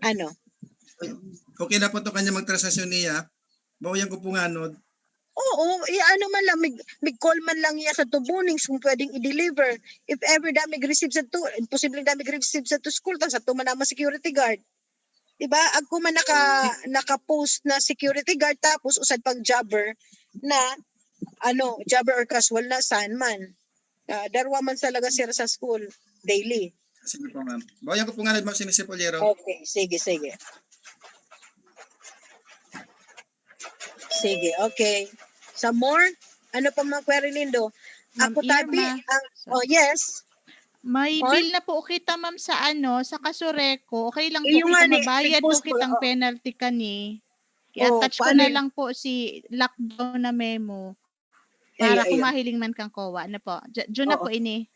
Ano? Okay na po ito kanya magtransaksyon niya. Bawayan ko po nga, no? Oo, ano man lang, may-call man lang niya sa tubunings kung pwedeng i-deliver. If ever damig receive sa to, imposibleng damig receive sa to school, sa to man naman security guard. Diba? Ako man naka-post na security guard tapos usad pang jobber na jobber or casual na saan man. Darwa man talaga sila sa school daily. Sige po, ma'am. Bawayan ko po nga, ma'am, si Mr. Puliero. Okay, sige. Sige, okay. Some more? Ano pa mga query nindo? Ako tabi, yes. May bill na po kita ma'am sa sa Kasureko. Okay lang po Yung kita nga mabayad po kitang penalty kani. I-attach ko na lang po si lockdown na memo. Para kung mahiling man kang kowa. Ano po? Diyan na po ini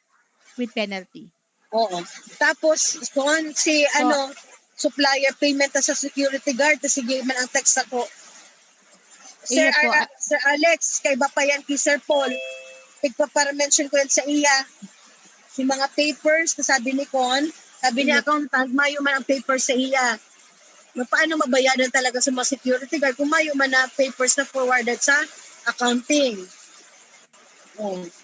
with penalty. Oo. Tapos, si supplier payment sa security guard, sige man ang text ako. Sir Alex, kay ba pa yan kay Sir Paul? Para-mention ko yan sa iya. Yung mga papers, sabi ni Con, sabi ni accountant, mayo man ang papers sa iya. Paano mabayadan talaga sa mga security guard kung mayo man na papers na forwarded sa accounting?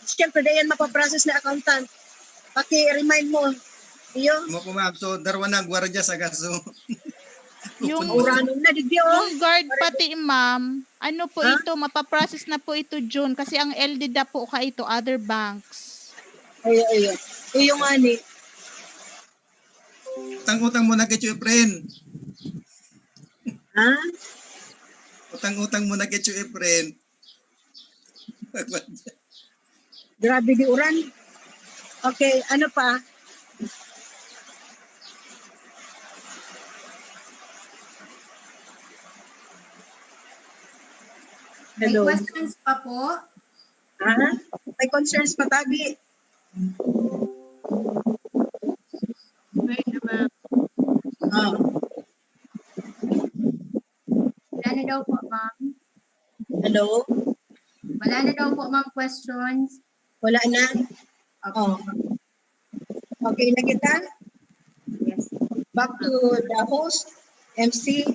Siyempre, dayan mapaprocess na accountant. Paki-remind mo. Iyo. Mo po, ma'am. So, darwa na gwardiya sa gaso. Yung yung guard pati ma'am, ito, mapaprocess na po ito June kasi ang LDDA po ka ito, other banks. Ayo. Iyo nga ni. Utang-utang mo na kay Efren. Ha? Utang-utang mo na kay Efren. Grabe di uran. Okay, ano pa? Hello. May questions pa po? May concerns pa tabi. Wala na daw po, ma'am. Hello? Wala na daw po, ma'am, questions. Wala na? Okay. Okay na kita? Yes. Back to the host, MC.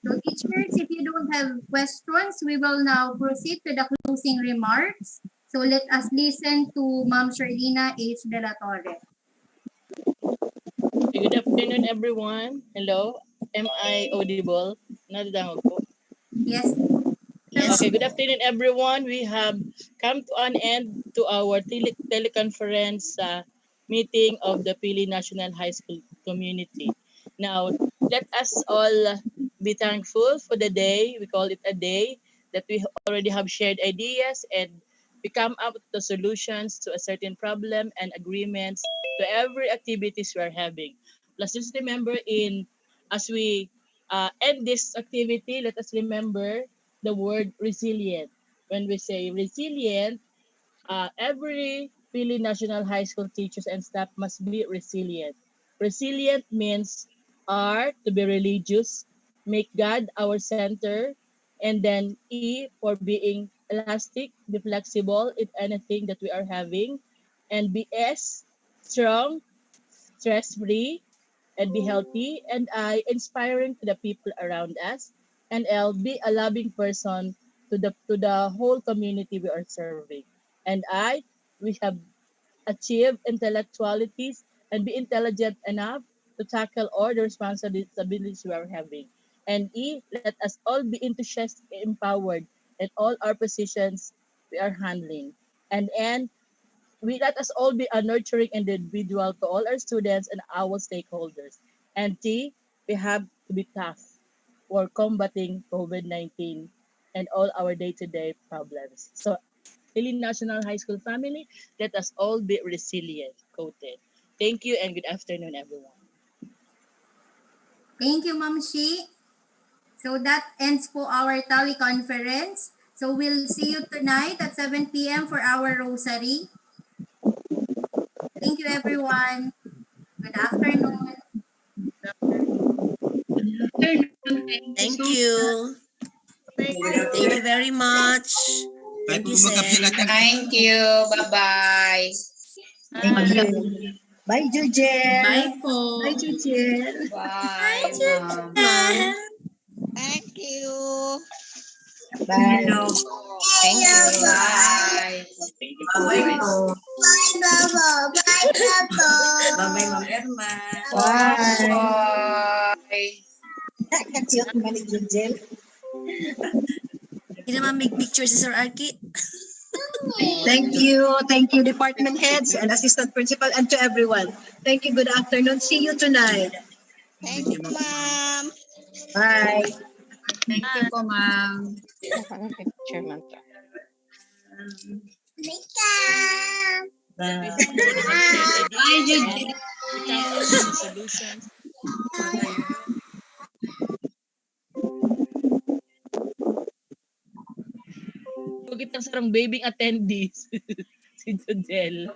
So, teachers, if you don't have questions, we will now proceed to the closing remarks. So, let us listen to Ma'am Sherlina H. De La Torre. Good afternoon, everyone. Hello. Am I audible? Nadadangog ko. Yes. Okay, good afternoon, everyone. We have come to an end to our teleconference meeting of the Pili National High School community. Now, let us all be thankful for the day. We call it a day that we already have shared ideas and we come up with the solutions to a certain problem and agreements to every activities we are having. Plus, just remember as we end this activity, let us remember the word resilient. When we say resilient, every Pili National High School teachers and staff must be resilient. Resilient means to be religious, make God our center, and then E for being elastic, be flexible in anything that we are having, and be S, strong, stress-free, and be healthy, and I, inspiring to the people around us, and L, be a loving person to the whole community we are serving, and I, we have achieved intellectualities and be intelligent enough to tackle all the responsibilities we are having, and E, let us all be enthusiastic and empowered in all our positions we are handling, and N, we let us all be a nurturing individual to all our students and our stakeholders. And T, we have to be tough for combating COVID-19 and all our day-to-day problems. So, Philippine National High School family, let us all be resilient, quoted. Thank you and good afternoon, everyone. Thank you, Ma'am Shi. So that ends po our teleconference. So we'll see you tonight at 7 p.m. for our rosary. Thank you, everyone. Good afternoon. Thank you. Thank you very much. Thank you, Sen. Thank you. Bye-bye. Thank you. Bye, Jujel. Bye po. Bye, Jujel. Bye, ma'am. Ma'am. Thank you. Bye. Thank you. Bye. Thank you po, guys. Bye, Baba. Bye, Papa. Bye-bye, Ma'am Erma. Bye. Bye. Nakakiyot naman ni Jujel. Hindi naman make picture si Sir Arky. Thank you, department heads and assistant principal, and to everyone. Thank you. Good afternoon. See you tonight. Thank you, ma'am. Bye. Thank you po, ma'am. Picture man to. We have already shared ideas and we come up with the solutions. Kita sarang babing attendees. Si Jodel.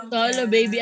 Solo baby